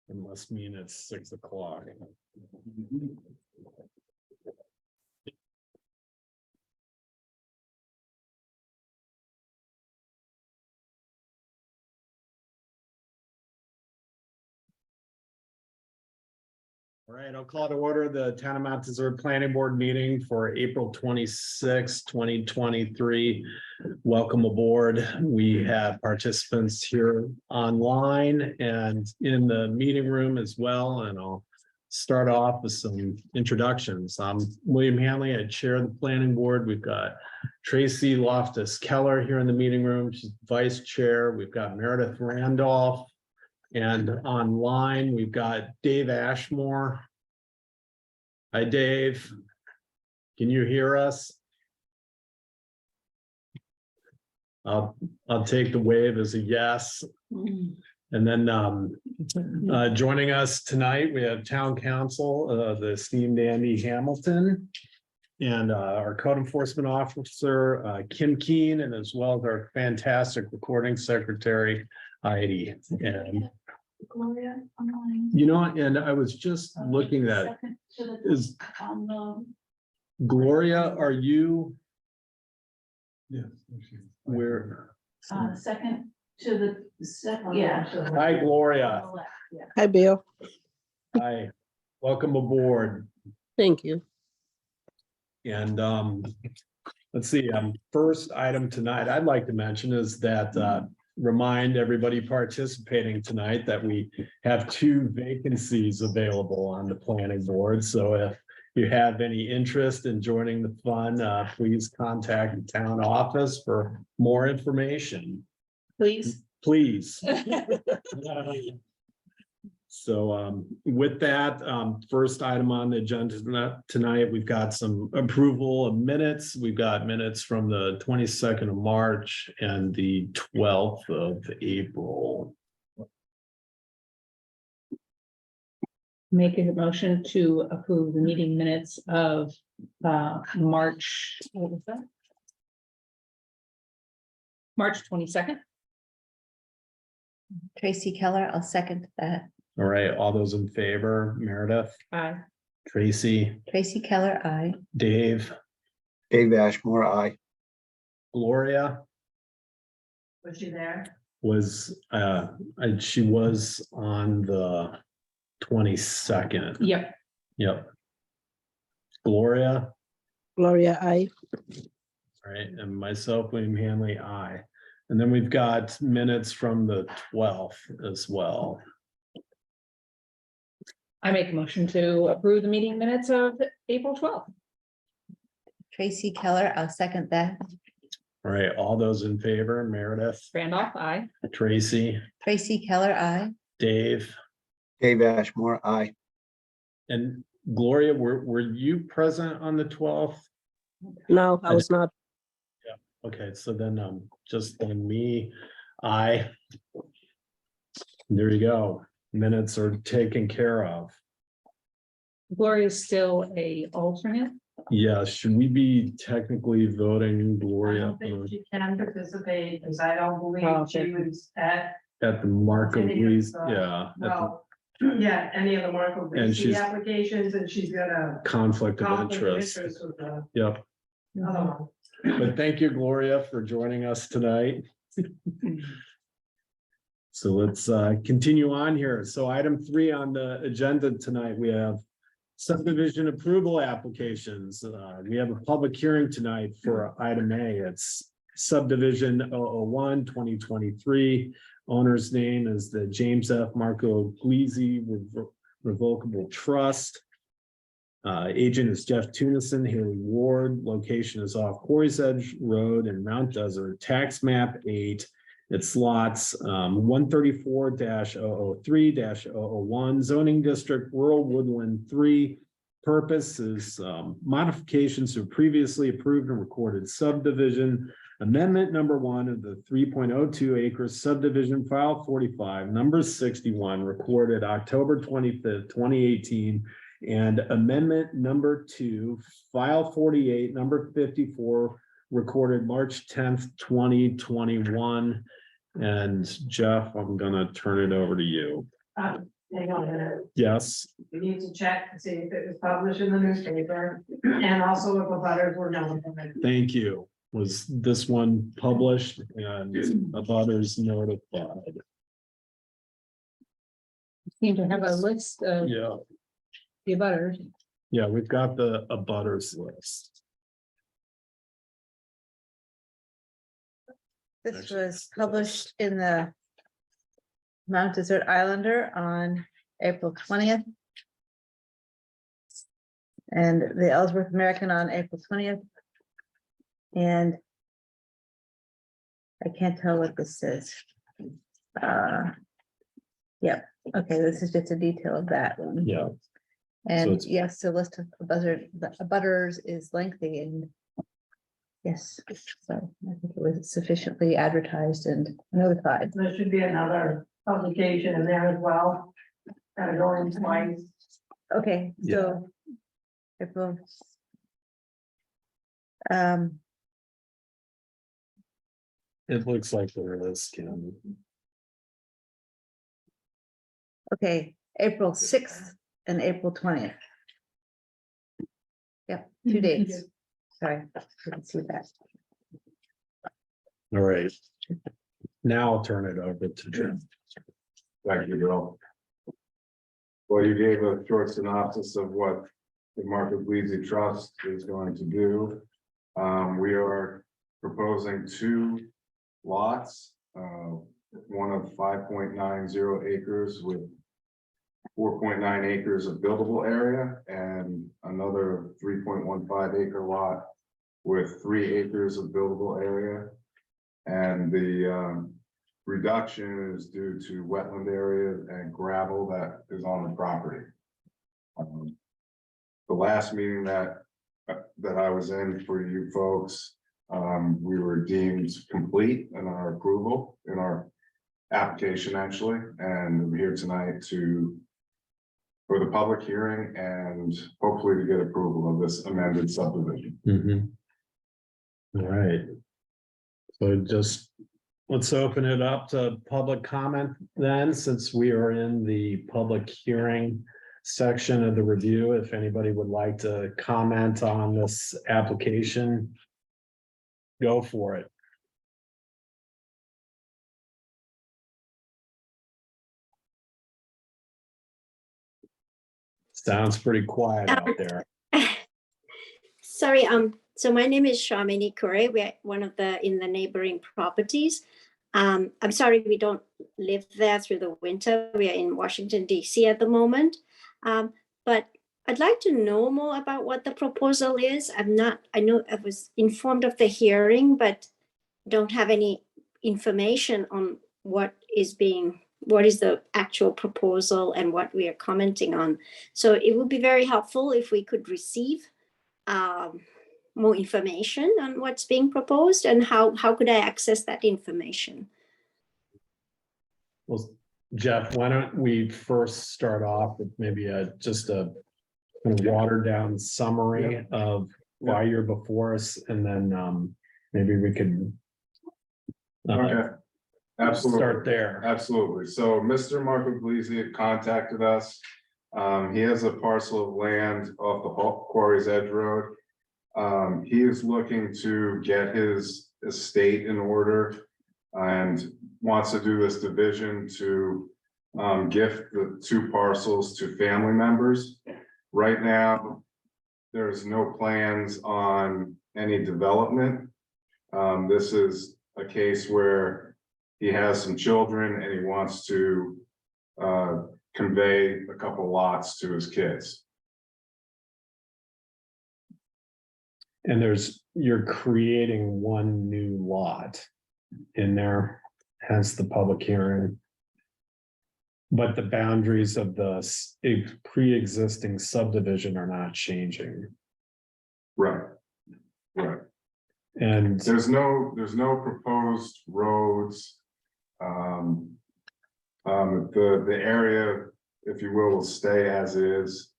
It must mean it's 6 o'clock. All right, I'll call to order the Town of Mount Desert Planning Board meeting for April 26, 2023. Welcome aboard. We have participants here online and in the meeting room as well, and I'll start off with some introductions. I'm William Hanley. I chair the planning board. We've got Tracy Loftus Keller here in the meeting room. She's vice chair. We've got Meredith Randolph. And online, we've got Dave Ashmore. Hi, Dave. Can you hear us? I'll take the wave as a yes. And then joining us tonight, we have Town Council, the esteemed Andy Hamilton, and our Code Enforcement Officer, Kim Keen, and as well as our fantastic recording secretary, Heidi. And Gloria online. you know, and I was just looking at, is Gloria, are you? Yes. Where? Second to the second, yeah. Hi, Gloria. Hi, Bill. Hi, welcome aboard. Thank you. And let's see, first item tonight I'd like to mention is that remind everybody participating tonight that we have 2 vacancies available on the planning board. So if you have any interest in joining the fun, please contact the town office for more information. Please. Please. So with that, first item on the agenda tonight, we've got some approval of minutes. We've got minutes from the 22nd of March and the 12th of April. Make a motion to approve the meeting minutes of March, what was that? March 22nd. Tracy Keller, I'll second that. All right, all those in favor, Meredith, Aye. Tracy, Tracy Keller, I. Dave, Dave Ashmore, aye. Gloria Was she there? was, she was on the 22nd. Yep. Yep. Gloria. Gloria, I. All right, and myself, William Hanley, aye. And then we've got minutes from the 12th as well. I make a motion to approve the meeting minutes of April 12th. Tracy Keller, I'll second that. All right, all those in favor, Meredith, Randolph, aye. Tracy, Tracy Keller, I. Dave, Dave Ashmore, aye. and Gloria, were you present on the 12th? No, I was not. Okay, so then just then me, aye. There you go. Minutes are taken care of. Gloria's still a alternate. Yeah, should we be technically voting I Gloria don't think she can participate, because I don't Oh, believe she okay. was at, at the Marco Any of Lees? the- Yeah, at the well, yeah, any of the Marco And BC she's- applications, and she's got a conflict of conflict of interest. interest with the Yep. other one. But thank you, Gloria, for joining us tonight. So let's continue on here. So item 3 on the agenda tonight, we have subdivision approval applications. We have a public hearing tonight for item A. It's subdivision 001 2023. Owner's name is the James F. Marco Glisi Revocable Trust. Agent is Jeff Tunison, Haley Ward. Location is off Quarry's Edge Road in Mount Desert. Tax map 8. It's lots 134-003-001, zoning district, rural woodland 3. Purpose is modifications to previously approved and recorded subdivision. Amendment number 1 of the 3.02 acres subdivision, file 45, number 61, recorded October 25th, 2018. And amendment number 2, file 48, number 54, recorded March 10th, 2021. And Jeff, I'm gonna turn it over to you. hang on a minute. Yes, We need to check to see if it was published in the newspaper and also if the butters were notified. thank you. Was this one published and abutters notified? Seem to have a list of Yeah, the abutters. yeah, we've got the abutters list. This was published in the Mount Desert Islander on April 20th. And the Ellsworth American on April 20th. And I can't tell what this says. Yeah, okay, this is just a detail of that one. Yeah, And it's- yes, the list of butters is lengthy and. Yes, so I think it was sufficiently advertised and notified. There should be another publication in there as well. Kind of going twice. Okay, so. April. it looks like there is, Kim. Okay, April 6th and April 20th. Yep, 2 dates. Sorry, didn't see that. All right. Now I'll turn it over to Jim. Thank you, Bill. Well, you gave a short synopsis of what the Market Bleasy Trust is going to do. We are proposing 2 lots, one of 5.90 acres with 4.9 acres of buildable area and another 3.15 acre lot with 3 acres of buildable area. And the reduction is due to wetland area and gravel that is on the property. The last meeting that I was in for you folks, we were deemed complete in our approval, in our application actually, and we're here tonight for the public hearing and hopefully to get approval of this amended subdivision. All right. So just, let's open it up to public comment then, since we are in the public hearing section of the review. If anybody would like to comment on this application, go for it. Sounds pretty quiet out there. Sorry, so my name is Shamini Kure. We're one of in the neighboring properties. I'm sorry, we don't live there through the winter. We are in Washington, DC at the moment. But I'd like to know more about what the proposal is. I know I was informed of the hearing, but don't have any information on what is the actual proposal and what we are commenting on. So it would be very helpful if we could receive more information on what's being proposed and how could I access that information? Well, Jeff, why don't we first start off with maybe just a kind of watered down summary of why you're before us, and then maybe we could Okay, absolutely. start there. Absolutely. So Mr. Marco Glisi had contacted us. He has a parcel of land off the Quarry's Edge Road. He is looking to get his estate in order and wants to do this division to gift the 2 parcels to family members. Right now, there's no plans on any development. This is a case where he has some children and he wants to convey a couple lots to his kids. And you're creating one new lot in there, hence the public hearing. But the boundaries of the pre-existing subdivision are not changing. Right. Right. And There's no proposed roads. The area, if you will stay as is.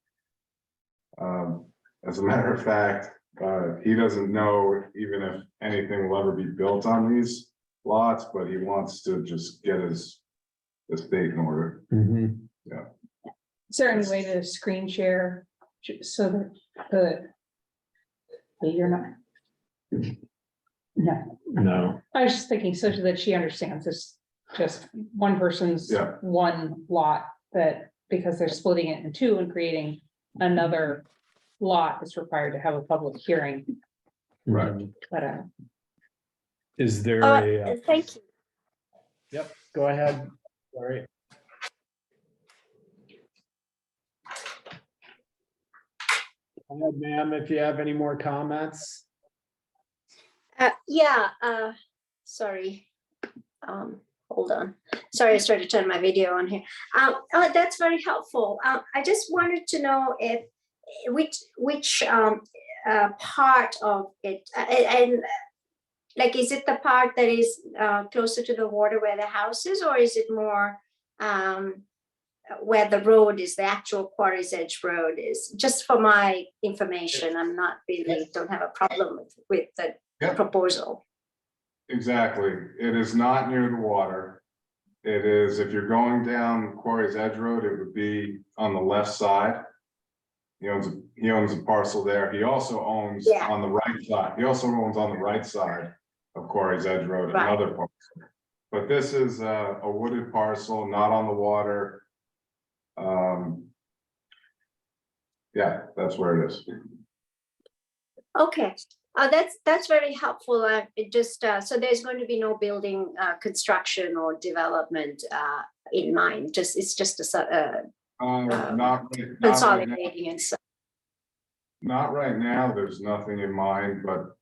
As a matter of fact, he doesn't know even if anything will ever be built on these lots, but he wants to just get his estate in order. Mhm. Yeah. Is there any way to screen share so that you're not? No, No, I was just thinking so that she understands it's just one person's Yeah. one lot that because they're splitting it in two and creating another lot is required to have a public hearing, Right. but is there Oh, thank you. Yep, go ahead. Sorry. Go ahead, ma'am, if you have any more comments. Yeah, sorry. Hold on. Sorry, I started to turn my video on here. Oh, that's very helpful. I just wanted to know if which part of it and like, is it the part that is closer to the water where the house is, or is it more where the road is, the actual Quarry's Edge Road is? Just for my information, I'm not really, don't have a problem with the Yeah. proposal. Exactly. It is not near the water. It is, if you're going down Quarry's Edge Road, it would be on the left side. He owns a parcel there. He also owns Yeah. on the right side. He also owns on the right side of Quarry's Edge Road, Right. another parcel. But this is a wooded parcel, not on the water. Yeah, that's where it is. Okay, that's very helpful. It just so there's going to be no building construction or development in mind. It's just Not right now. consolidating and so. Not right now, there's nothing in mind, but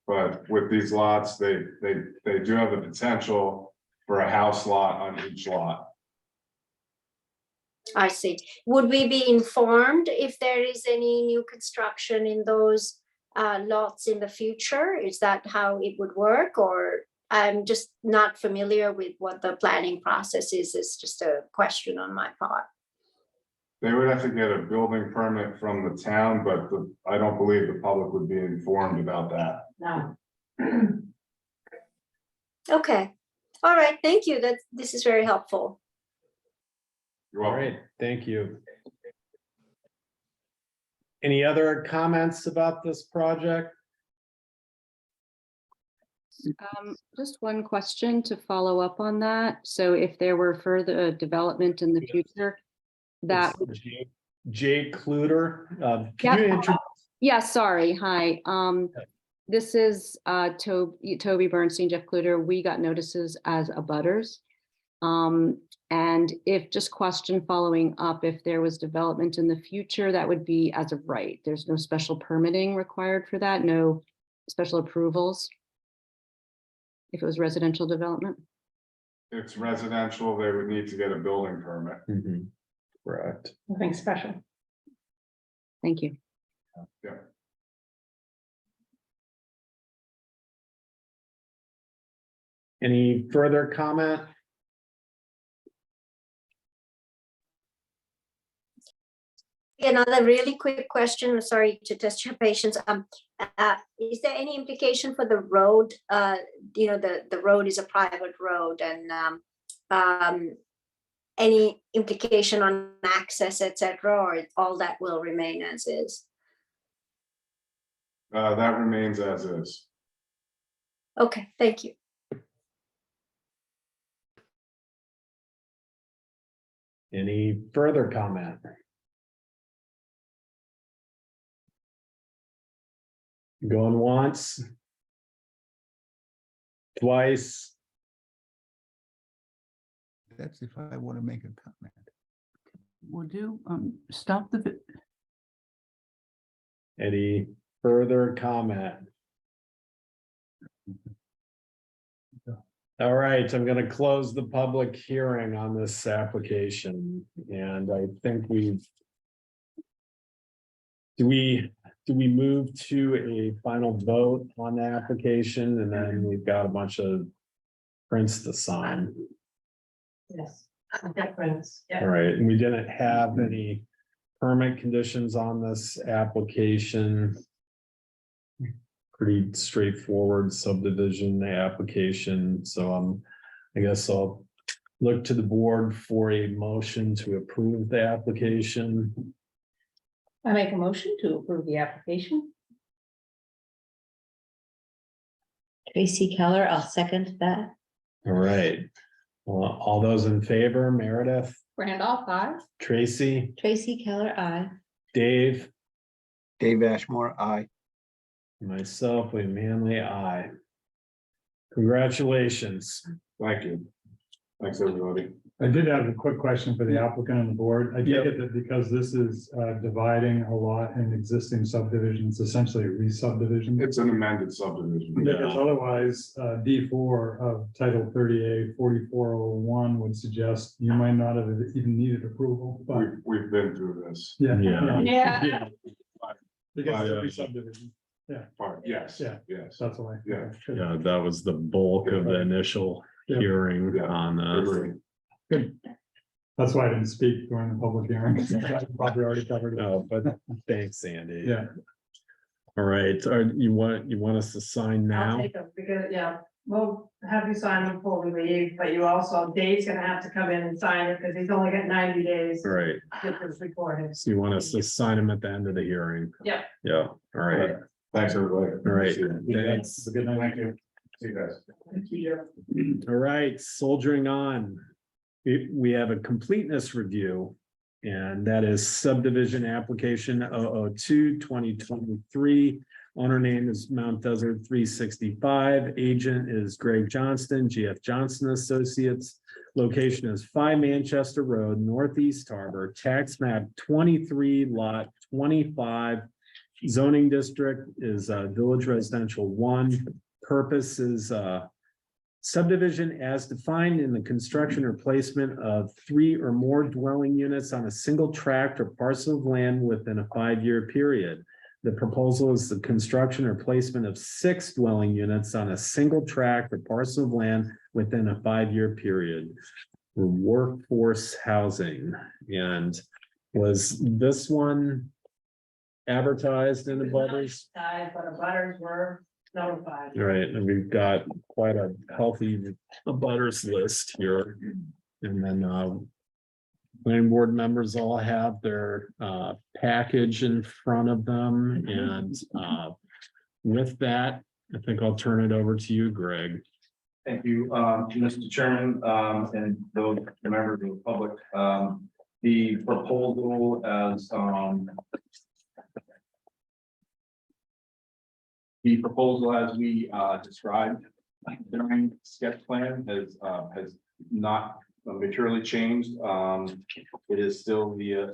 with these lots, they do have the potential for a house lot on each lot. I see. Would we be informed if there is any new construction in those lots in the future? Is that how it would work? Or I'm just not familiar with what the planning process is. It's just a question on my part. They would have to get a building permit from the town, but I don't believe the public would be informed about that. No. Okay. All right. Thank you. This is very helpful. You're All welcome. right, thank you. Any other comments about this project? Just one question to follow up on that. So if there were further development in the future, that, It's Jake Cluter. Yep. Can you introduce? yeah, sorry, hi. This is Toby Bernstein, Jeff Kluter. We got notices as abutters. And if just question following up, if there was development in the future, that would be as of right. There's no special permitting required for that, no special approvals. If it was residential development. It's residential, they would need to get a building permit. Mhm, correct. nothing special. Thank you. Yeah. Any further comment? Another really quick question. Sorry to test your patience. Is there any implication for the road? The road is a private road, and any implication on access, etc., or all that will remain as is? That remains as is. Okay, thank you. Any further comment? Going once. Twice. That's if I want to make a comment. Would you stop the Any further comment? All right, I'm going to close the public hearing on this application, and I think do we move to a final vote on the application, and then we've got a bunch of prints to sign. Yes. Difference. Yeah. All right, and we didn't have any permit conditions on this application. Pretty straightforward subdivision application, so I guess I'll look to the board for a motion to approve the application. I make a motion to approve the application. Tracy Keller, I'll second that. All right. Well, all those in favor, Meredith, Randolph, I. Tracy, Tracy Keller, I. Dave, Dave Ashmore, aye. myself, William Manley, aye. Congratulations. Thank you. Thanks, everybody. I did have a quick question for the applicant and the board. I Yep. take it that because this is dividing a lot in existing subdivisions, essentially a re-subdivision. It's an amended subdivision. Because otherwise, D4 of Title 30A 4401 would suggest you might not have even needed approval, but We've been through this yeah. Yeah. Yeah. Because it's a Yeah. re-subdivision, part, yes, Yeah. yes. that's why. Yeah. Yeah, that was the bulk of the initial Yeah. hearing Yeah. on this. Agree. That's why I didn't speak during the public hearing. I probably already covered it. No, but thanks, Sandy. Yeah, All right, you want us to sign I'll now? take them, because, yeah, we'll have you sign them before we leave, but you also, Dave's gonna have to come in and sign it, because he's only got 90 days All to right, get this recorded. so you want us to sign them at the end of the hearing? Yep. Yeah, all right, Thanks, everybody. all right. See you. Thanks. have a good night. Thank you. See you guys. Thank you. All right, soldiering on. We have a completeness review. And that is subdivision application 002-2023. Owner name is Mount Desert 365. Agent is Greg Johnston, GF Johnston Associates. Location is 5 Manchester Road, Northeast Harbor, tax map 23, lot 25. Zoning district is Village Residential 1. Purpose is subdivision as defined in the construction or placement of 3 or more dwelling units on a single tract or parcel of land within a 5-year period. The proposal is the construction or placement of 6 dwelling units on a single tract or parcel of land within a 5-year period. For workforce housing. And was this one advertised in the butters? But the butters were notified. All right, and we've got quite a healthy butters list here. And then planning board members all have their package in front of them. And with that, I think I'll turn it over to you, Greg. Thank you, Mr. Chairman, and those members of the public. The proposal as we described during sketch plan has not materially changed. It is still the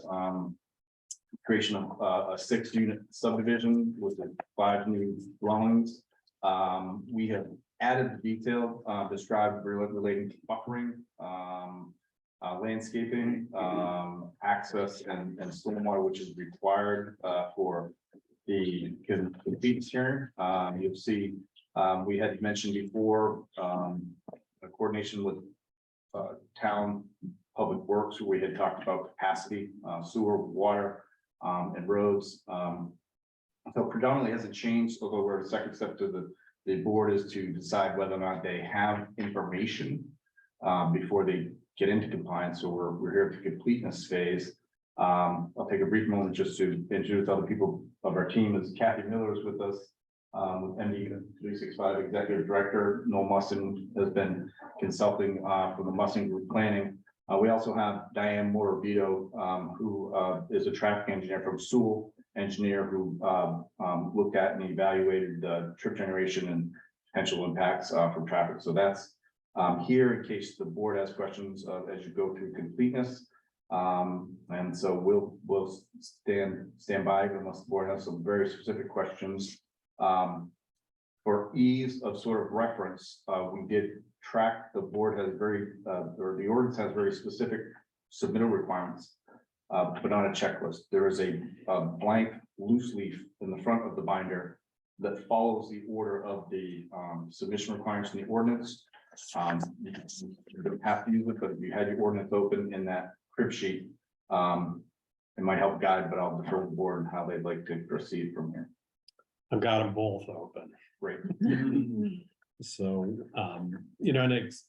creation of a 6-unit subdivision with the 5 new dwellings. We have added the detail described relating to buffering, landscaping, access and stormwater, which is required for the completeness hearing. You'll see, we had mentioned before, a coordination with town public works, where we had talked about capacity, sewer, water, and roads. So predominantly hasn't changed, although we're a second step to the board is to decide whether or not they have information before they get into compliance. So we're here at the completeness phase. I'll take a brief moment just to introduce other people of our team. As Kathy Miller is with us, with MD 365 Executive Director. Noel Musson has been consulting for the Musson Group Planning. We also have Diane Morabito, who is a traffic engineer from Sewell Engineer, who looked at and evaluated the trip generation and potential impacts from traffic. So that's here in case the board has questions as you go through completeness. And so we'll stand by unless the board has some very specific questions. For ease of sort of reference, we did track, the board has or the ordinance has very specific submittal requirements, but not a checklist. There is a blank loose leaf in the front of the binder that follows the order of the submission requirements in the ordinance. You don't have to use it, but if you had your ordinance open in that crib sheet, it might help guide, but I'll defer to the board on how they'd like to proceed from here. I've got them both open. Great. So,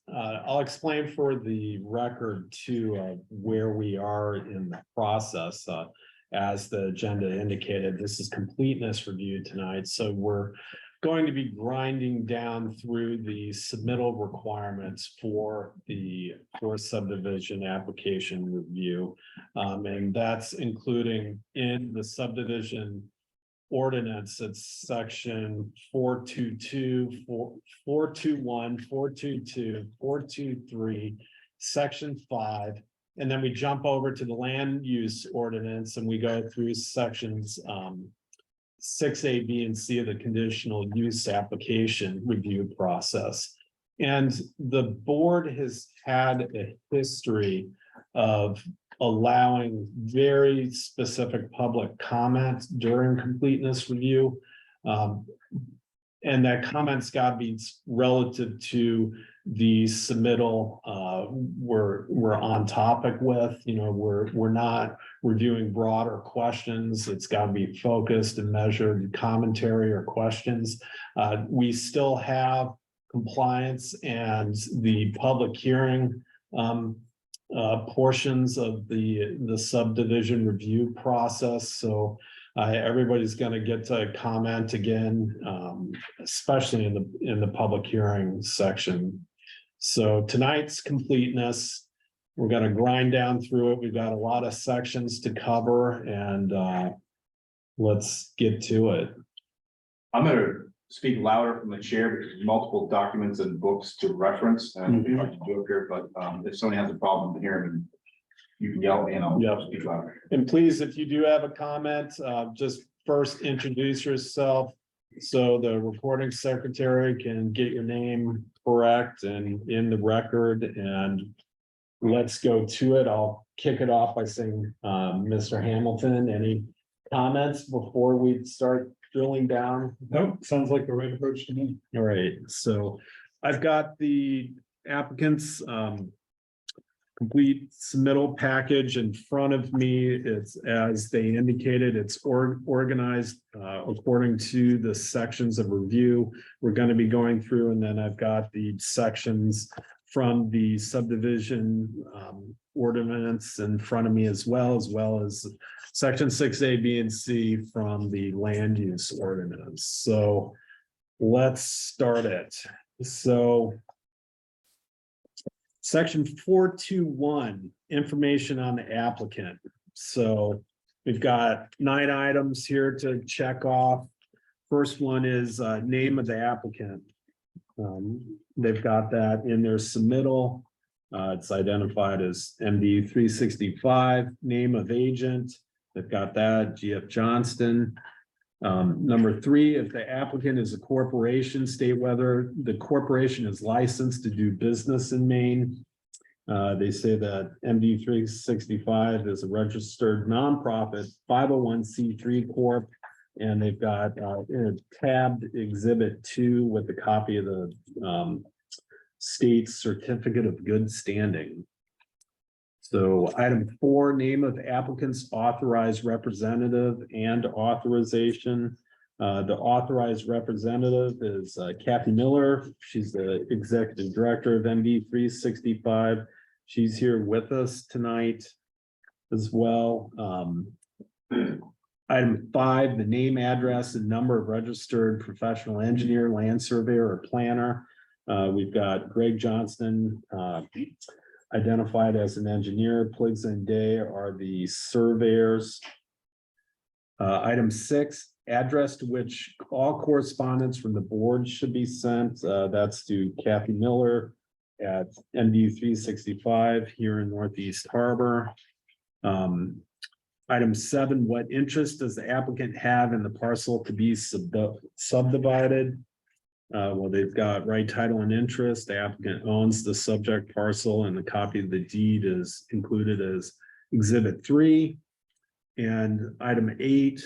I'll explain for the record too, where we are in the process. As the agenda indicated, this is completeness review tonight, so we're going to be grinding down through the submittal requirements for subdivision application review. And that's including in the subdivision ordinance, it's section 422, 421, 422, 423, section 5. And then we jump over to the land use ordinance and we go through sections 6A, B, and C of the conditional use application review process. And the board has had a history of allowing very specific public comment during completeness review. And that comment's got to be relative to the submittal we're on topic with. We're not reviewing broader questions. It's got to be focused and measured commentary or questions. We still have compliance and the public hearing portions of the subdivision review process. So everybody's going to get to comment again, especially in the public hearing section. So tonight's completeness, we're going to grind down through it. We've got a lot of sections to cover, and let's get to it. I'm going to speak louder from the chair because there's multiple documents and books to reference and I can do it here, but if somebody has a problem hearing, you can yell at me and I'll speak louder. And please, if you do have a comment, just first introduce yourself so the recording secretary can get your name correct and in the record, and let's go to it. I'll kick it off by saying, Mr. Hamilton, any comments before we start drilling down? Nope, sounds like the right approach to me. All right, so I've got the applicants complete submittal package in front of me. It's, as they indicated, it's organized according to the sections of review we're going to be going through, and then I've got the sections from the subdivision ordinance in front of me as well as section 6A, B, and C from the land use ordinance. So let's start it. So section 421, information on the applicant. So we've got 9 items here to check off. First one is name of the applicant. They've got that in their submittal. It's identified as MD 365, name of agent. They've got that, GF Johnston. Number 3, if the applicant is a corporation, state whether the corporation is licensed to do business in Maine. They say that MD 365 is a registered nonprofit 501c3 corp. And they've got a tabbed exhibit 2 with a copy of the state's certificate of good standing. So item 4, name of applicant's authorized representative and authorization. The authorized representative is Kathy Miller. She's the executive director of MD 365. She's here with us tonight as well. Item 5, the name, address, and number of registered professional engineer, land surveyor, or planner. We've got Greg Johnston identified as an engineer. Pligs and Day are the surveyors. Item 6, address to which all correspondence from the board should be sent. That's to Kathy Miller at MD 365 here in Northeast Harbor. Item 7, what interest does the applicant have in the parcel to be subdivided? Well, they've got right title and interest. The applicant owns the subject parcel, and the copy of the deed is included as exhibit 3. And item 8,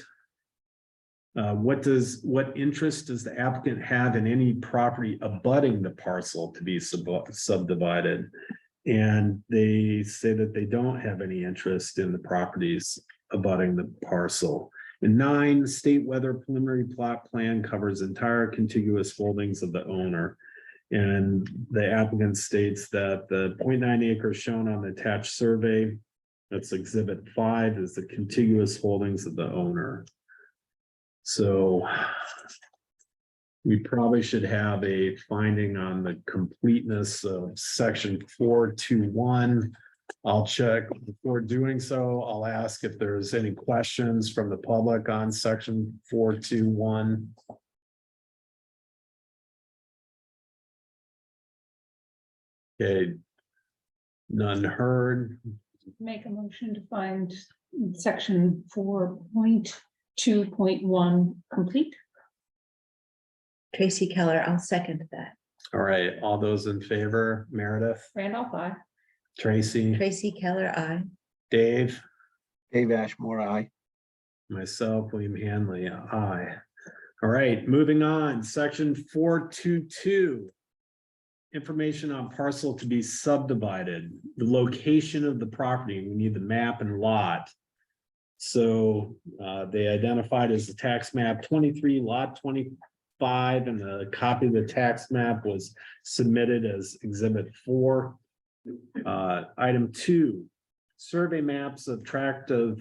what interest does the applicant have in any property abutting the parcel to be subdivided? And they say that they don't have any interest in the properties abutting the parcel. And 9, state whether preliminary plot plan covers entire contiguous holdings of the owner. And the applicant states that the 0.9 acres shown on the attached survey, that's exhibit 5, is the contiguous holdings of the owner. So we probably should have a finding on the completeness of section 421. I'll check before doing so. I'll ask if there's any questions from the public on section 421. Okay. None heard. Make a motion to find section 4.2.1 complete. Tracy Keller, I'll second that. All right, all those in favor, Meredith, Randolph, I. Tracy, Tracy Keller, I. Dave, Dave Ashmore, aye. myself, William Hanley, aye. All right, moving on, section 422. Information on parcel to be subdivided, the location of the property, we need the map and lot. So they identified as the tax map 23 lot 25, and the copy of the tax map was submitted as exhibit 4. Item 2, survey maps of tract to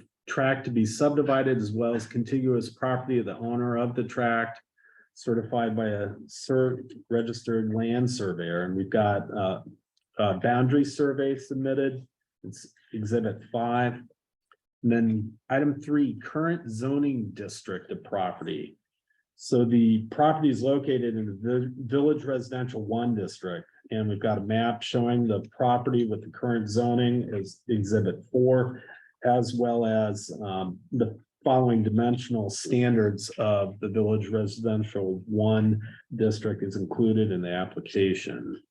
be subdivided, as well as contiguous property of the owner of the tract, certified by a registered land surveyor. And we've got a boundary survey submitted. It's exhibit 5. And then item 3, current zoning district of property. So the property is located in the Village Residential 1 district, and we've got a map showing the property with the current zoning as exhibit 4, as well as the following dimensional standards of the Village Residential 1 district is included in the application.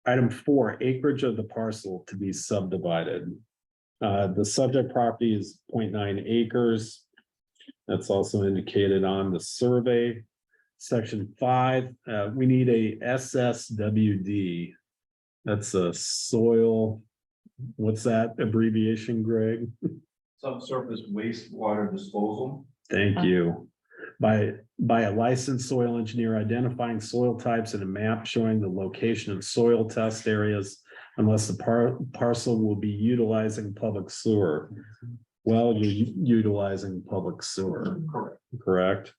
Item 4, acreage of the parcel to be subdivided. The subject property is 0.9 acres. That's also indicated on the survey. Section 5, we need a SSWD. That's a soil, what's that abbreviation, Greg? Subsurface wastewater disposal. Thank you. By a licensed soil engineer identifying soil types and a map showing the location of soil test areas, unless the parcel will be utilizing public sewer. Well, you're utilizing public sewer. Correct.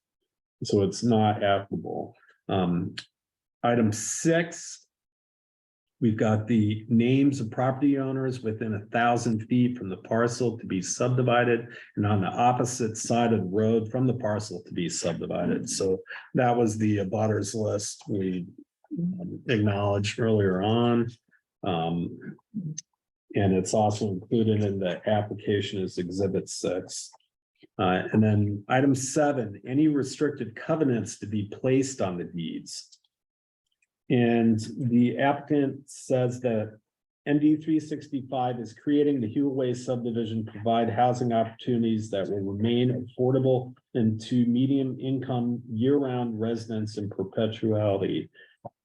So it's not applicable. Item 6. We've got the names of property owners within 1,000 feet from the parcel to be subdivided, and on the opposite side of the road from the parcel to be subdivided. So that was the abutters list we acknowledged earlier on. And it's also included in the application as exhibit 6. And then item 7, any restricted covenants to be placed on the deeds. And the applicant says that MD 365 is creating the Hewell Way subdivision, provide housing opportunities that will remain affordable and to medium income year-round residents in perpetuality.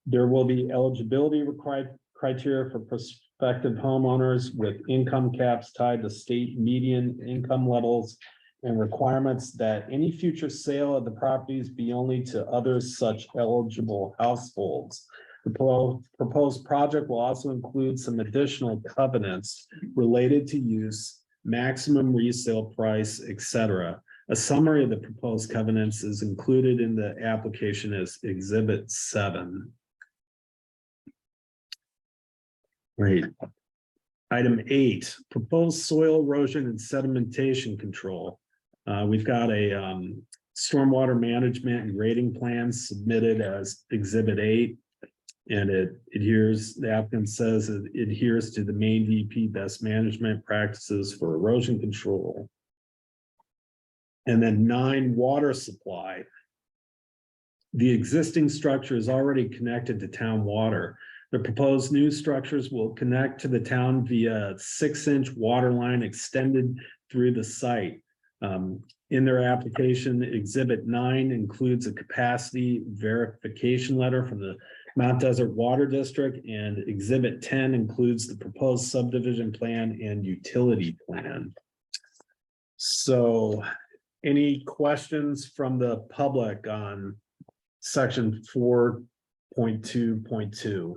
There will be eligibility criteria for prospective homeowners with income caps tied to state median income levels, and requirements that any future sale of the properties be only to others such eligible households. The proposed project will also include some additional covenants related to use, maximum resale price, etc. A summary of the proposed covenants is included in the application as exhibit 7. Great. Item 8, proposed soil erosion and sedimentation control. We've got a stormwater management and grading plan submitted as exhibit 8. And it adheres, the applicant says it adheres to the Maine DEP best management practices for erosion control. And then 9, water supply. The existing structure is already connected to town water. The proposed new structures will connect to the town via a 6-inch water line extended through the site. In their application, exhibit 9 includes a capacity verification letter from the Mount Desert Water District, and exhibit 10 includes the proposed subdivision plan and utility plan. So any questions from the public on section 4 8.2.2.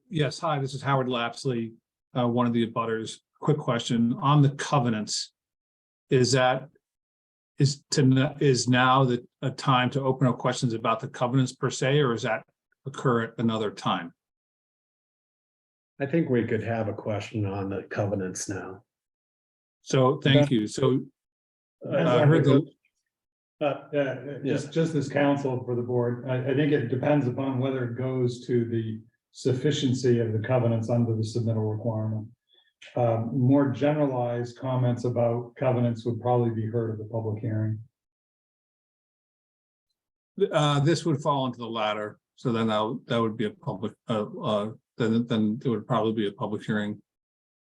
Yes, hi, this is Howard Lapsley, one of the abutters. Quick question on the covenants. Is now a time to open up questions about the covenants per se, or is that occur at another time? I think we could have a question on the covenants now. So thank you. So I heard just as counsel for the board, I think it depends upon whether it goes to the sufficiency of the covenants under the submittal requirement. More generalized comments about covenants would probably be heard at the public hearing. This would fall into the latter, so then that would be a public, then it would probably be a public hearing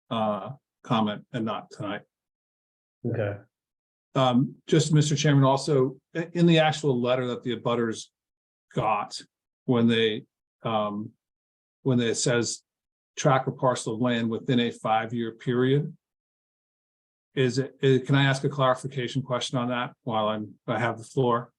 comment and not tonight. Okay. Just Mr. Chairman, also in the actual letter that the abutters got when it says tract or parcel of land within a 5-year period. Can I ask a clarification question on that while I have the floor?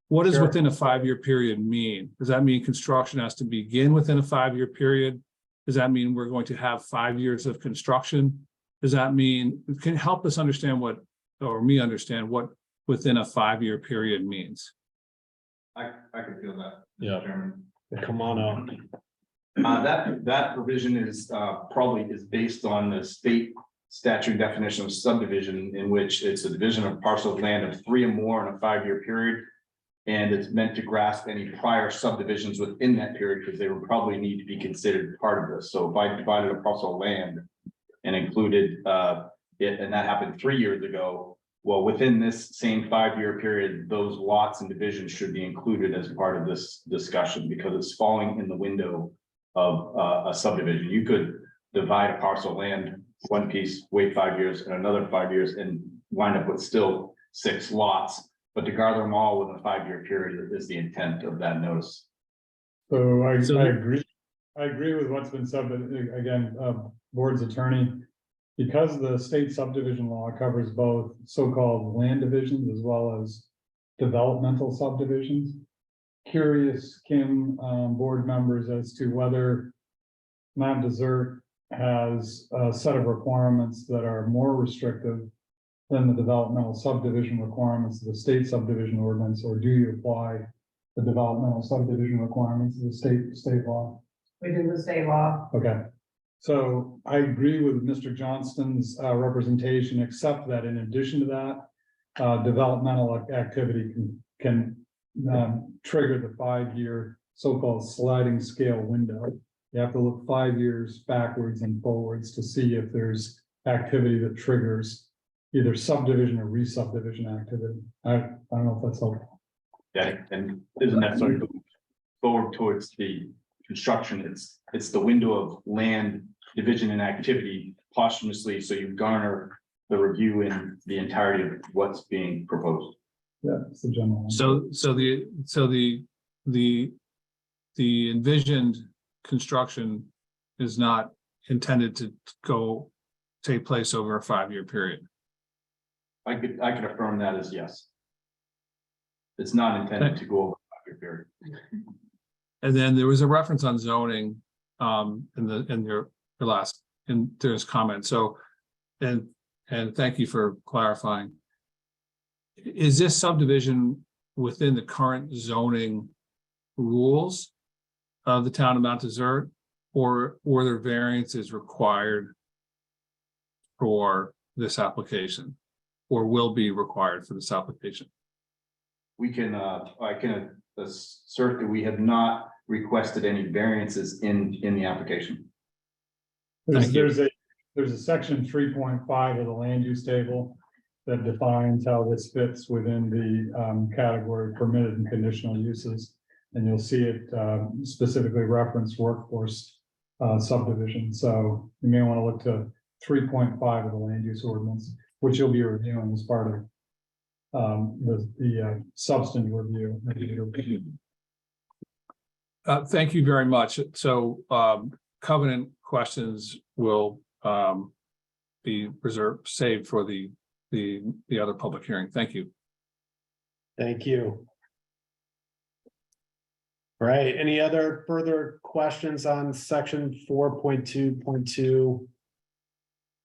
What does Sure. within a 5-year period mean? Does that mean construction has to begin within a 5-year period? Does that mean we're going to have 5 years of construction? Does that mean, can you help us understand what within a 5-year period means? I can feel that. Mr. Yeah. Chairman. Come on up. That provision is probably based on the state statute definition of subdivision, in which it's a division of parcel of land of 3 or more in a 5-year period. And it's meant to grasp any prior subdivisions within that period, because they would probably need to be considered part of this. So if I divided a parcel of land and included it, and that happened 3 years ago, well, within this same 5-year period, those lots and divisions should be included as part of this discussion, because it's falling in the window of a subdivision. You could divide a parcel of land, one piece, wait 5 years, and another 5 years, and wind up with still 6 lots. But to gather them all within a 5-year period is the intent of that notice. So I agree. I agree with what's been said, but again, board's attorney, because the state subdivision law covers both so-called land divisions as well as developmental subdivisions. Curious, Kim, board members, as to whether Mount Desert has a set of requirements that are more restrictive than the developmental subdivision requirements of the state subdivision ordinance, or do you apply the developmental subdivision requirements of the state law? We do the state law. Okay, so I agree with Mr. Johnston's representation, except that in addition to that, developmental activity can trigger the 5-year so-called sliding scale window. You have to look 5 years backwards and forwards to see if there's activity that triggers either subdivision or re-subdivision activity. I don't know if that's helpful. Yeah, and isn't necessarily forward towards the construction. It's the window of land division and activity posthumously, so you garner the review in the entirety of what's being proposed. Yeah, it's the general one. So the envisioned construction is not intended to take place over a 5-year period. I could affirm that as yes. It's not intended to go over a 5-year period. And then there was a reference on zoning in your last, in there's comment. So, and thank you for clarifying. Is this subdivision within the current zoning rules of the town of Mount Desert, or were there variances required for this application, or will be required for this application? We can, I can assert that we have not requested any variances in the application. There's a section 3.5 of the land use table that defines how this fits within the category permitted and conditional uses. And you'll see it specifically reference workforce subdivision. So you may want to look to 3.5 of the land use ordinance, which you'll be reviewing as part of the substantive review. Thank you very much. So covenant questions will be saved for the other public hearing. Thank you. Thank you. All right, any other further questions on section 4.2.2?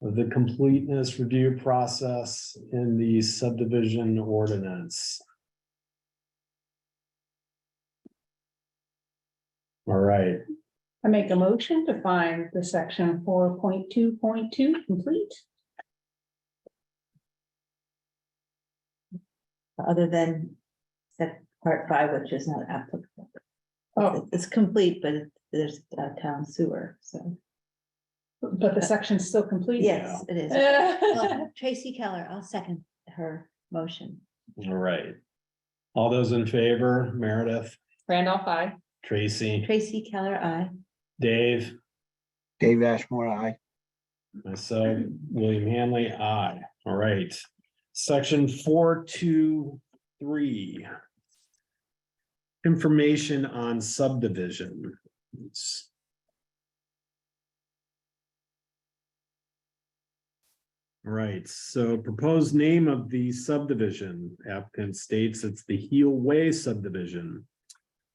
Of the completeness review process in the subdivision ordinance? All right, I make a motion to find the section 4.2.2 complete. Other than that part 5, which is not applicable. Oh, It's complete, but there's a town sewer, so. but the section's still complete. Yes, it is. Well, Tracy Keller, I'll second her motion. all right. All those in favor, Meredith, Randolph, I. Tracy, Tracy Keller, I. Dave, Dave Ashmore, aye. myself, William Hanley, aye. All right. Section 4.2.3. Information on subdivision. Right, so proposed name of the subdivision, applicant states it's the Heel Way subdivision.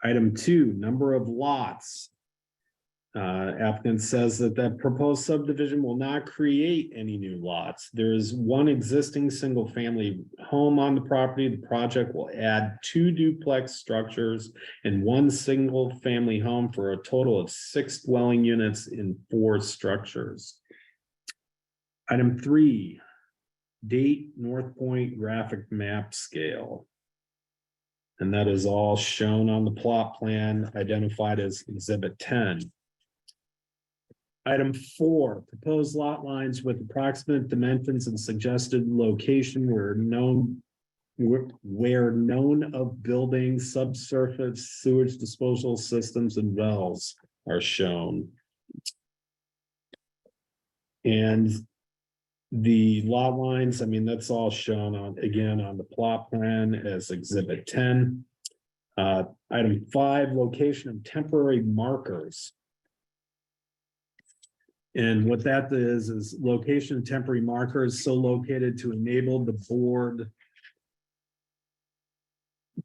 Item 2, number of lots. Applicant says that that proposed subdivision will not create any new lots. There is one existing single-family home on the property. The project will add 2 duplex structures and 1 single-family home for a total of 6 dwelling units in 4 structures. Item 3, date North Point graphic map scale. And that is all shown on the plot plan identified as Exhibit 10. Item 4, proposed lot lines with approximate dimensions and suggested location where known of buildings, subsurface sewage disposal systems and wells are shown. And the lot lines, I mean, that's all shown on, again, on the plot plan as Exhibit 10. Item 5, location of temporary markers. And what that is location of temporary markers so located to enable the board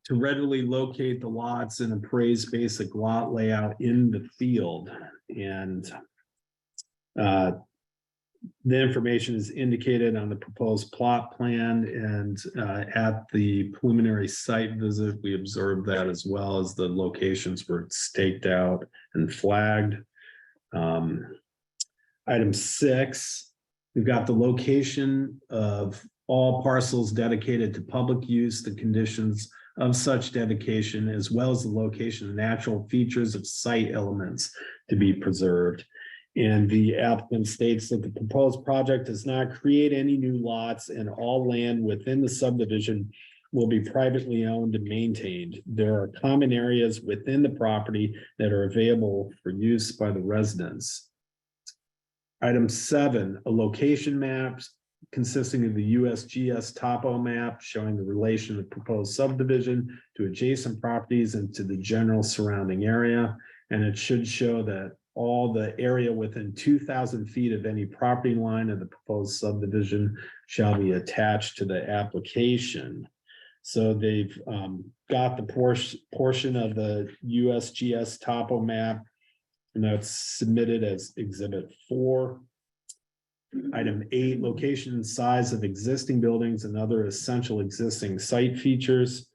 to readily locate the lots and appraise basic lot layout in the field. And the information is indicated on the proposed plot plan, and at the preliminary site visit, we observed that as well as the locations were staked out and flagged. Item 6, we've got the location of all parcels dedicated to public use, the conditions of such dedication, as well as the location of natural features of site elements to be preserved. And the applicant states that the proposed project does not create any new lots, and all land within the subdivision will be privately owned and maintained. There are common areas within the property that are available for use by the residents. Item 7, a location map consisting of the USGS topo map showing the relation of proposed subdivision to adjacent properties and to the general surrounding area. And it should show that all the area within 2,000 feet of any property line of the proposed subdivision shall be attached to the application. So they've got the portion of the USGS topo map, and that's submitted as Exhibit 4. Item 8, location and size of existing buildings and other essential existing site features.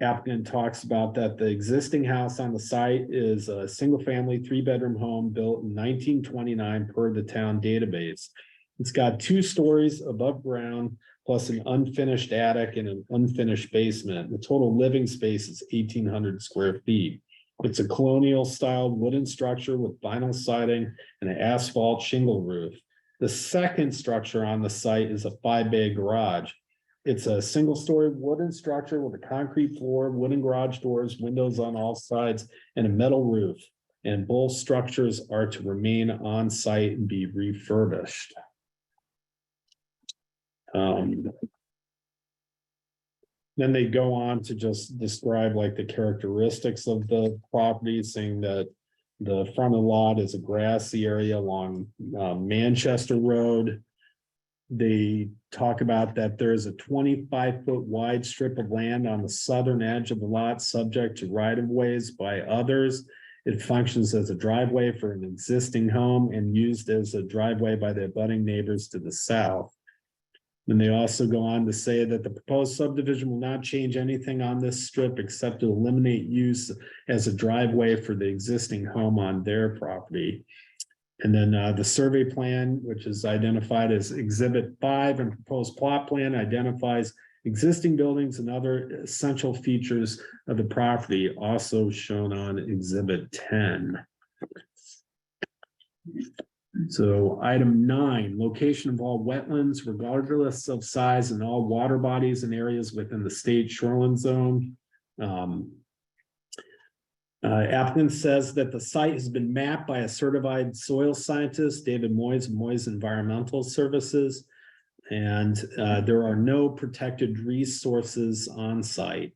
Applicant talks about that the existing house on the site is a single-family 3-bedroom home built in 1929 per the town database. It's got 2 stories above ground, plus an unfinished attic and an unfinished basement. The total living space is 1,800 square feet. It's a colonial style wooden structure with vinyl siding and an asphalt shingle roof. The second structure on the site is a 5-bay garage. It's a single-story wooden structure with a concrete floor, wooden garage doors, windows on all sides, and a metal roof. And both structures are to remain on site and be refurbished. Then they go on to just describe like the characteristics of the property, saying that the front of the lot is a grassy area along Manchester Road. They talk about that there is a 25-foot wide strip of land on the southern edge of the lot, subject to right-of-ways by others. It functions as a driveway for an existing home and used as a driveway by the abutting neighbors to the south. And they also go on to say that the proposed subdivision will not change anything on this strip except to eliminate use as a driveway for the existing home on their property. And then the survey plan, which is identified as Exhibit 5, and proposed plot plan identifies existing buildings and other essential features of the property, also shown on Exhibit 10. So item 9, location of all wetlands regardless of size and all water bodies and areas within the state shoreline zone. Applicant says that the site has been mapped by a certified soil scientist, David Moyes, Moyes Environmental Services. And there are no protected resources on site.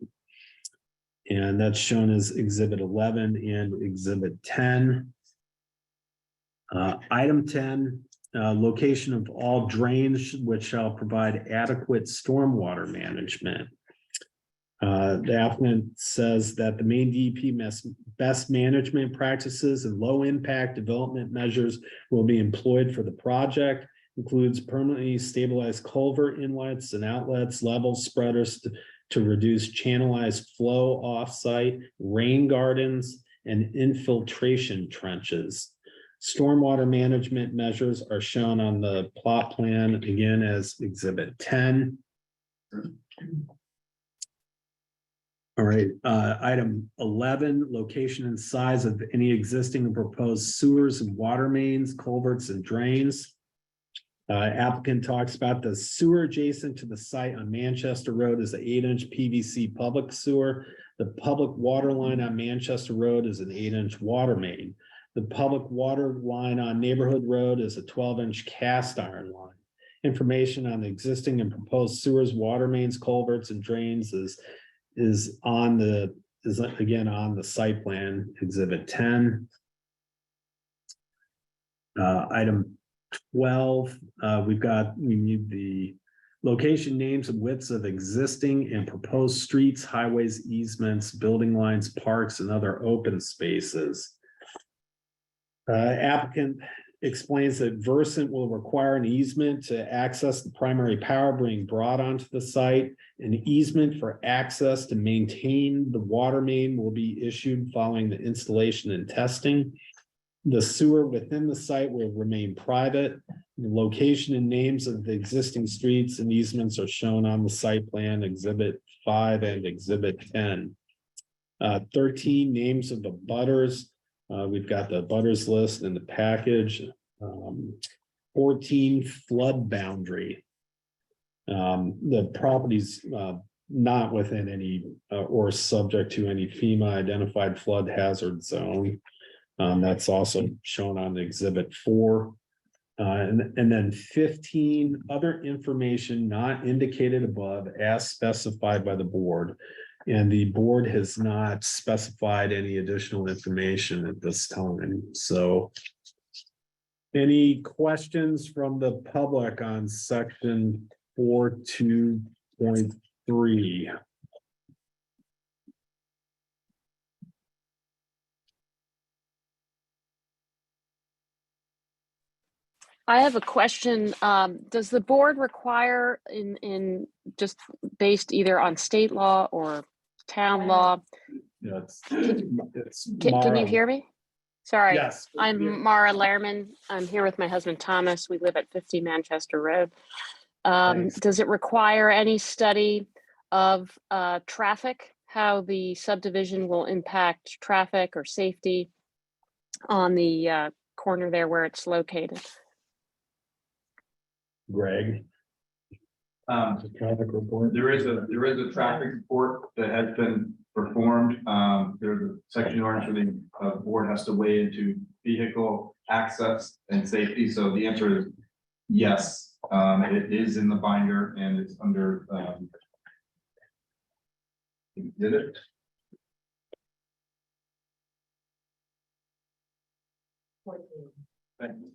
And that's shown as Exhibit 11 and Exhibit 10. Item 10, location of all drains which shall provide adequate stormwater management. The applicant says that the Maine DEP best management practices and low impact development measures will be employed for the project, includes permanently stabilized culvert inlets and outlets, level spreaders to reduce channelized flow offsite, rain gardens, and infiltration trenches. Stormwater management measures are shown on the plot plan again as Exhibit 10. All right, item 11, location and size of any existing and proposed sewers and water mains, culverts, and drains. Applicant talks about the sewer adjacent to the site on Manchester Road is an 8-inch PVC public sewer. The public water line on Manchester Road is an 8-inch water main. The public water line on Neighborhood Road is a 12-inch cast iron line. Information on the existing and proposed sewers, water mains, culverts, and drains is again on the site plan, Exhibit 10. Item 12, we need the location, names, and widths of existing and proposed streets, highways, easements, building lines, parks, and other open spaces. Applicant explains that Versant will require an easement to access the primary power being brought onto the site. An easement for access to maintain the water main will be issued following the installation and testing. The sewer within the site will remain private. The location and names of the existing streets and easements are shown on the site plan, Exhibit 5 and Exhibit 10. 13, names of the butters. We've got the butters list in the package. 14, flood boundary. The property's not within any or subject to any FEMA identified flood hazard zone. That's also shown on Exhibit 4. And then 15, other information not indicated above as specified by the board. And the board has not specified any additional information at this time. So any questions from the public on section 4.2.3? I have a question. Does the board require in just based either on state law or town law? Yeah, Can you hear me? Sorry. Yes. I'm Mara Lehrman. I'm here with my husband, Thomas. We live at 50 Manchester Road. Does it require any study of traffic, how the subdivision will impact traffic or safety on the corner there where it's located? Greg. Traffic report. There is a traffic report that has been performed. There's a section orange where the board has to weigh into vehicle access and safety. So the answer is yes. It is in the binder and it's under did it? Thank you.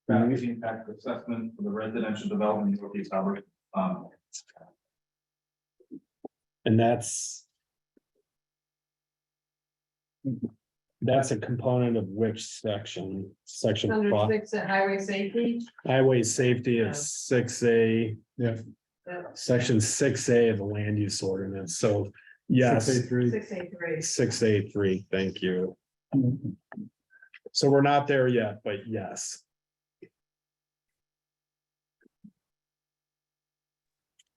traffic impact assessment for the residential development in Northeast Harbor. And that's a component of which section, section Under 5. 6 at highway safety. Highway safety is 6A. Yeah. Section 6A of the land use ordinance, so yes, 683. 683. 6A3, thank you. So we're not there yet, but yes.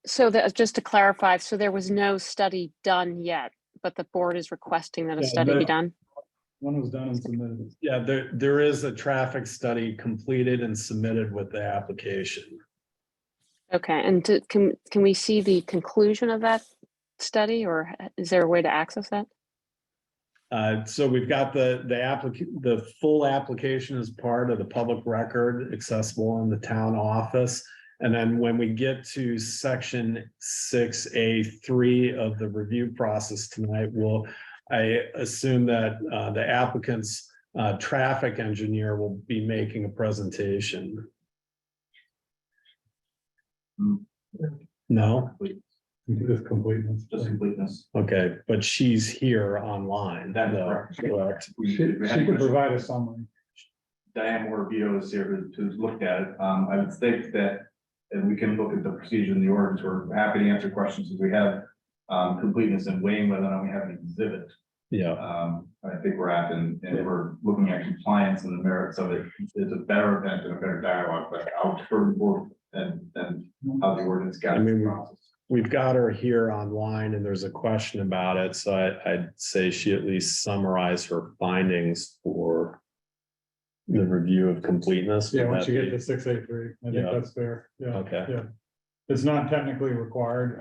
So that, just to clarify, so there was no study done yet, but the board is requesting that a Yeah, study be done? One was done and submitted. Yeah, there is a traffic study completed and submitted with the application. Okay, and can we see the conclusion of that study, or is there a way to access that? So we've got the full application as part of the public record accessible in the town office. And then when we get to section 6A3 of the review process tonight, I assume that the applicant's traffic engineer will be making a presentation. No? Just completeness. Just completeness. Okay, but she's here online. That is though, correct. She can provide a summary. Diane Morabito is here to look at it. I would think that, and we can look at the procedure in the ordinance. We're happy to answer questions if we have completeness and weighing whether or not we have an exhibit. Yeah, I think we're at, and we're looking at compliance and the merits of it. It's a better event and a better dialogue, but I'll defer the board and how the ordinance got I mean, the process. we've got her here online and there's a question about it, so I'd say she at least summarize her findings for the review of completeness. Yeah, Would once that you get be- to 683, I think Yeah. that's fair. Yeah. Okay. Yeah. It's not technically required,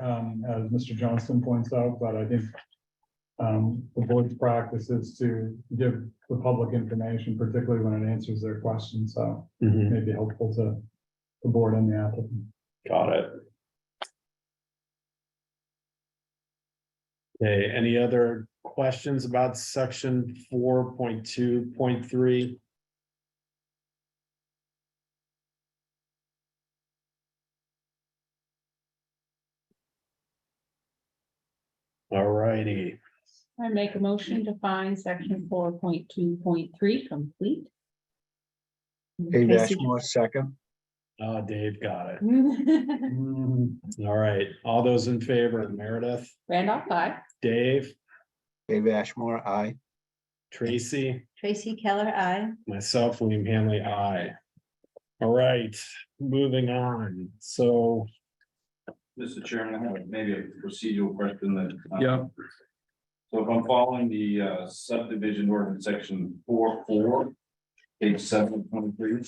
as Mr. Johnston points out, but I think the board's practice is to give the public information, particularly when it answers their questions. So Mhm, it may be helpful to the board and the applicant. got it. Okay, any other questions about section 4.2.3? All righty, I make a motion to find section 4.2.3 complete. Dave Tracy. Ashmore, second. Dave got it. Mm, All right, all those in favor, Meredith, Randolph, aye. Dave, Dave Ashmore, aye. Tracy, Tracy Keller, I. myself, William Hanley, aye. All right, moving on, so. Mr. Chairman, I have maybe a procedural question that. Yeah. So if I'm following the subdivision ordinance section 4.4, page 723.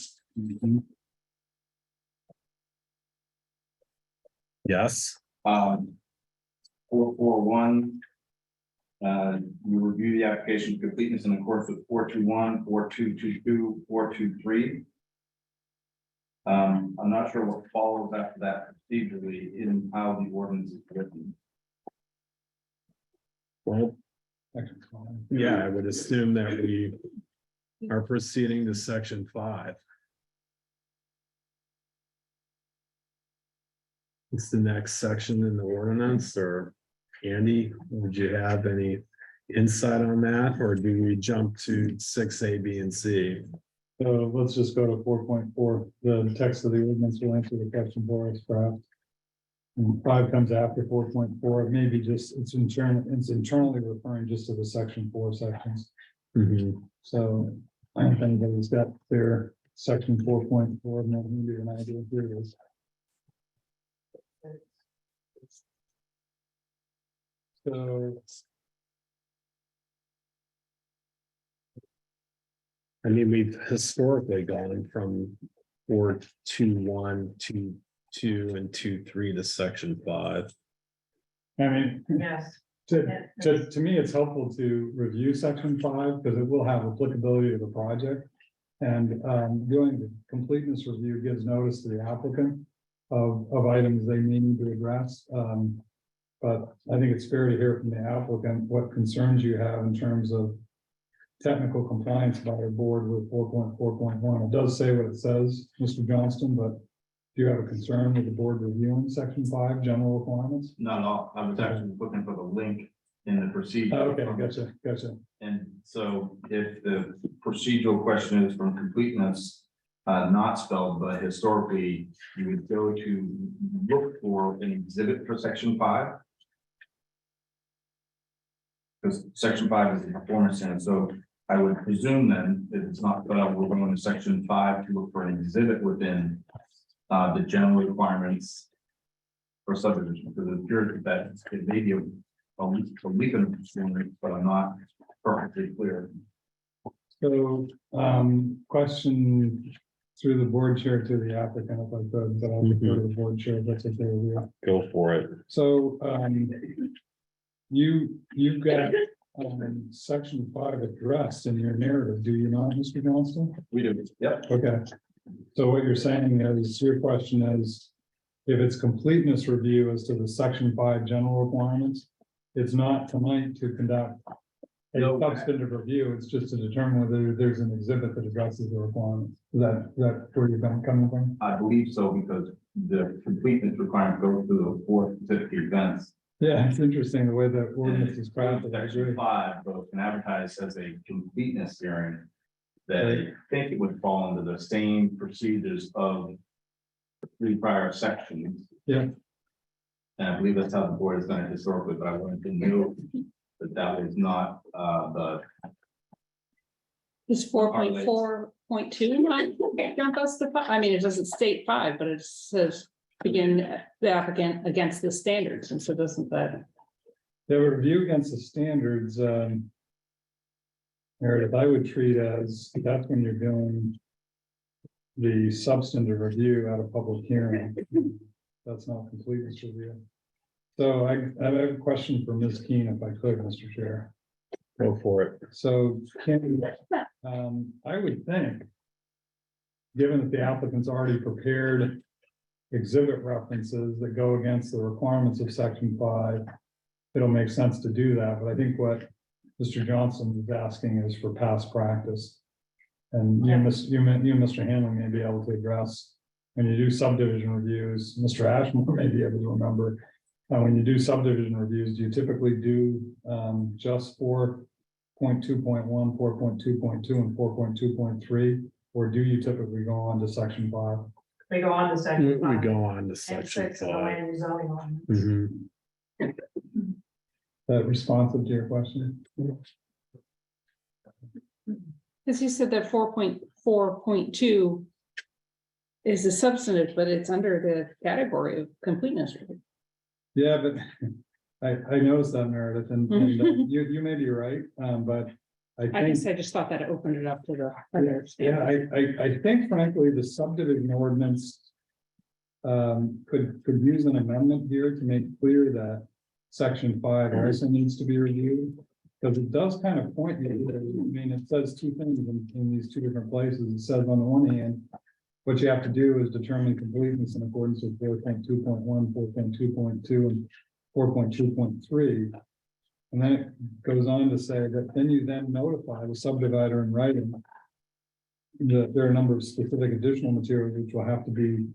Yes, 4.4.1. You review the application completeness in accordance with 4.2.1, 4.2.2.2, 4.2.3. I'm not sure what follows after that procedurally in how the ordinance is written. well, section's fine. yeah, I would assume that we are proceeding to section 5. It's the next section in the ordinance, or Andy, would you have any insight on that, or do we jump to 6A, B, and C? So let's just go to 4.4. The text of the ordinance will answer the question for us, perhaps. And 5 comes after 4.4. Maybe just it's internally referring just to the section 4 sections. Mhm. So I don't think anybody's got their section 4.4, no, maybe an idea. Here it is. So I mean, we've historically gone from 4.2.1, 2.2, and 2.3 to section 5. I mean, Yes. to me, it's helpful to review section 5 because it will have applicability to the project. And doing the completeness review gives notice to the applicant of items they may need to address. But I think it's fair to hear from the applicant what concerns you have in terms of technical compliance by our board with 4.4.1. It does say what it says, Mr. Johnston, but do you have a concern with the board reviewing section 5 general requirements? No, I was actually looking for the link in the procedure. Okay, gotcha. And so if the procedural question is from completeness, not spelled, but historically, you would go to look for an exhibit for section 5. Because section 5 is the performance standard, so I would presume then, if it's not spelled out, we're going to section 5 to look for an exhibit within the general requirements for subdivision, because it appears that it may be a leak in the standard, but I'm not perfectly clear. So, question through the board chair to the applicant, if I could, but I'll defer to the board chair, if that's okay with you. Go for it. So, you've got, section 5 addressed in your narrative, do you not, Mr. Johnston? We do, yep. Okay. So what you're saying is, your question is, if it's completeness review as to the section 5 general requirements, it's not tonight to conduct a No. substantive review, it's just to determine whether there's an exhibit that addresses the requirements. Is that where you're coming from? I believe so, because the completeness requirement goes to the 4 specific events. Yeah, it's interesting the way the ordinance is crafted. I agree. Section 5, though, can advertise as a completeness hearing, that I think it would fall under the same procedures of the 3 prior sections. Yeah. And I believe that's how the board has done it historically, but I wanted to know that that was not the. Is 4.4.2 not us the, I mean, it doesn't state 5, but it says begin the applicant against the standards, and so doesn't that? The review against the standards, Meredith, I would treat as, that's when you're doing the substantive review at a public hearing. That's not completeness review. So I have a question for Ms. Keene, if I could, Mr. Chair. Go for it. So can, I would think, given that the applicant's already prepared exhibit references that go against the requirements of section 5, it'll make sense to do that, but I think what Mr. Johnson is asking is for past practice. And you, Mr. Hanlon, may be able to address, when you do subdivision reviews, Mr. Ashmore may be able to remember, when you do subdivision reviews, do you typically do just 4.2.1, 4.2.2, and 4.2.3, or do you typically go on to section 5? We go on to section 5. We go on to And section 6 of the 5. land and zoning ordinance. Mhm. That responsive to your question? Because you said that 4.4.2 is a substantive, but it's under the category of completeness. Yeah, but I noticed that, Meredith, and you may be right, but I I think, guess I just thought that it opened it up to the other. yeah, I think frankly, the subdivision ordinance could use an amendment here to make clear that section 5 also needs to be reviewed. Because it does kind of point you, I mean, it says 2 things in these 2 different places. It says on the one hand, what you have to do is determine completeness in accordance with 4.2.1, 4.2.2, and 4.2.3. And then it goes on to say that then you then notify the subdivider in writing that there are a number of specific additional materials which will have to be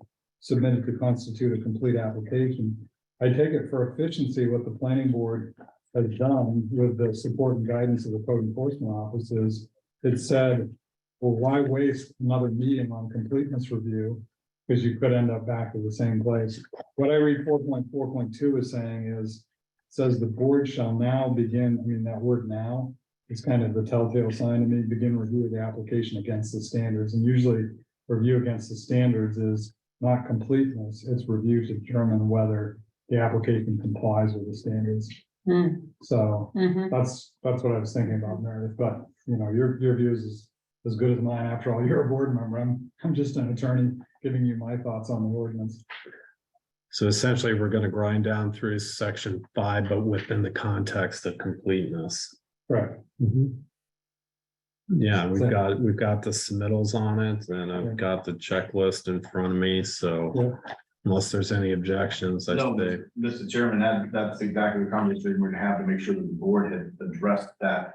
submitted to constitute a complete application. I take it for efficiency, what the planning board has done with the support and guidance of the code enforcement office is it said, well, why waste another meeting on completeness review? Because you could end up back to the same place. What I read 4.4.2 is saying is, says the board shall now begin, I mean, that word now is kind of the telltale sign to me, begin review of the application against the standards. And usually review against the standards is not completeness, it's review to determine whether the application complies with the standards. So that's what I was thinking about, Meredith, but you know, your views is as good as mine. After all, you're a board member. I'm just an attorney giving you my thoughts on the ordinance. So essentially, we're going to grind down through section 5, but within the context of completeness. Right. Yeah, we've got the submittals on it, and I've got the checklist in front of me, so unless there's any objections, I No, say. Mr. Chairman, that's exactly the conversation we're gonna have to make sure that the board had addressed that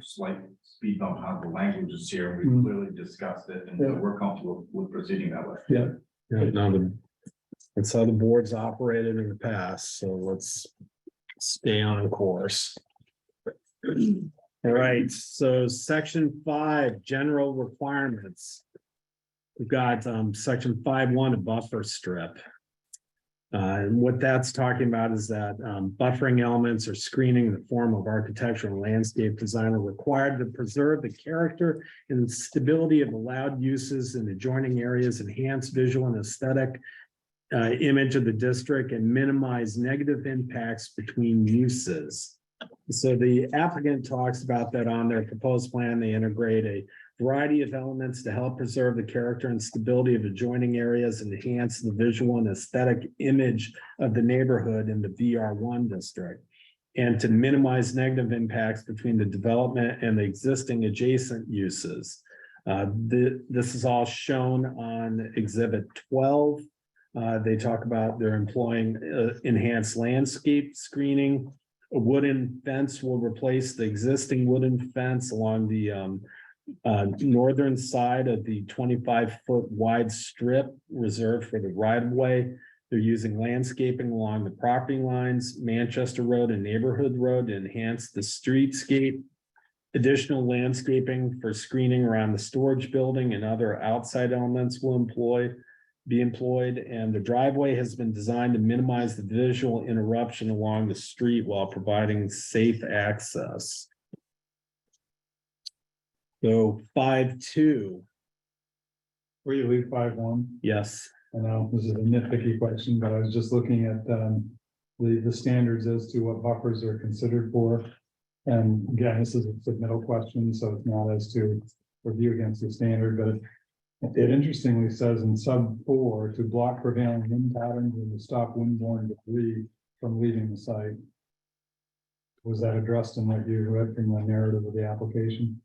slight speed bump how the language is here. We Mhm. clearly discussed it and Yeah. we're comfortable with proceeding that way. Yeah, no, that's how the board's operated in the past, so let's stay on course. All right, so section 5, general requirements. We've got section 5.1, a buffer strip. And what that's talking about is that buffering elements or screening in the form of architectural and landscape design are required to preserve the character and stability of allowed uses in adjoining areas, enhance visual and aesthetic image of the district, and minimize negative impacts between uses. So the applicant talks about that on their proposed plan. They integrate a variety of elements to help preserve the character and stability of adjoining areas and enhance the visual and aesthetic image of the neighborhood in the VR1 district, and to minimize negative impacts between the development and the existing adjacent uses. This is all shown on Exhibit 12. They talk about they're employing enhanced landscape screening. A wooden fence will replace the existing wooden fence along the northern side of the 25-foot wide strip reserved for the right-of-way. They're using landscaping along the property lines, Manchester Road and Neighborhood Road to enhance the streetscape. Additional landscaping for screening around the storage building and other outside elements will be employed, and the driveway has been designed to minimize the visual interruption along the street while providing safe access. So 5.2, Where you leave 5.1? yes, I know this is a nitpicky question, but I was just looking at the standards as to what buffers are considered for. And again, this is a submittal question, so it's not as to review against the standard, but it interestingly says in sub 4 to block prevailing wind patterns and to stop windborne debris from leaving the site. Was that addressed in what you read from the narrative of the application?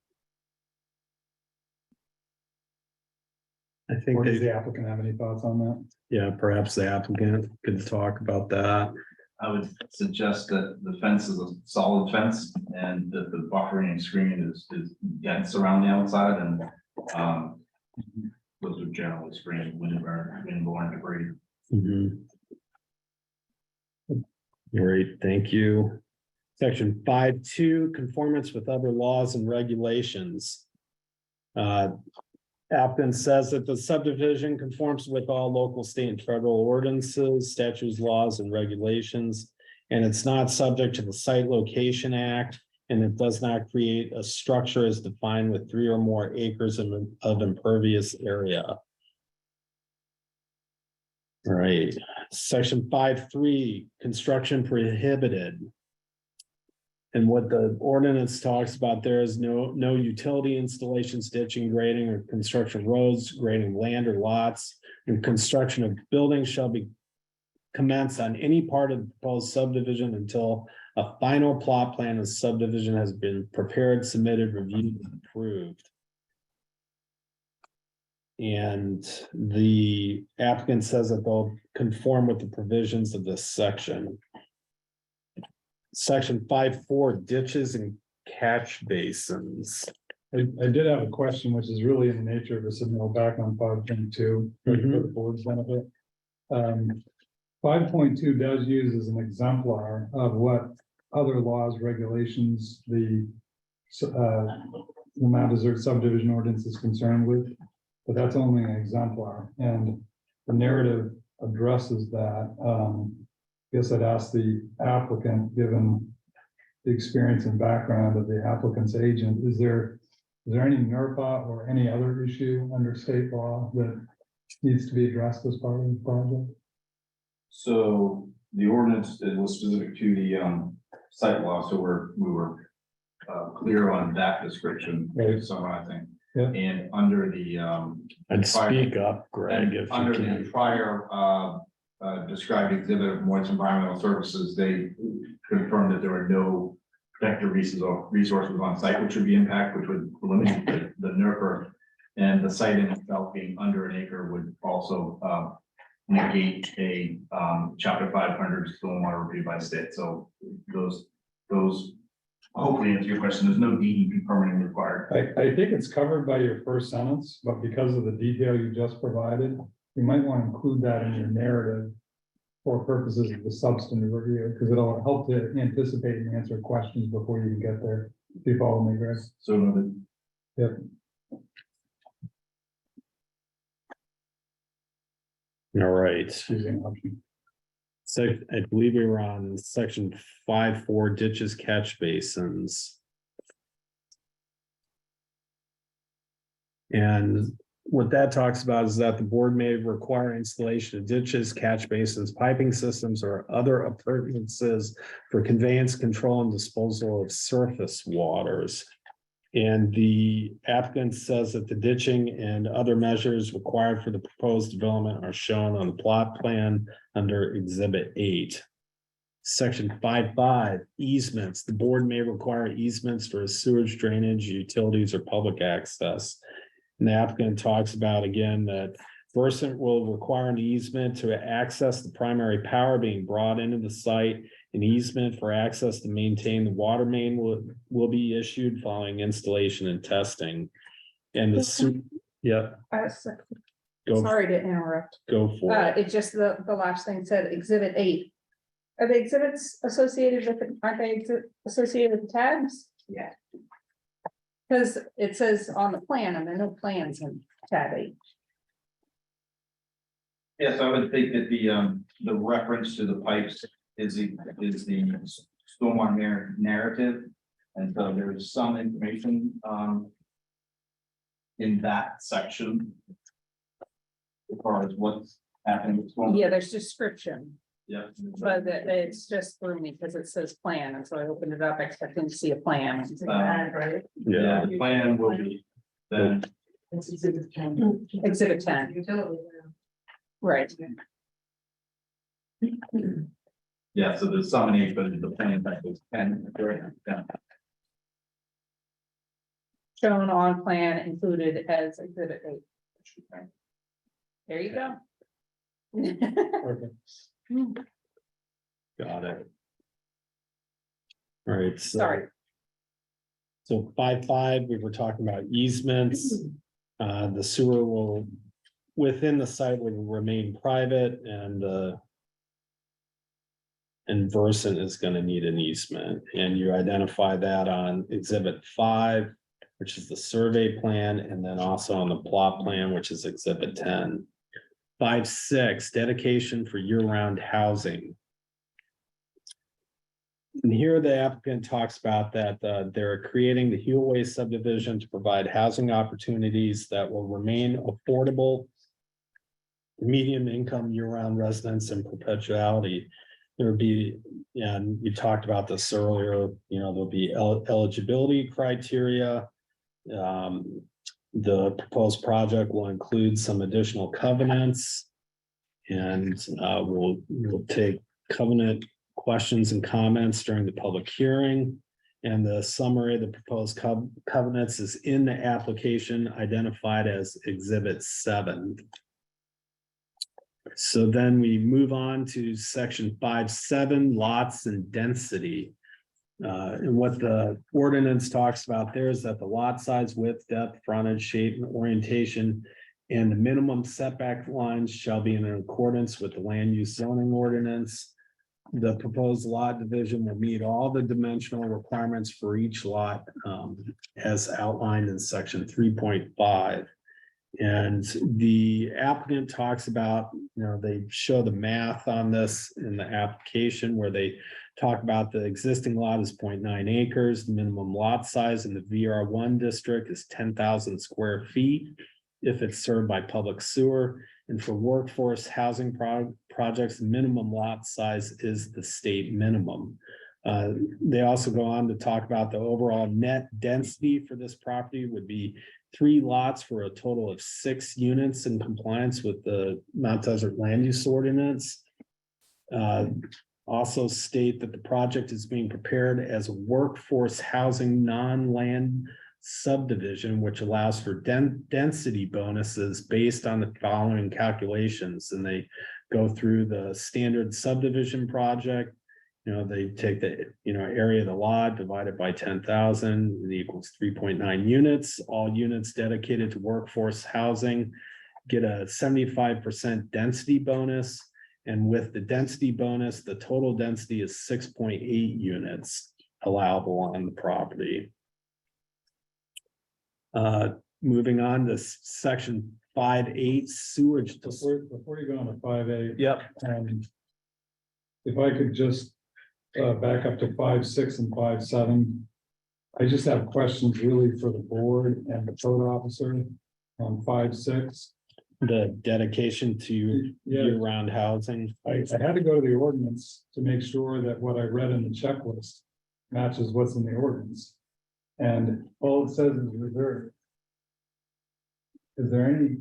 I think Or does they, the applicant have any thoughts on that? yeah, perhaps the applicant could talk about that. I would suggest that the fence is a solid fence and that the buffering and screening is dense around the outside and those are generally screened windborne debris. Great, thank you. Section 5.2, conformance with other laws and regulations. Applicant says that the subdivision conforms with all local, state, and federal ordinances, statutes, laws, and regulations, and it's not subject to the Site Location Act, and it does not create a structure as defined with 3 or more acres of impervious area. All right, section 5.3, construction prohibited. And what the ordinance talks about there is no utility installations, ditching, grading, or construction of roads, grading land or lots, and construction of buildings shall be commenced on any part of the proposed subdivision until a final plot plan of subdivision has been prepared, submitted, reviewed, and approved. And the applicant says that they'll conform with the provisions of this section. Section 5.4, ditches and catch basins. I did have a question, which is really in the nature of a submittal back on 5.2 for the board's benefit. 5.2 does use as an exemplar of what other laws, regulations, the Mount Desert subdivision ordinance is concerned with, but that's only an exemplar, and the narrative addresses that. I guess I'd ask the applicant, given the experience and background of the applicant's agent, is there any NERPA or any other issue under state law that needs to be addressed as part of the project? So the ordinance was specific to the site law, so we were clear on that description, summarizing. Yeah. And under the I'd speak up, Greg, if you under can. the prior described exhibit of Moist Environmental Services, they confirmed that there were no protected resources on site which would be impacted, which would eliminate the NERPA, and the site in itself being under an acre would also negate a chapter 500 stormwater review by state. So those hopefully answer your question, there's no DEP permitting required. I think it's covered by your first sentence, but because of the detail you just provided, you might want to include that in your narrative for purposes of the substantive review, because it'll help to anticipate and answer questions before you get there. If you follow me, Greg. So noted. Yep. All right. Choosing option. So I believe we were on section 5.4 ditches, catch basins. And what that talks about is that the board may require installation of ditches, catch basins, piping systems, or other appurtenances for conveyance, control, and disposal of surface waters. And the applicant says that the ditching and other measures required for the proposed development are shown on the plot plan under Exhibit 8. Section 5.5 easements. The board may require easements for sewage, drainage, utilities, or public access. And the applicant talks about again that Versant will require an easement to access the primary power being brought into the site. An easement for access to maintain the water main will be issued following installation and testing. And yeah, go, Sorry to interrupt. go for it. It just, the last thing said exhibit 8. Are the exhibits associated with, aren't they associated with tabs? Yeah. Because it says on the plan, and there are no plans in tab 8. Yes, I would think that the reference to the pipes is the stormwater narrative. And so there's some information in that section as far as what's happening with stormwater. Yeah, there's description, Yeah. but it's just through me because it says plan, and so I opened it up expecting to see a plan. Right? Yeah, The plan will be then. Exhibit 10. Exhibit 10, Utility. right. Yeah, so there's some in but the plan that is 10. Yeah. Shown on plan included as exhibit 8. There you go. Perfect. got it. All right. So, Sorry. So 5.5, we were talking about easements. The sewer will, within the site will remain private and Versant is going to need an easement. And you identify that on Exhibit 5, which is the survey plan, and then also on the plot plan, which is Exhibit 10. 5.6, dedication for year-round housing. And here the applicant talks about that they're creating the Hewlway subdivision to provide housing opportunities that will remain affordable, medium income year-round residents in perpetuality. There would be, and you talked about this earlier, there'll be eligibility criteria. The proposed project will include some additional covenants. And we'll take covenant questions and comments during the public hearing. And the summary of the proposed covenants is in the application identified as Exhibit 7. So then we move on to section 5.7, lots and density. And what the ordinance talks about there is that the lot size, width, depth, frontage, shape, and orientation, and the minimum setback lines shall be in accordance with the land use zoning ordinance. The proposed lot division will meet all the dimensional requirements for each lot as outlined in section 3.5. And the applicant talks about, they show the math on this in the application where they talk about the existing lot is 0.9 acres. The minimum lot size in the VR1 district is 10,000 square feet if it's served by public sewer. And for workforce housing projects, the minimum lot size is the state minimum. They also go on to talk about the overall net density for this property would be 3 lots for a total of 6 units in compliance with the Mount Desert Land Use Ordinance. Also state that the project is being prepared as a workforce housing non-land subdivision, which allows for density bonuses based on the following calculations. And they go through the standard subdivision project They take the, area of the lot, divide it by 10,000, it equals 3.9 units, all units dedicated to workforce housing. Get a 75% density bonus. And with the density bonus, the total density is 6.8 units allowable on the property. Moving on to section 5.8 sewage. Before you go on to 5.8. Yep. If I could just back up to 5.6 and 5.7. I just have questions really for the board and the code officer on 5.6. The dedication to year-round housing. I had to go to the ordinance to make sure that what I read in the checklist matches what's in the ordinance. And all it says is reserved. Is there any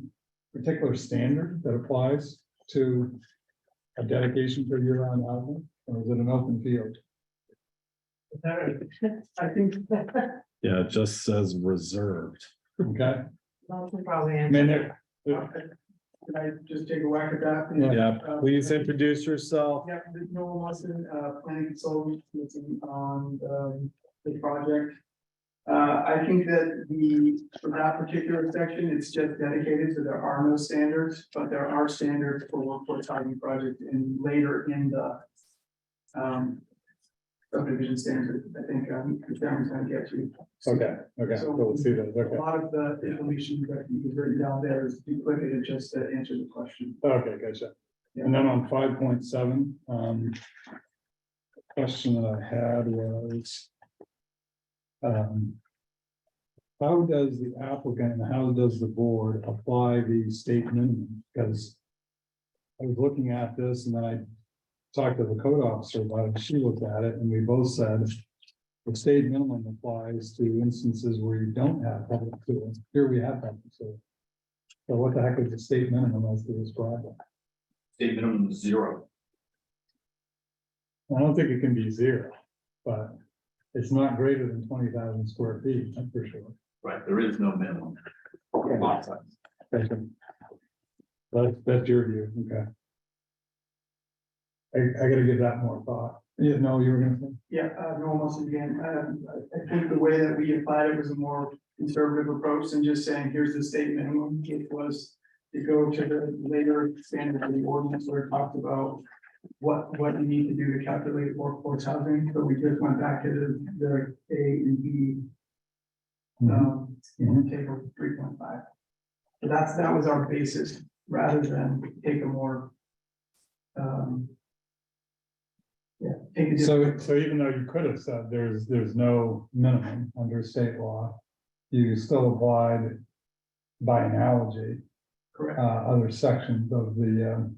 particular standard that applies to a dedication for year-round housing, or is it an open field? I think. Yeah, it just says reserved. Okay. Probably I mean, Can I just take a whack at that? Yeah, please introduce yourself. Yeah, there's Noel Musson, planning consultant, looking on the project. I think that for that particular section, it's just dedicated, so there are no standards, but there are standards for workforce housing project and later in the subdivision standard, I think, the chairman's gonna get to. okay, so we'll see those, A okay. lot of the information that is written down there is duplicated just to answer the question. Okay, gotcha. And then on 5.7, question that I had was, how does the applicant and how does the board apply the state minimum? Because I was looking at this and then I talked to the code officer about it. She looked at it and we both said the state minimum applies to instances where you don't have public sewer. Here we have public sewer. So what the heck is the state minimum as to this project? State minimum is 0. I don't think it can be 0, but it's not greater than 20,000 square feet, that's for sure. Right, there is no minimum lot size. That's your view, okay. I gotta give that more thought. You know, you were gonna say? Yeah, Noel Musson again, I think the way that we applied it was a more conservative approach than just saying, here's the state minimum. It was to go to the later standard of the ordinance where it talked about what you need to do to calculate workforce housing, but we just went back to the A and B. Table 3.5. So that was our basis, rather than take a more. Take a different. So even though you could have said there's no minimum under state law, you still applied by analogy. Correct. Other sections of the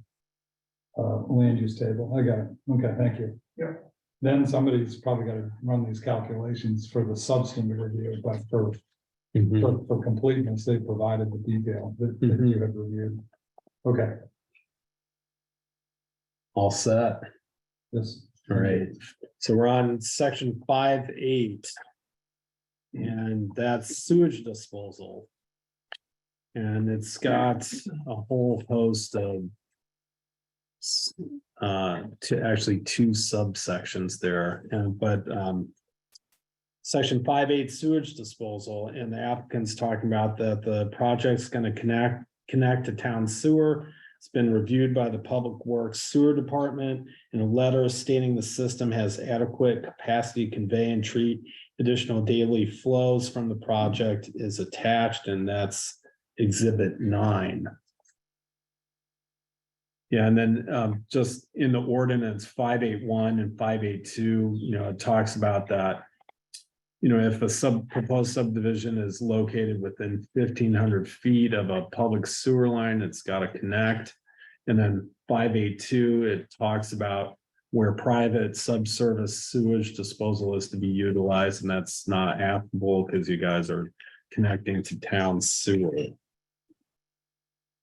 land use table. I got it. Okay, thank you. Yeah. Then somebody's probably got to run these calculations for the substantive review, but for completeness, they provided the detail that you have reviewed. Okay. All set. Yes. All right. So we're on section 5.8. And that's sewage disposal. And it's got a whole host of two subsections there, but section 5.8 sewage disposal, and the applicant's talking about that the project's going to connect to town sewer. It's been reviewed by the Public Works Sewer Department in a letter stating the system has adequate capacity to convey and treat additional daily flows from the project is attached, and that's Exhibit 9. Yeah, and then just in the ordinance 5.8.1 and 5.8.2, it talks about that. If a proposed subdivision is located within 1,500 feet of a public sewer line, it's got to connect. And then 5.8.2, it talks about where private subsurface sewage disposal is to be utilized, and that's not applicable because you guys are connecting to town sewer.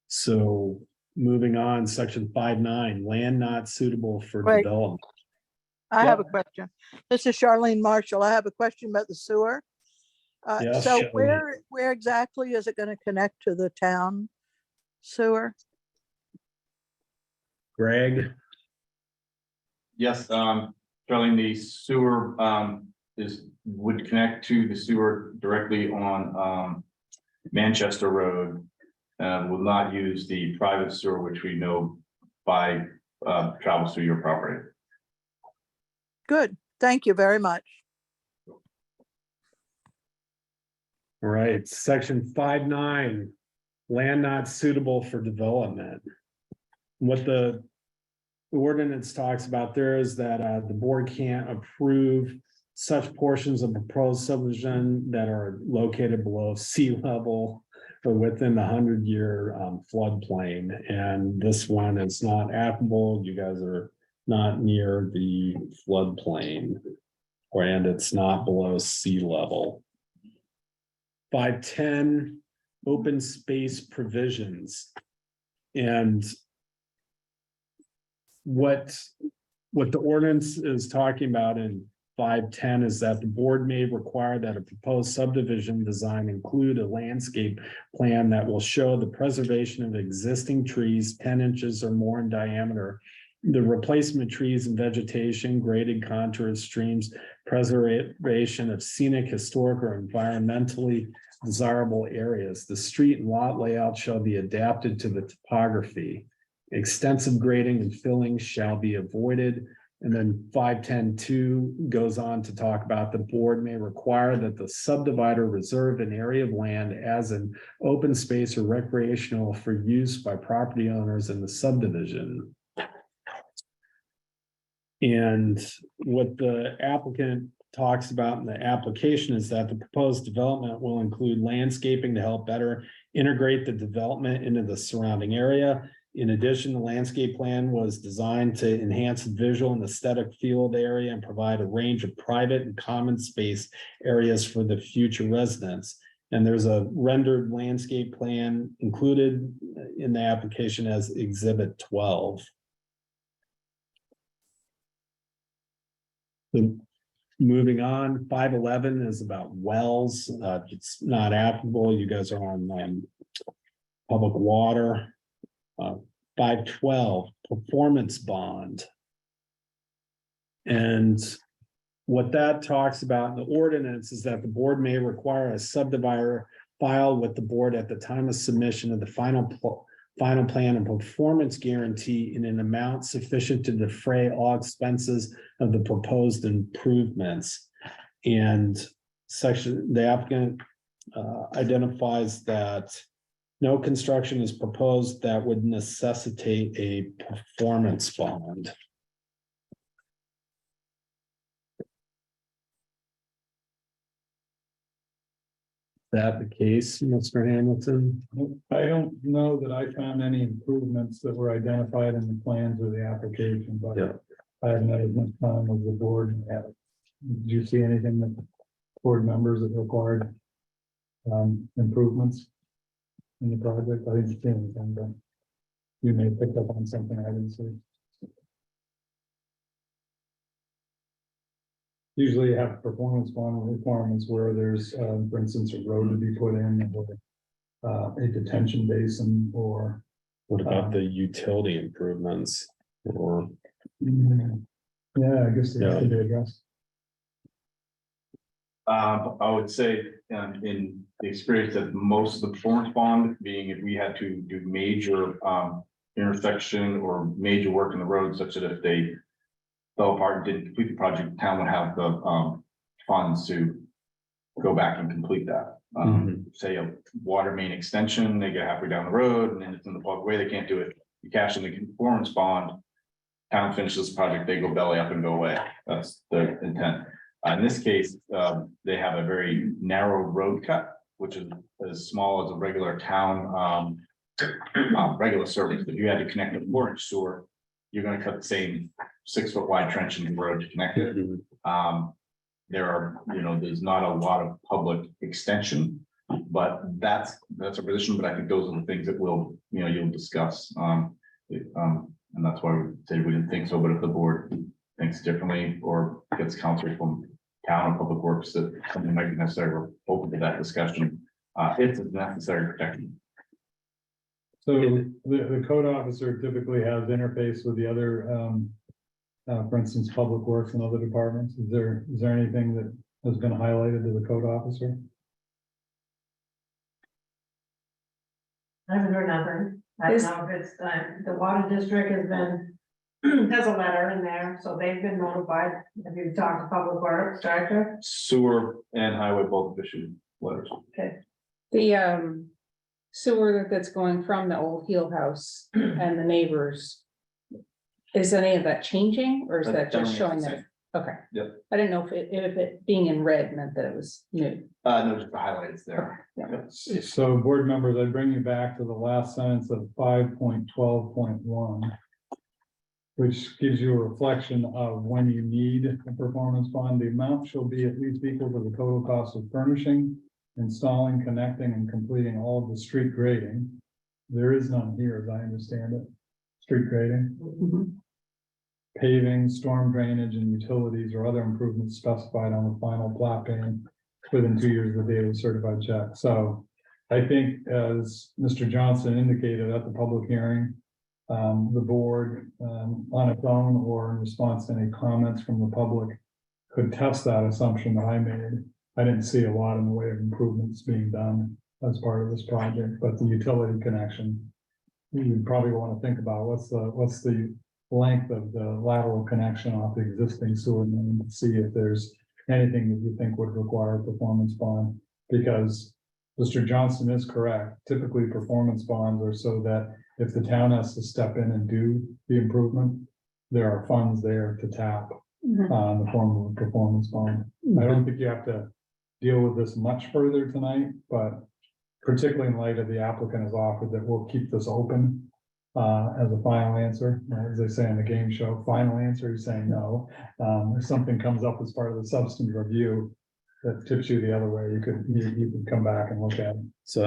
So moving on, section 5.9, land not suitable for Right. development. I have a question. This is Charlene Marshall. I have a question about the sewer. Yes, So Charlene. where exactly is it going to connect to the town sewer? Greg? Yes, Charlene, the sewer, would connect to the sewer directly on, Manchester Road. Will not use the private sewer, which we know travels through your property. Good. Thank you very much. All right, section 5.9, land not suitable for development. What the ordinance talks about there is that the board can't approve such portions of proposed subdivision that are located below sea level or within the 100-year floodplain. And this one is not applicable. You guys are not near the floodplain, and it's not below sea level. 5.10, open space provisions. And what the ordinance is talking about in 5.10 is that the board may require that a proposed subdivision design include a landscape plan that will show the preservation of existing trees 10 inches or more in diameter, the replacement trees and vegetation, graded contours, streams, preservation of scenic, historic, or environmentally desirable areas. The street and lot layout shall be adapted to the topography. Extensive grading and filling shall be avoided. And then 5.10.2 goes on to talk about the board may require that the subdivider reserve an area of land as an open space or recreational for use by property owners in the subdivision. And what the applicant talks about in the application is that the proposed development will include landscaping to help better integrate the development into the surrounding area. In addition, the landscape plan was designed to enhance the visual and aesthetic feel of the area and provide a range of private and common space areas for the future residents. And there's a rendered landscape plan included in the application as Exhibit 12. So moving on, 5.11 is about wells. It's not applicable. You guys are on public water. 5.12, performance bond. And what that talks about in the ordinance is that the board may require a subdivider file with the board at the time of submission of the final plan and performance guarantee in an amount sufficient to defray all expenses of the proposed improvements. And the applicant identifies that no construction is proposed that would necessitate a performance bond. Is that the case, Mr. Hamilton? I don't know that I found any improvements that were identified in the plans or the application, but Yeah. I haven't had as much time with the board. Did you see anything that board members that required improvements in the project? I didn't see anything, but you may have picked up on something I didn't see. Usually you have performance bond requirements where there's, for instance, a road to be put in or a detention basin or. What about the utility improvements or? Yeah, I guess they could be addressed. I would say, in the experience that most of the performance bond being if we had to do major intersection or major work in the road, such that if they fell apart and didn't complete the project, the town would have the funds to go back and complete that. Say a water main extension, they get halfway down the road and then it's in the public way, they can't do it. You cash in the performance bond, town finishes the project, they go belly up and go away. That's the intent. In this case, they have a very narrow road cut, which is as small as a regular town regular service. If you had to connect a 4-inch sewer, you're going to cut the same 6-foot wide trench in the road to connect it. There are, there's not a lot of public extension, but that's a position. But I think those are the things that will, you'll discuss. And that's why we say we didn't think so. But if the board thinks differently or gets counsel from town or public works that something might be necessary, we're open to that discussion. It's a necessary protection. So the code officer typically has interface with the other For instance, Public Works and other departments? Is there anything that has been highlighted to the code officer? I haven't heard nothing. I don't know if it's, the water district has been, has a letter in there, so they've been notified. Have you talked to Public Works Director? Sewer and highway both issued letters. Okay. The sewer that's going from the old heel house and the neighbors. Is any of that changing or is that just showing that? Okay. Yep. I didn't know if it being in red meant that it was new. No, just the highlights there. Yeah. So board members, I bring you back to the last sentence of 5.12.1. Which gives you a reflection of when you need a performance bond. The amount shall be at least equal to the total cost of furnishing, installing, connecting, and completing all of the street grading. There is none here, as I understand it. Street grading. Paving, storm drainage, and utilities or other improvements specified on the final plat plan within 2 years of the date of the certified check. So I think, as Mr. Johnson indicated at the public hearing, the board, on its own or in response to any comments from the public, could test that assumption that I made. I didn't see a lot in the way of improvements being done as part of this project, but the utility connection, you probably want to think about what's the length of the lateral connection off the existing sewer main to see if there's anything that you think would require a performance bond. Because Mr. Johnson is correct. Typically, performance bonds are so that if the town has to step in and do the improvement, there are funds there to tap in the form of a performance bond. I don't think you have to deal with this much further tonight, but particularly in light of the applicant has offered that we'll keep this open as a final answer. As they say in the game show, final answer, he's saying no. If something comes up as part of the substantive review that tips you the other way, you could come back and look at it. So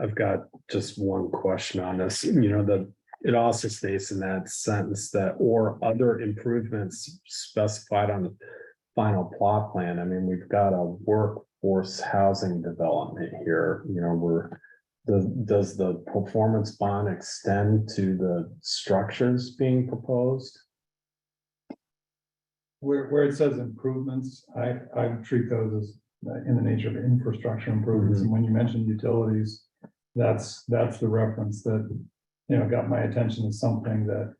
I've got just one question on this, it also states in that sentence that or other improvements specified on the final plot plan. I mean, we've got a workforce housing development here, does the performance bond extend to the structures being proposed? Where it says improvements, I treat those as in the nature of infrastructure improvements. And when you mention utilities, that's the reference that, got my attention as something that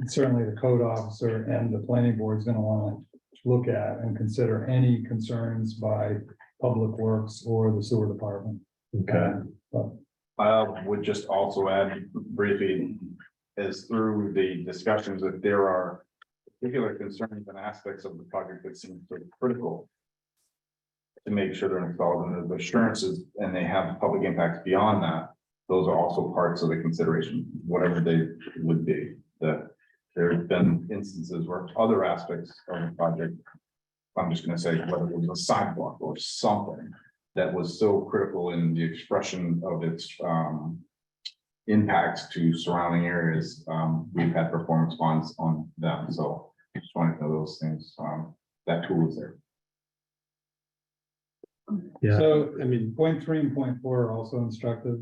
certainly the code officer and the planning board is going to want to look at and consider any concerns by Public Works or the sewer department. Okay. I would just also add briefly, as through the discussions, that there are particular concerns and aspects of the project that seem sort of critical to make sure they're installed, and the assurances, and they have public impacts beyond that. Those are also parts of the consideration, whatever they would be. That there have been instances where other aspects of the project, I'm just going to say whether it was a sidewalk or something that was so critical in the expression of its impacts to surrounding areas, we've had performance bonds on them. So just wanted to know those things. That tool is there. Yeah. So, I mean, point 3 and point 4 are also instructive,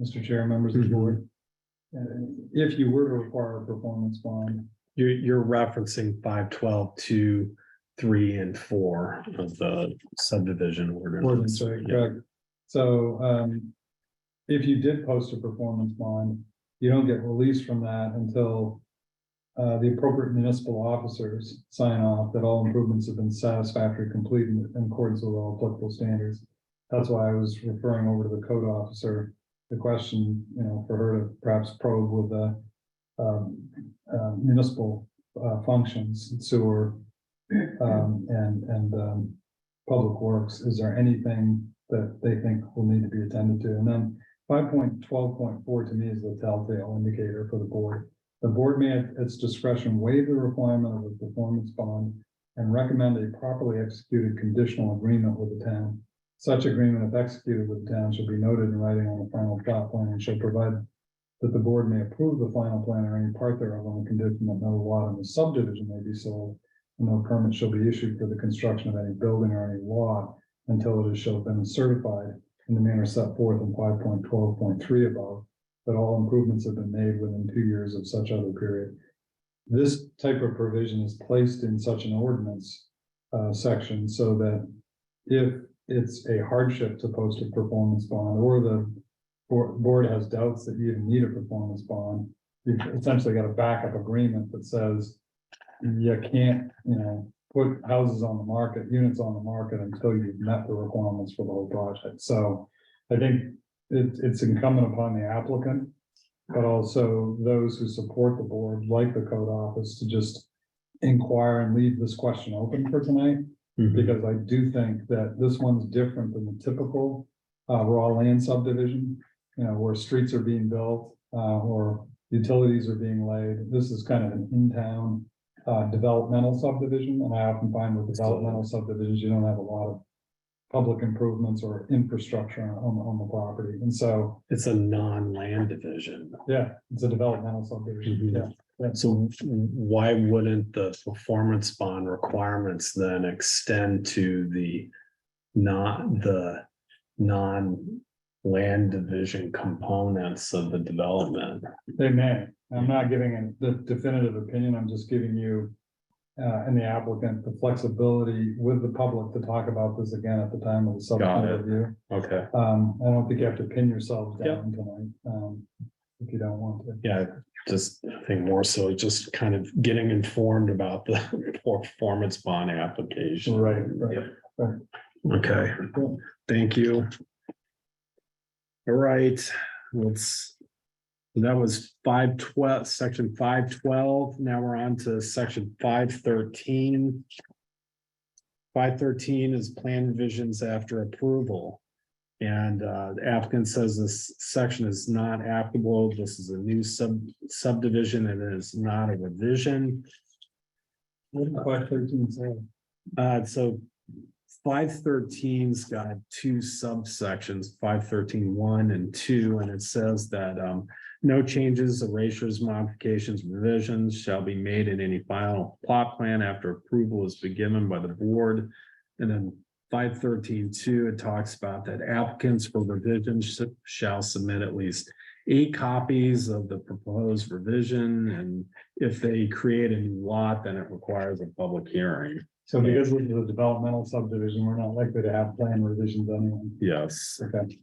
Mr. Chair, members of the board. If you were to require a performance bond, You're referencing 512, 3 and 4 of the subdivision ordinance. right, correct. So, if you did post a performance bond, you don't get released from that until the appropriate municipal officers sign off that all improvements have been satisfactorily complete in accordance with all applicable standards. That's why I was referring over to the code officer, the question, for her to perhaps probe with the municipal functions, sewer, and Public Works. Is there anything that they think will need to be attended to? And then 5.12.4 to me is the telltale indicator for the board. The board may at its discretion waive the requirement of a performance bond and recommend a properly executed conditional agreement with the town. Such agreement, if executed with the town, shall be noted in writing on the final plot plan and shall provide that the board may approve the final plan or any part thereof on the condition that no lot in the subdivision may be sold, and no permit shall be issued for the construction of any building or any lot until it shall have been certified in the manner set forth in 5.12.3 above, that all improvements have been made within 2 years of such other period. this type of provision is placed in such an ordinance section so that if it's a hardship to post a performance bond, or the board has doubts that you even need a performance bond, you've essentially got a backup agreement that says you can't, put houses on the market, units on the market until you've met the requirements for the whole project. So I think it's incumbent upon the applicant, but also those who support the board, like the code office, to just inquire and leave this question open for tonight. Because I do think that this one's different than the typical raw land subdivision, where streets are being built or utilities are being laid. This is kind of an in-town developmental subdivision, and I often find with developmental subdivisions, you don't have a lot of public improvements or infrastructure on the property. And so It's a non-land division. yeah, it's a developmental subdivision. Mhm. So why wouldn't the performance bond requirements then extend to the non-land division components of the development? They may. I'm not giving the definitive opinion. I'm just giving you and the applicant the flexibility with the public to talk about this again at the time of the subsequent review. Okay, I don't think you have to pin yourselves down tonight if you don't want to. yeah, just I think more so just kind of getting informed about the performance bond application. Right. Okay, thank you. All right, that was 512, section 512. Now we're on to section 513. 513 is plan revisions after approval. And the applicant says this section is not applicable. This is a new subdivision and it is not a revision. What did 513 say? So 513's got two subsections, 513.1 and 2, and it says that no changes, erasures, modifications, revisions shall be made in any final plot plan after approval has been given by the board. And then 513.2, it talks about that applicants for revisions shall submit at least 8 copies of the proposed revision. And if they create a new lot, then it requires a public hearing. So because this is a developmental subdivision, we're not likely to have plan revisions anyway. Yes. Okay.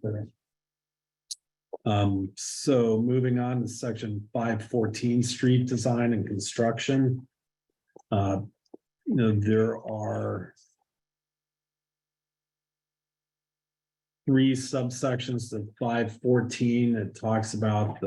So moving on to section 514, street design and construction. There are 3 subsections to 514. It talks about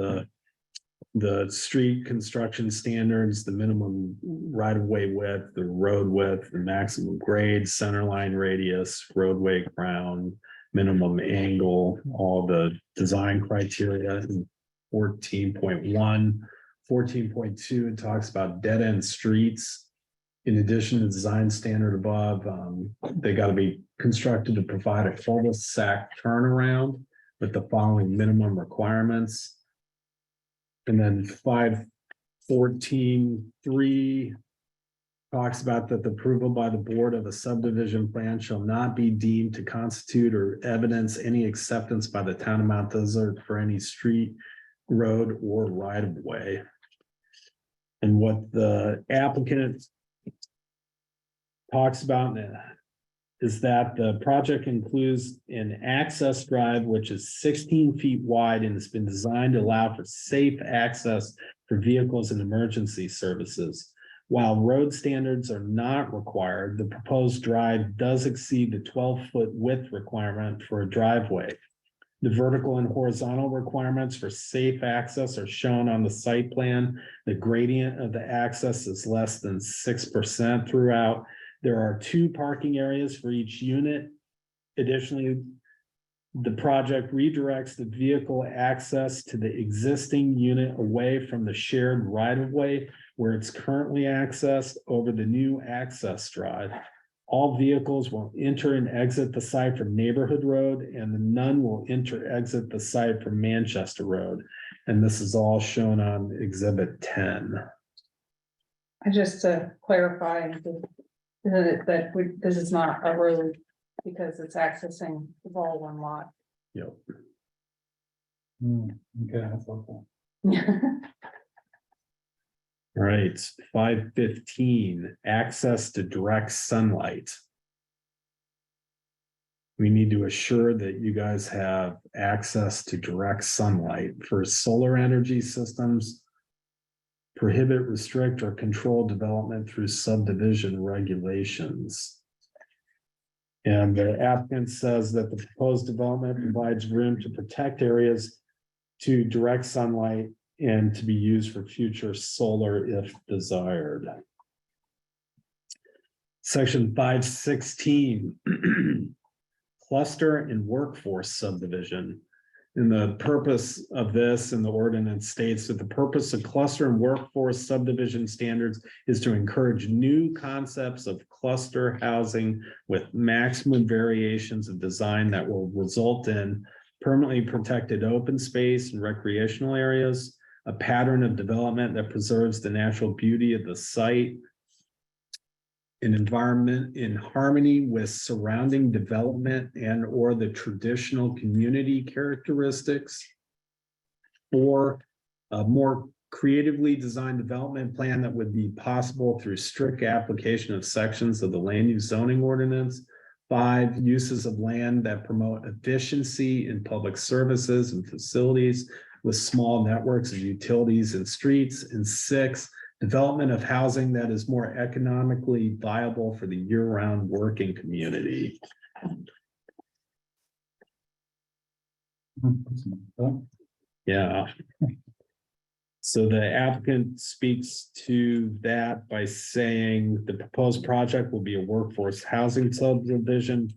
the street construction standards, the minimum right-of-way width, the road width, the maximum grade, center line radius, roadway crown, minimum angle, all the design criteria. 14.1, 14.2, it talks about dead-end streets. In addition to the design standard above, they got to be constructed to provide a cul-de-sac turnaround with the following minimum requirements. And then 514.3 talks about that the approval by the board of a subdivision plan shall not be deemed to constitute or evidence any acceptance by the town of Mount Desert for any street, road, or right of way. And what the applicant talks about is that the project includes an access drive, which is 16 feet wide and has been designed to allow for safe access for vehicles and emergency services. While road standards are not required, the proposed drive does exceed the 12-foot width requirement for a driveway. The vertical and horizontal requirements for safe access are shown on the site plan. The gradient of the access is less than 6% throughout. There are 2 parking areas for each unit. Additionally, the project redirects the vehicle access to the existing unit away from the shared right-of-way where it's currently accessed over the new access drive. All vehicles will enter and exit the site from Neighborhood Road, and none will enter exit the site from Manchester Road. And this is all shown on Exhibit 10. Just to clarify, this is not a road because it's accessing all one lot. Yep. Okay, that's helpful. All right, 5:15, access to direct sunlight. We need to assure that you guys have access to direct sunlight for solar energy systems. Prohibit, restrict, or control development through subdivision regulations. And the applicant says that the proposed development provides room to protect areas to direct sunlight and to be used for future solar if desired. Section 5:16. Cluster and workforce subdivision. And the purpose of this in the ordinance states that the purpose of cluster and workforce subdivision standards is to encourage new concepts of cluster housing with maximum variations of design that will result in permanently protected open space and recreational areas, a pattern of development that preserves the natural beauty of the site, an environment in harmony with surrounding development and or the traditional community characteristics, or a more creatively designed development plan that would be possible through strict application of sections of the land use zoning ordinance. 5, uses of land that promote efficiency in public services and facilities with small networks of utilities and streets. And 6, development of housing that is more economically viable for the year-round working community. Yeah. So the applicant speaks to that by saying the proposed project will be a workforce housing subdivision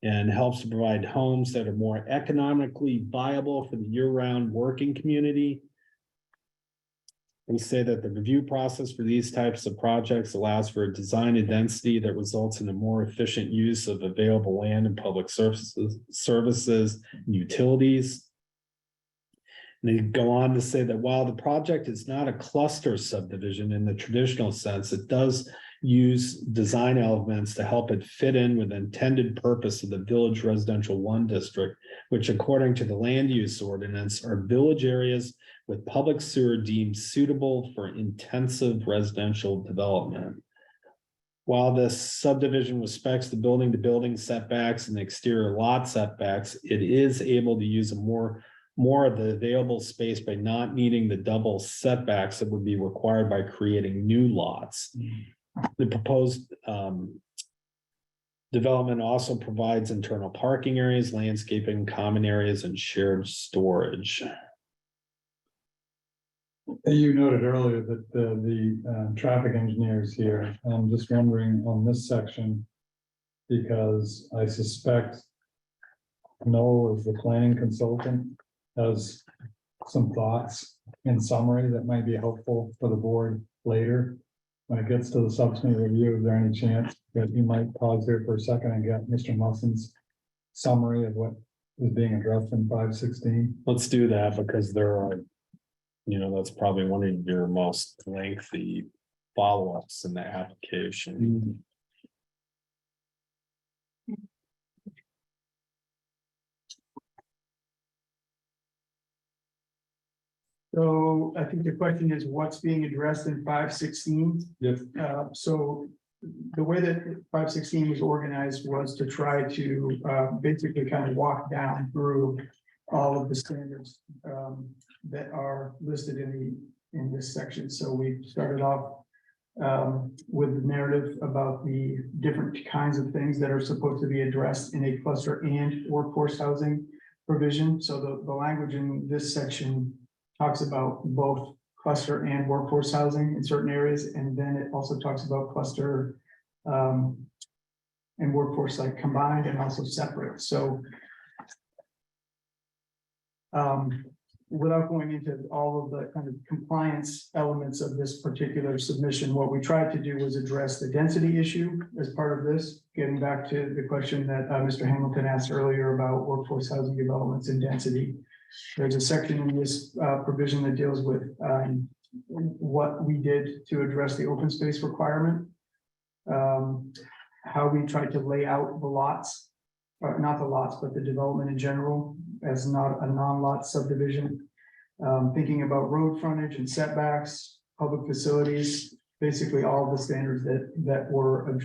and helps to provide homes that are more economically viable for the year-round working community. We say that the review process for these types of projects allows for a design and density that results in a more efficient use of available land and public services and utilities. And they go on to say that while the project is not a cluster subdivision in the traditional sense, it does use design elements to help it fit in with the intended purpose of the Village Residential 1 district, which according to the land use ordinance are village areas with public sewer deemed suitable for intensive residential development. While this subdivision respects the building to building setbacks and the exterior lot setbacks, it is able to use more of the available space by not needing the double setbacks that would be required by creating new lots. The proposed development also provides internal parking areas, landscaping, common areas, and shared storage. You noted earlier that the traffic engineers here, I'm just wondering on this section, because I suspect Noel as the planning consultant has some thoughts in summary that might be helpful for the board later. When it gets to the substantive review, is there any chance that you might pause there for a second and get Mr. Musson's summary of what is being addressed in 5:16? Let's do that because there are, that's probably one of your most lengthy follow-ups in the application. So I think the question is what's being addressed in 5:16? Yes. So the way that 5:16 was organized was to try to basically kind of walk down through all of the standards that are listed in this section. So we started off with the narrative about the different kinds of things that are supposed to be addressed in a cluster and workforce housing provision. So the language in this section talks about both cluster and workforce housing in certain areas, and then it also talks about cluster and workforce like combined and also separate. So without going into all of the kind of compliance elements of this particular submission, what we tried to do was address the density issue as part of this, getting back to the question that Mr. Hamilton asked earlier about workforce housing developments and density. There's a section in this provision that deals with what we did to address the open space requirement, how we tried to lay out the lots, or not the lots, but the development in general as not a non-lot subdivision, thinking about road frontage and setbacks, public facilities, basically all of the standards that were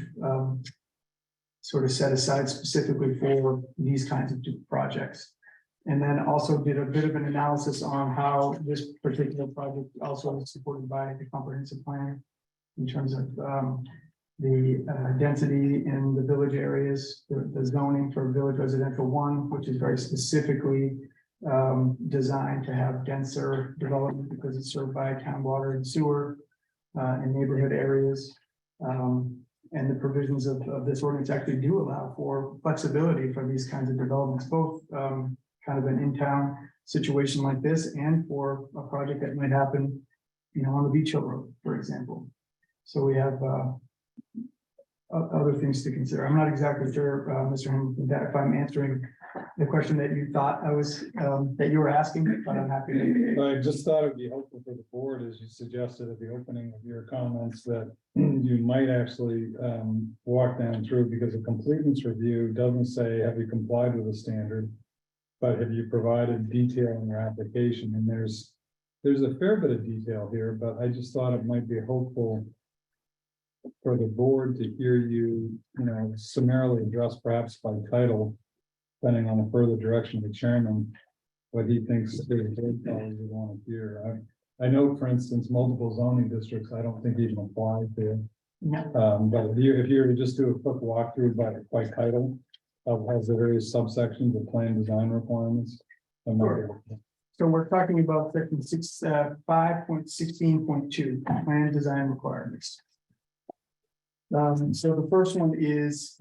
sort of set aside specifically for these kinds of projects. And then also did a bit of an analysis on how this particular project also is supported by the comprehensive plan in terms of the density in the village areas, the zoning for village residential 1, which is very specifically designed to have denser development because it's served by town water and sewer in neighborhood areas. And the provisions of this ordinance actually do allow for flexibility for these kinds of developments, both kind of an in-town situation like this and for a project that might happen, you know, on the Beach Hill Road, for example. So we have other things to consider. I'm not exactly sure, Mr. Hamilton, that if I'm answering the question that you thought I was, that you were asking, but I'm happy to. I just thought it'd be helpful for the board, as you suggested at the opening of your comments, that you might actually walk them through, because a completeness review doesn't say, have you complied with the standard, but have you provided detail in your application? And there's a fair bit of detail here, but I just thought it might be helpful for the board to hear you, you know, summarily address, perhaps by title, depending on the further direction of the chairman, what he thinks the board colleagues would want to hear. I know, for instance, multiple zoning districts, I don't think even apply to. But if you were to just do a quick walkthrough by title of has the various subsections of plan design requirements. Sure. So we're talking about section 5.16.2 plan design requirements. So the first one is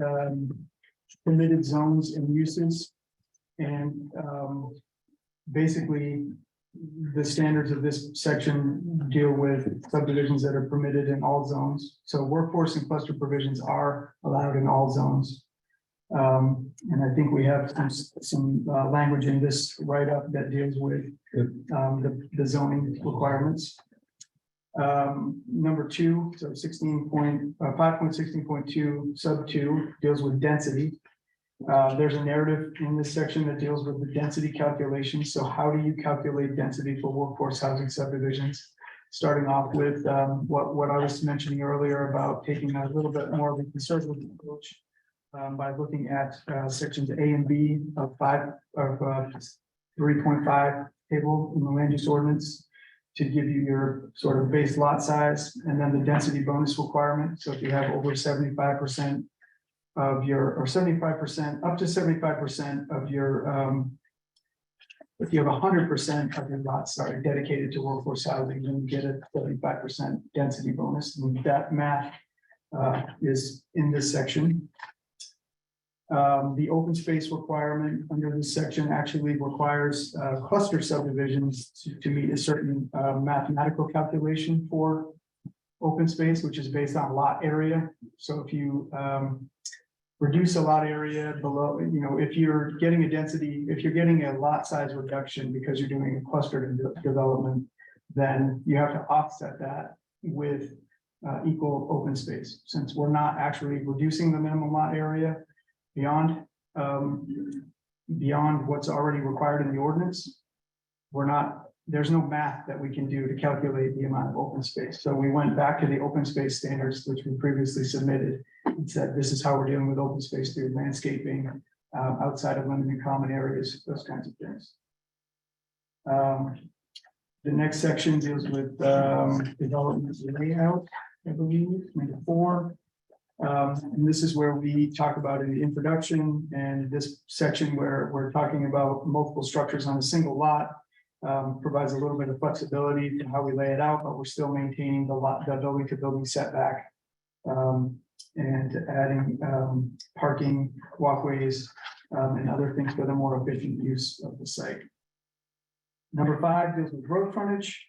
permitted zones and uses. And basically, the standards of this section deal with subdivisions that are permitted in all zones. So workforce and cluster provisions are allowed in all zones. And I think we have some language in this write-up that deals with the zoning requirements. Number 2, so 5.16.2 sub 2 deals with density. There's a narrative in this section that deals with the density calculation. So how do you calculate density for workforce housing subdivisions? Starting off with what I was mentioning earlier about taking a little bit more of a conservative approach by looking at sections A and B of 3.5 table in the land use ordinance to give you your sort of base lot size, and then the density bonus requirement. So if you have over 75% of your, or 75%, up to 75% of your, if you have 100% of your lots are dedicated to workforce housing, then you get a 75% density bonus. And that math is in this section. The open space requirement under this section actually requires cluster subdivisions to meet a certain mathematical calculation for open space, which is based on lot area. So if you reduce a lot area below, you know, if you're getting a density, if you're getting a lot size reduction because you're doing a cluster development, then you have to offset that with equal open space. Since we're not actually reducing the minimum lot area beyond what's already required in the ordinance, there's no math that we can do to calculate the amount of open space. So we went back to the open space standards, which we previously submitted, and said, this is how we're dealing with open space through landscaping, outside of limited common areas, those kinds of things. The next section deals with development layout, I believe, number 4. And this is where we talk about in the introduction, and this section where we're talking about multiple structures on a single lot provides a little bit of flexibility to how we lay it out, but we're still maintaining the building to building setback and adding parking, walkways, and other things for the more efficient use of the site. Number 5 deals with road frontage.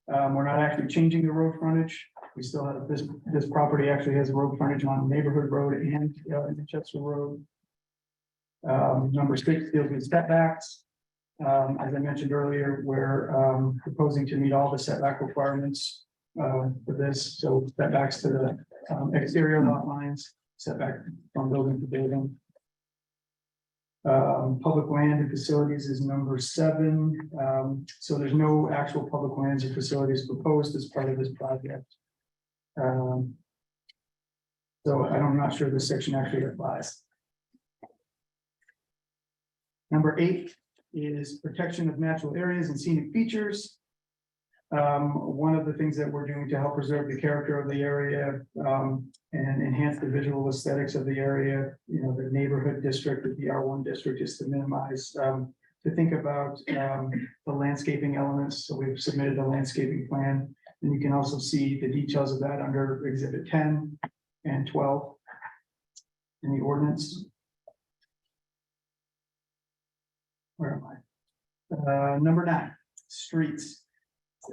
We're not actually changing the road frontage. We still have this property actually has a road frontage on Neighborhood Road and Chester Road. Number 6 deals with setbacks. As I mentioned earlier, we're proposing to meet all the setback requirements for this. So setbacks to the exterior lot lines, setback from building to building. Public land and facilities is number 7. So there's no actual public lands or facilities proposed as part of this project. So I'm not sure this section actually applies. Number 8 is protection of natural areas and scenic features. One of the things that we're doing to help preserve the character of the area and enhance the visual aesthetics of the area, the neighborhood district, the R1 district, is to minimize, to think about the landscaping elements. So we've submitted a landscaping plan, and you can also see the details of that under Exhibit 10 and 12 in the ordinance. Where am I? Number 9, streets.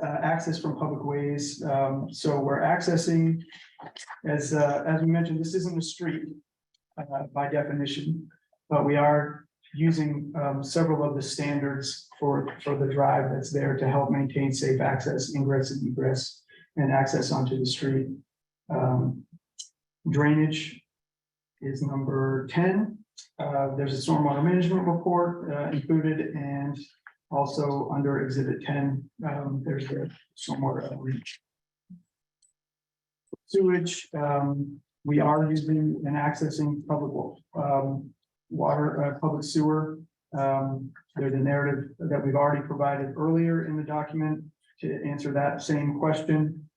Access from public ways. So we're accessing, as we mentioned, this isn't a street by definition, but we are using several of the standards for the drive that's there to help maintain safe access, ingress and egress, and access onto the street. Drainage is number 10. There's a stormwater management report included, and also under Exhibit 10, there's the stormwater outreach. Sewage, we are using and accessing public water, public sewer. There's a narrative that we've already provided earlier in the document to answer that same question.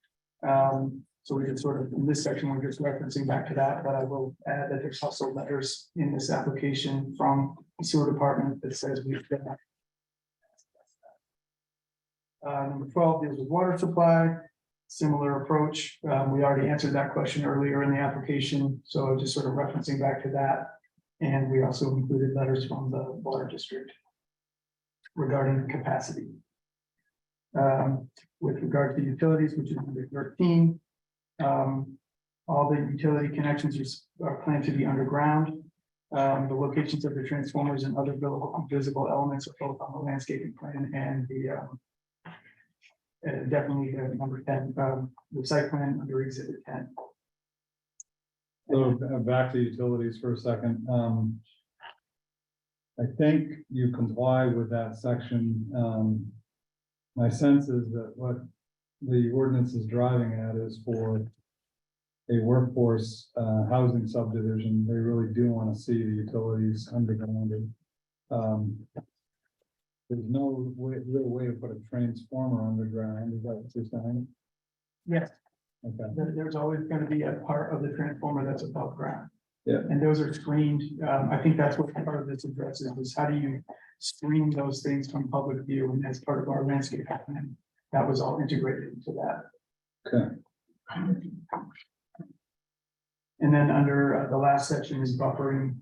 So we can sort of, in this section, we're just referencing back to that, but I will add that there's also letters in this application from the sewer department that says we've done that. Number 12 deals with water supply, similar approach. We already answered that question earlier in the application, so just sort of referencing back to that. And we also included letters from the water district regarding capacity. With regard to utilities, which is number 13, all the utility connections are planned to be underground. The locations of the transformers and other visible elements are both on the landscaping plan and the definitely number 10, the site plan under Exhibit 10. So back to utilities for a second. I think you comply with that section. My sense is that what the ordinance is driving at is for a workforce housing subdivision. They really do want to see the utilities undergrounded. There's no real way to put a transformer underground. Is that what you're saying? Yes. Okay. There's always going to be a part of the transformer that's above ground. Yeah. And those are screened. I think that's what part of this addresses is how do you screen those things from public view? And as part of our landscape plan, that was all integrated into that. Okay. And then under the last section is buffering,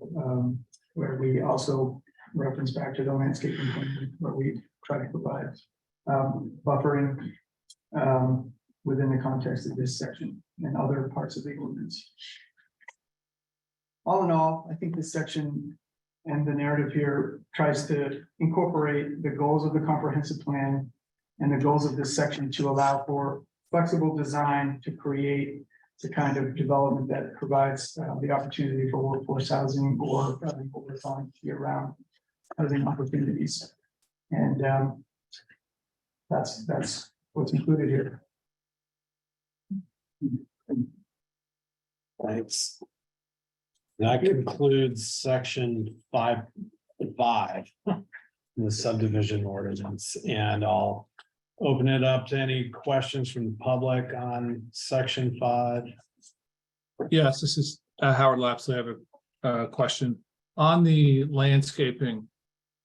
where we also reference back to the landscaping plan where we try to provide buffering within the context of this section and other parts of the ordinance. All in all, I think this section and the narrative here tries to incorporate the goals of the comprehensive plan and the goals of this section to allow for flexible design to create the kind of development that provides the opportunity for workforce housing or what we're calling year-round housing opportunities. And that's what's included here. Thanks. That concludes section 5.5, the subdivision ordinance, and I'll open it up to any questions from the public on section 5. Yes, this is Howard Lapsley. I have a question on the landscaping.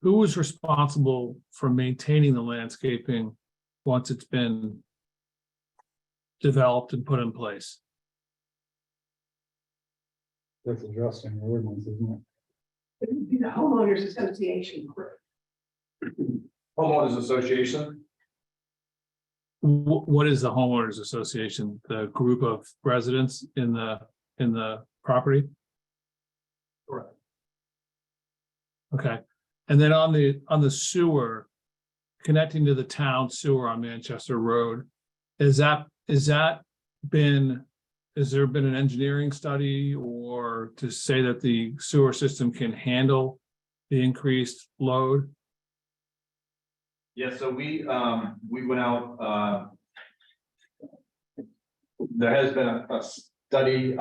Who was responsible for maintaining the landscaping once it's been developed and put in place? That's addressing the ordinance, isn't It would be the homeowners association. Homeowners Association. What is the homeowners association? The group of residents in the property? Correct. Okay, and then on the sewer connecting to the town sewer on Manchester Road, has there been an engineering study or to say that the sewer system can handle the increased load? Yeah, so we went out, there has been a study,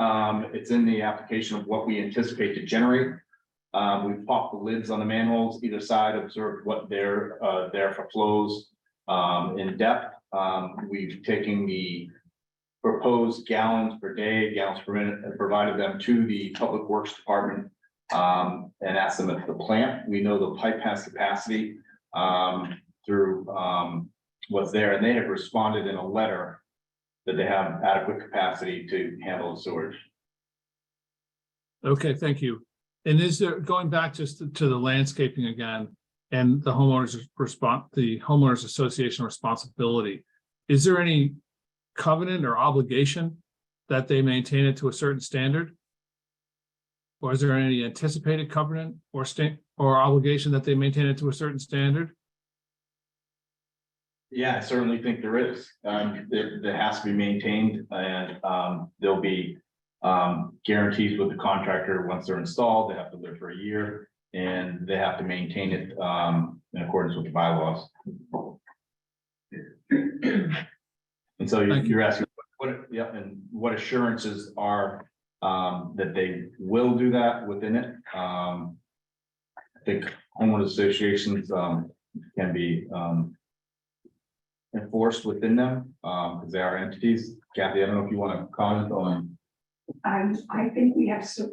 it's in the application of what we anticipate to generate. We've popped the lids on the manholes either side, observed what they're there for flows in depth. We've taken the proposed gallons per day, gallons per minute, and provided them to the Public Works Department and asked them if the plant, we know the pipe has capacity through what's there, and they have responded in a letter that they have adequate capacity to handle the sewage. Okay, thank you. And is there, going back just to the landscaping again, and the homeowners association responsibility, is there any covenant or obligation that they maintain it to a certain standard? Or is there any anticipated covenant or obligation that they maintain it to a certain standard? Yeah, I certainly think there is. That has to be maintained, and there'll be guarantees with the contractor. Once they're installed, they have to live for a year, and they have to maintain it in accordance with the bylaws. And so you're asking yeah, and what assurances are that they will do that within it. I think homeowners associations can be enforced within them because they are entities. Kathy, I don't know if you want to comment on. I think we have, so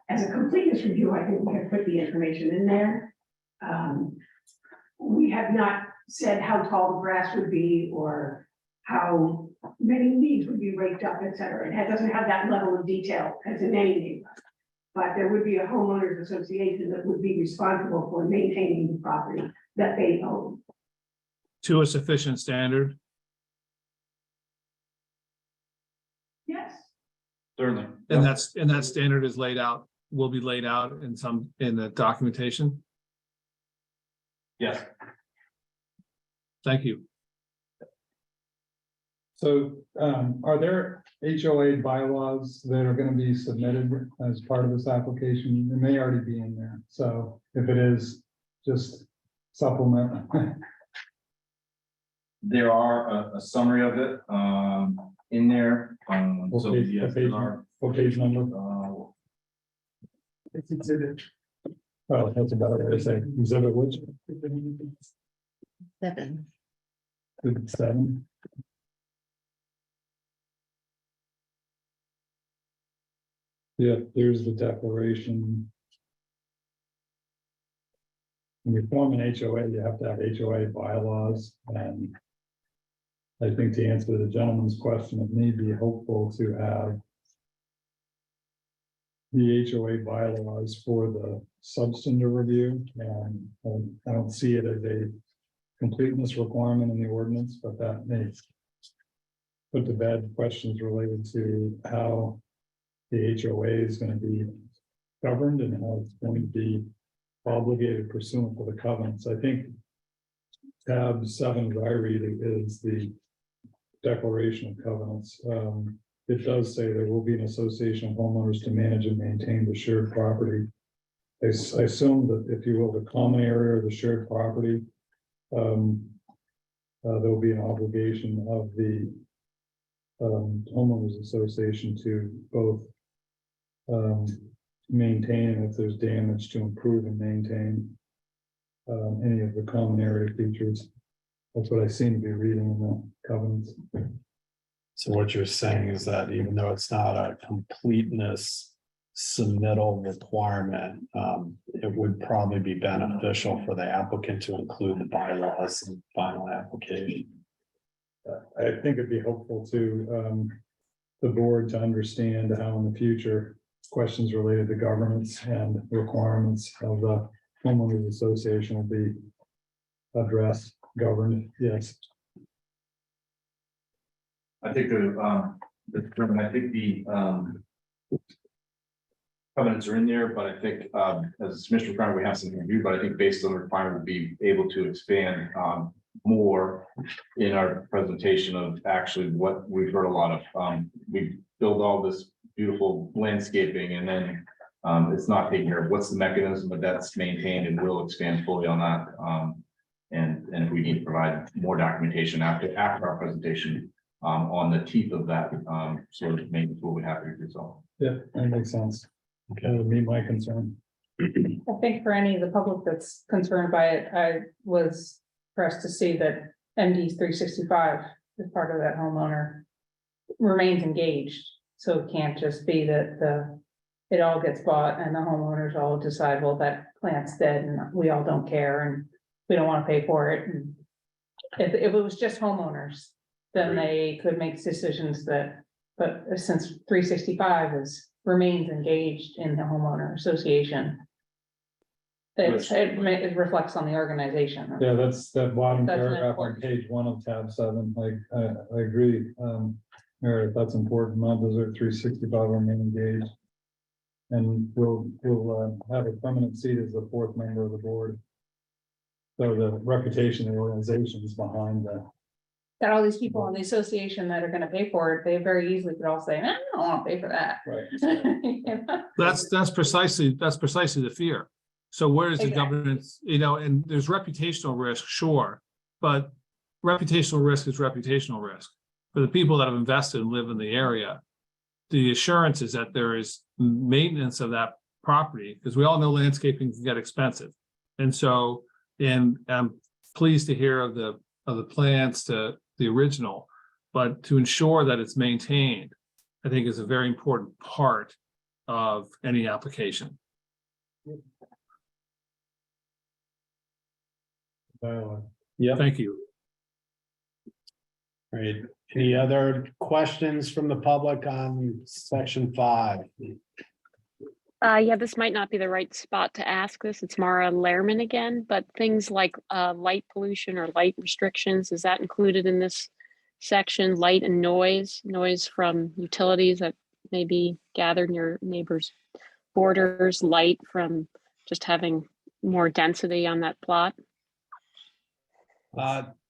as a completeness review, I think we have put the information in there. We have not said how tall the grass would be or how many leaves would be raked up, et cetera. It doesn't have that level of detail as in any neighbor. But there would be a homeowners association that would be responsible for maintaining the property that they own. To a sufficient standard? Yes. Certainly. And that standard is laid out, will be laid out in the documentation? Yes. Thank you. So are there HOA bylaws that are going to be submitted as part of this application? It may already be in there. So if it is, just supplement. There are a summary of it in there. So yes, there are. What page number? It's exhibit. Well, that's about what I say. Exhibit which? 7. Exhibit 7. Yeah, there's the declaration. When you form an HOA, you have to have HOA bylaws, and I think to answer the gentleman's question, it may be helpful to have the HOA bylaws for the substantive review, and I don't see it as a completeness requirement in the ordinance, but that may put to bed questions related to how the HOA is going to be governed and how it's going to be obligated pursuant to the covenants. I think tab 7, as I read it, is the declaration of covenants. It does say there will be an association of homeowners to manage and maintain the shared property. I assume that, if you will, the common area of the shared property, there will be an obligation of the homeowners association to both maintain, and if there's damage, to improve and maintain any of the common area features. That's what I seem to be reading in the covenants. So what you're saying is that even though it's not a completeness submittal requirement, it would probably be beneficial for the applicant to include the bylaws in the final application. I think it'd be helpful to the board to understand how in the future questions related to governance and requirements of the homeowners association will be addressed, governed. Yes. I think the covenants are in there, but I think as Mr. Crown, we have some review, but I think based on the requirement, we'll be able to expand more in our presentation of actually what we've heard a lot of. We build all this beautiful landscaping, and then It's not taking care of what's the mechanism, but that's maintained and will expand fully on that. And if we need to provide more documentation after our presentation, on the teeth of that, sort of maintenance, we'll be happy to do so. Yeah, that makes sense. Okay, would meet my concern. I think for any of the public that's concerned by it, I was pressed to see that MD 365 as part of that homeowner remains engaged. So it can't just be that it all gets bought and the homeowners all decide, well, that plant's dead and we all don't care and we don't want to pay for it. And if it was just homeowners, then they could make decisions but since 365 remains engaged in the homeowner association, it reflects on the organization. Yeah, that's that bottom That's an paragraph on important- page 1 of tab 7, like, I agree. Meredith, that's important, Mount Desert 365 remain engaged. And we'll have a permanent seat as the 4th member of the board. So the reputation of the organization is behind that. That all these people in the association that are gonna pay for it, they very easily could all say, I don't wanna pay for that. Right. That's precisely the fear. So where is the Exactly. governance, and there's reputational risk, sure, but reputational risk is reputational risk. For the people that have invested and live in the area, the assurance is that there is maintenance of that property, because we all know landscaping can get expensive. And so, and I'm pleased to hear of the plans to the original, but to ensure that it's maintained, I think is a very important part of any application. Yep. Thank you. Great. Any other questions from the public on section 5? Yeah, this might not be the right spot to ask this. It's Mara Lehrman again, but things like light pollution or light restrictions, is that included in this section? Light and noise from utilities that may be gathered in your neighbor's borders, light from just having more density on that plot?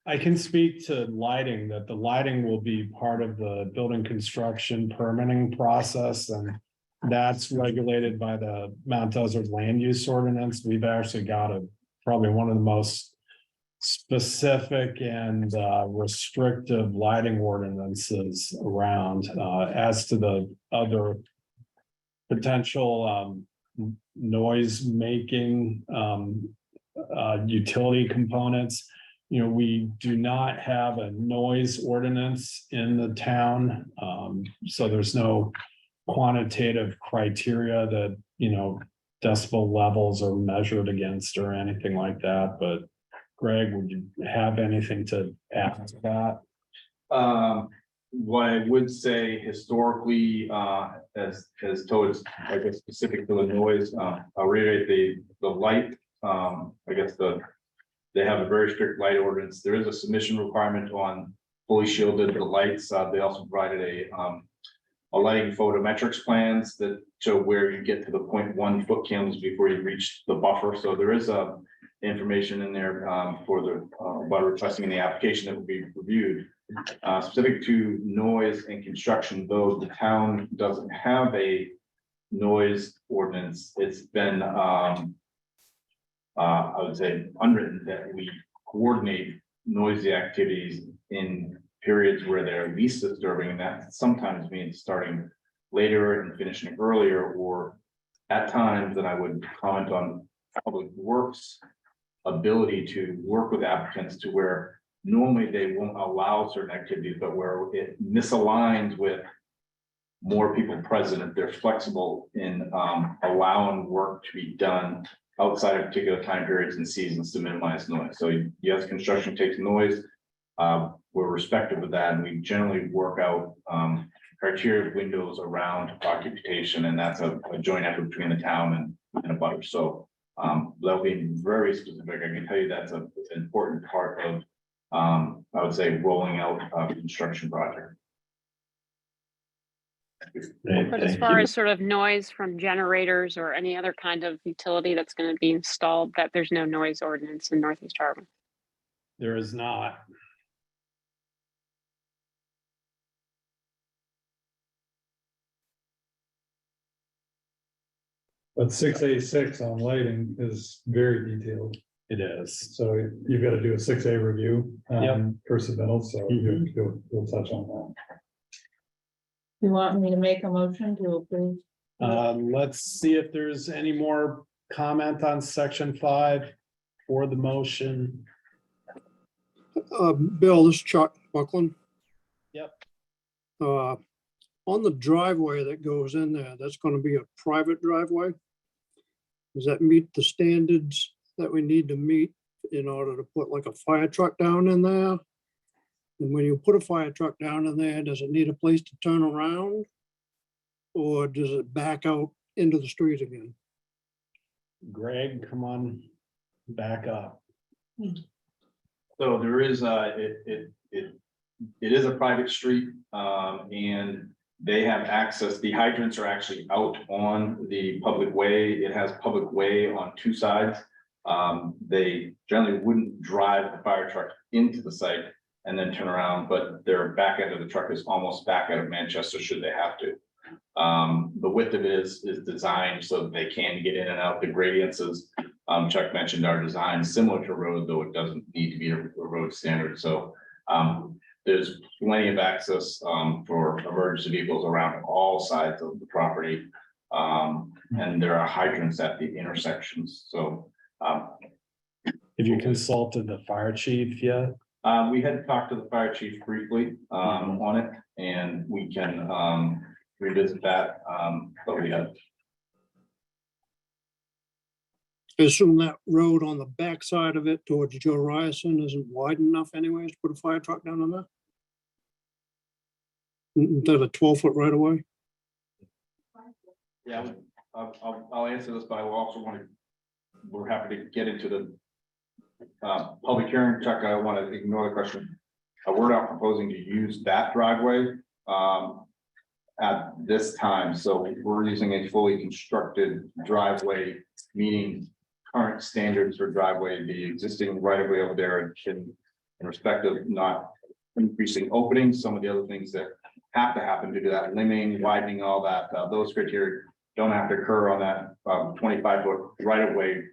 I can speak to lighting, that the lighting will be part of the building construction permitting process, and that's regulated by the Mount Desert Land Use Ordinance. We've actually got probably one of the most specific and restrictive lighting ordinances around. As to the other potential noise making utility components, we do not have a noise ordinance in the town. So there's no quantitative criteria that, decibel levels are measured against or anything like that. But Greg, would you have anything to add to that? What I would say historically, as told, I guess specific to the noise, I'll reiterate the light, I guess they have a very strict light ordinance. There is a submission requirement on fully shielded the lights. They also provided a lighting photometrics plans that show where you get to the 0.1 foot candles before you reach the buffer. So there is information in there for the by requesting in the application that will be reviewed. Specific to noise and construction, though the town doesn't have a noise ordinance, it's been I would say unwritten that we coordinate noisy activities in periods where they're least disturbing, and that sometimes means starting later and finishing earlier, or at times that I would comment on public works ability to work with applicants to where normally they won't allow certain activities, but where it misaligns with more people present, they're flexible in allowing work to be done outside of particular time periods and seasons to minimize noise. So yes, construction takes noise. We're respectful of that, and we generally work out criteria of windows around occupation, and that's a joint effort between the town and a butter. So that'll be very specific. I can tell you that's an important part of I would say rolling out a construction project. But as far as sort of noise from generators or any other kind of utility that's going to be installed, that there's no noise ordinance in Northeast Harbor. There is not. But 6A6 on lighting is very detailed. It is. So you've got to do a 6A review Yep. for submittal, so you'll touch on that. You want me to make a motion to approve? Let's see if there's any more comment on section 5 for the motion. Bill, this is Chuck Buckland. Yep. On the driveway that goes in there, that's gonna be a private driveway. Does that meet the standards that we need to meet in order to put like a fire truck down in there? And when you put a fire truck down in there, does it need a place to turn around? Or does it back out into the street again? Greg, come on, back up. So there is, it is a private street, and they have access, the hydrants are actually out on the public way. It has public way on two sides. They generally wouldn't drive the fire truck into the site and then turn around, but their back end of the truck is almost back out of Manchester should they have to. The width of it is designed so that they can get in and out. The gradients, as Chuck mentioned, are designed similar to road, though it doesn't need to be a road standard. So there's plenty of access for emergency vehicles around all sides of the property. And there are hydrants at the intersections. So Have you consulted the fire chief yet? we had talked to the fire chief briefly on it, and we can revisit that. But we have, I assume that road on the back side of it towards Joe Ryerson isn't wide enough anyways to put a fire truck down on there? Isn't that a 12-foot right away? yeah, I'll answer this, but I will also want to, we're happy to get into the public hearing. Chuck, I want to ignore the question. We're not proposing to use that driveway at this time, so we're using a fully constructed driveway, meaning current standards for driveway. The existing right of way over there in respect of not increasing openings, some of the other things that have to happen to do that, limiting, widening, all that, those criteria don't have to occur on that 25-foot right of way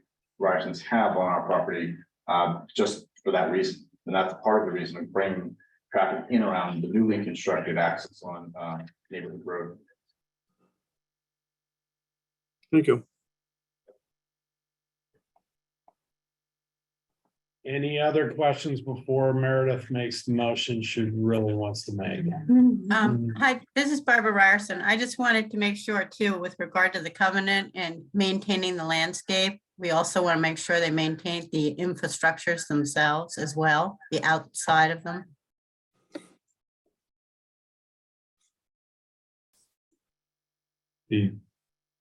Ryersons have on our property, just for that reason. And that's part of the reason of bringing traffic in around the newly constructed access on neighborhood road. Thank you. Any other questions before Meredith makes the motion she really wants to make? Hi, this is Barbara Ryerson. I just wanted to make sure too, with regard to the covenant and maintaining the landscape, we also want to make sure they maintain the infrastructures themselves as well, the outside of them.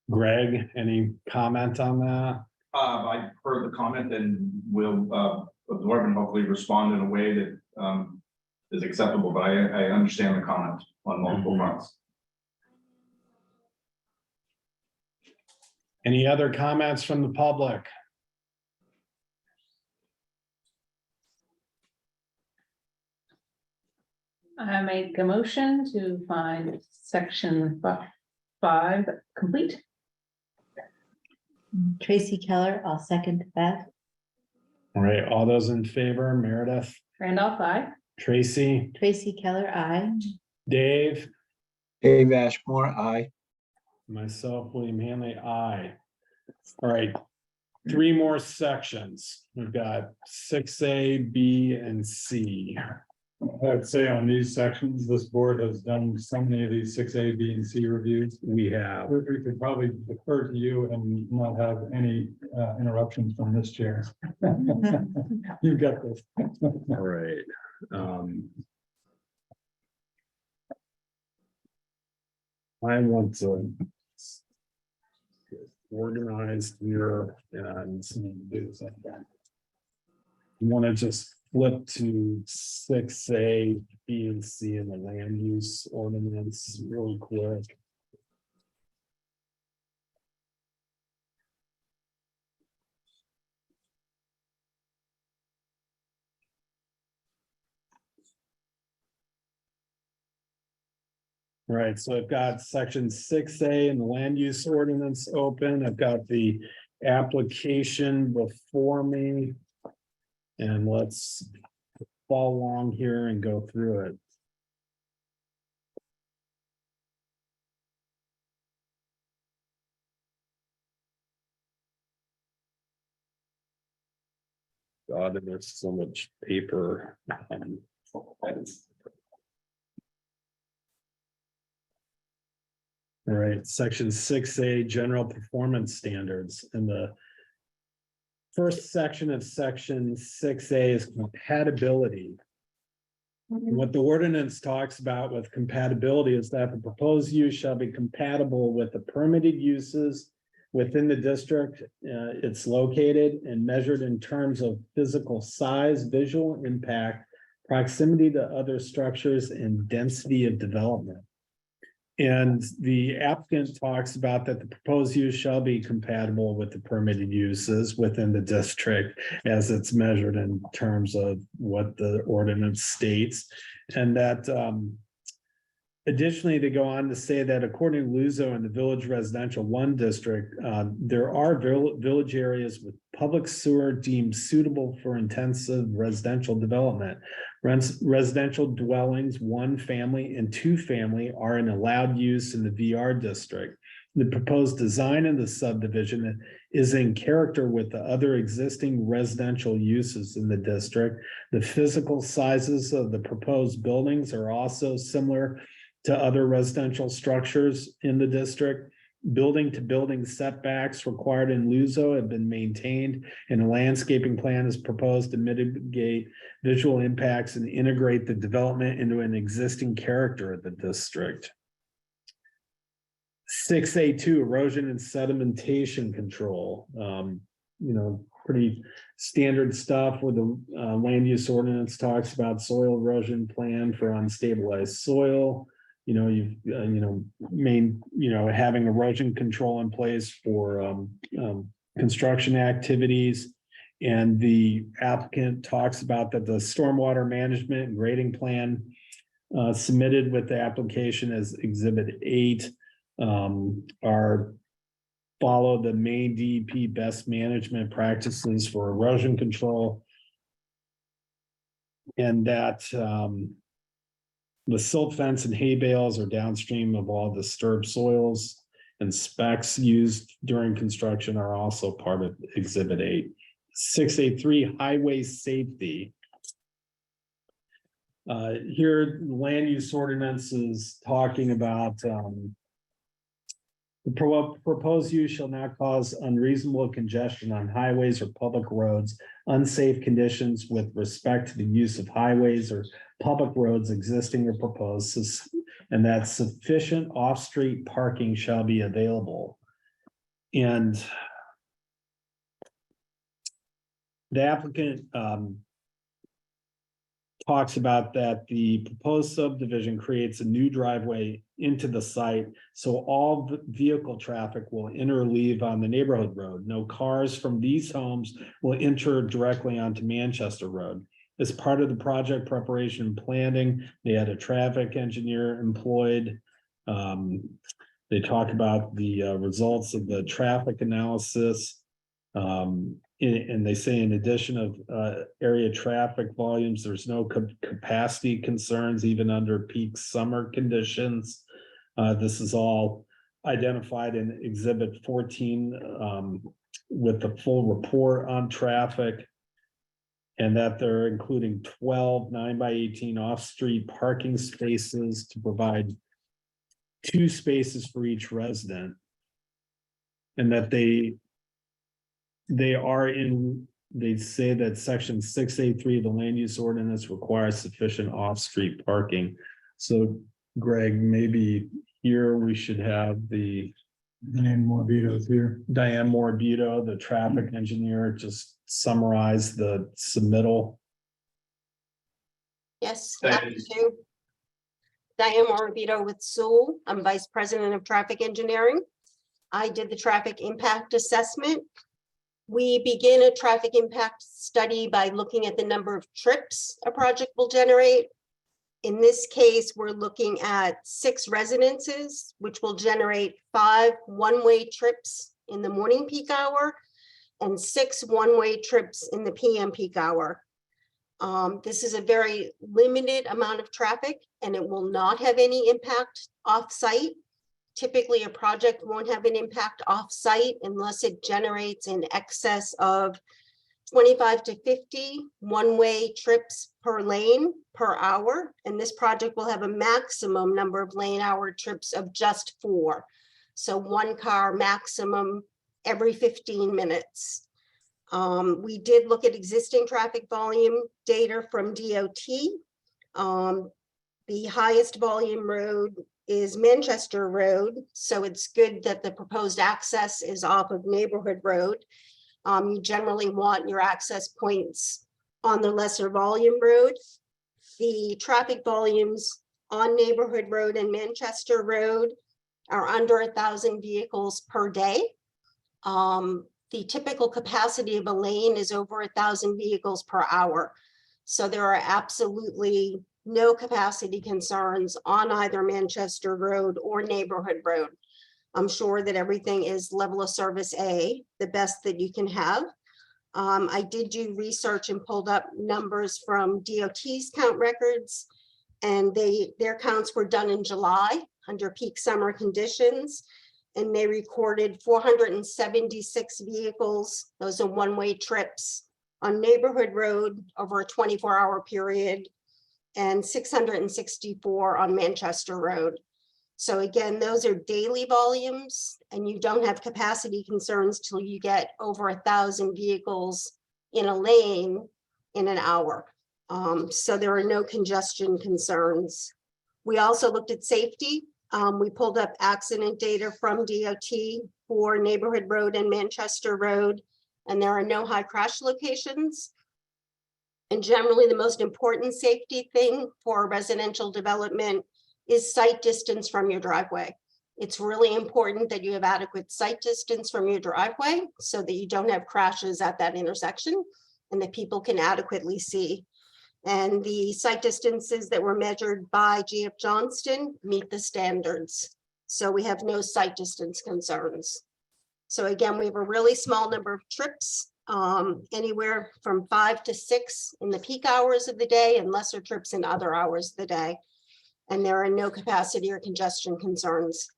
Greg, any comment on that? I heard the comment and will absorb and hopefully respond in a way that is acceptable, but I understand the comment on multiple fronts. Any other comments from the public? I make a motion to find section 5 complete. Tracy Keller, I'll second that. All right, all those in favor, Meredith, Randolph, I. Tracy, Tracy Keller, I. Dave, Dave Ashmore, aye. myself, William Hanley, aye. All right, 3 more sections. We've got 6A, B, and C. I'd say on these sections, this board has done so many of these 6A, B, and C reviews. We have. We could probably defer to you and not have any interruptions from this chair. You've got this. All right. I want to get organized here and want to just flip to 6A, B, and C in the land use ordinance really quick. Right, so I've got section 6A in the land use ordinance open. I've got the application before me. And let's follow along here and go through it. God, there's so much paper. All right, section 6A, general performance standards, and the first section of section 6A is compatibility. What the ordinance talks about with compatibility is that the proposed use shall be compatible with the permitted uses within the district it's located and measured in terms of physical size, visual impact, proximity to other structures, and density of development. And the applicant talks about that the proposed use shall be compatible with the permitted uses within the district as it's measured in terms of what the ordinance states. And that additionally, they go on to say that according to Luso in the Village Residential 1 district, there are village areas with public sewer deemed suitable for intensive residential development. Residential dwellings, 1 family and 2 family are in allowed use in the VR district. The proposed design of the subdivision is in character with the other existing residential uses in the district. The physical sizes of the proposed buildings are also similar to other residential structures in the district. Building to building setbacks required in Luso have been maintained, and a landscaping plan is proposed to mitigate visual impacts and integrate the development into an existing character of the district. 6A2, erosion and sedimentation control. Pretty standard stuff where the land use ordinance talks about soil erosion plan for unstabilized soil. Having erosion control in place for construction activities. And the applicant talks about that the stormwater management and grading plan submitted with the application as Exhibit 8 follow the Maine DEP best management practices for erosion control. And that the silt fence and hay bales are downstream of all disturbed soils, and specs used during construction are also part of Exhibit 8. 6A3, highway safety. Here, the land use ordinance is talking about the proposed use shall not cause unreasonable congestion on highways or public roads, unsafe conditions with respect to the use of highways or public roads existing or proposed, and that sufficient off-street parking shall be available. And the applicant talks about that the proposed subdivision creates a new driveway into the site, so all vehicle traffic will enter or leave on the neighborhood road. No cars from these homes will enter directly onto Manchester Road. As part of the project preparation and planning, they had a traffic engineer employed. They talk about the results of the traffic analysis. And they say in addition of area traffic volumes, there's no capacity concerns even under peak summer conditions. This is all identified in Exhibit 14 with the full report on traffic. And that they're including 12 9x18 off-street parking spaces to provide 2 spaces for each resident. And that they say that section 6A3 of the land use ordinance requires sufficient off-street parking. So Greg, maybe here we should have the Diane Morbido's here. Diane Morbido, the traffic engineer, just summarize the submittal. Yes, happy to. Diane Morbido with Sewell. I'm Vice President of Traffic Engineering. I did the traffic impact assessment. We begin a traffic impact study by looking at the number of trips a project will generate. In this case, we're looking at 6 residences, which will generate 5 one-way trips in the morning peak hour and 6 one-way trips in the PM peak hour. This is a very limited amount of traffic and it will not have any impact off-site. Typically, a project won't have an impact off-site unless it generates in excess of 25 to 50 one-way trips per lane per hour. And this project will have a maximum number of lane hour trips of just 4. So 1 car maximum every 15 minutes. We did look at existing traffic volume data from DOT. The highest volume road is Manchester Road. So it's good that the proposed access is off of Neighborhood Road. You generally want your access points on the lesser volume road. The traffic volumes on Neighborhood Road and Manchester Road are under 1,000 vehicles per day. The typical capacity of a lane is over 1,000 vehicles per hour. So there are absolutely no capacity concerns on either Manchester Road or Neighborhood Road. I'm sure that everything is level of service A, the best that you can have. I did do research and pulled up numbers from DOT's count records, and their counts were done in July under peak summer conditions, and they recorded 476 vehicles. Those are one-way trips on Neighborhood Road over a 24-hour period, and 664 on Manchester Road. So again, those are daily volumes and you don't have capacity concerns till you get over 1,000 vehicles in a lane in an hour. So there are no congestion concerns. We also looked at safety. We pulled up accident data from DOT for Neighborhood Road and Manchester Road, and there are no high crash locations. And generally the most important safety thing for residential development is sight distance from your driveway. It's really important that you have adequate sight distance from your driveway so that you don't have crashes at that intersection and that people can adequately see. And the sight distances that were measured by GF Johnston meet the standards. So we have no sight distance concerns. So again, we have a really small number of trips, anywhere from 5 to 6 in the peak hours of the day and lesser trips in other hours of the day. And there are no capacity or congestion concerns.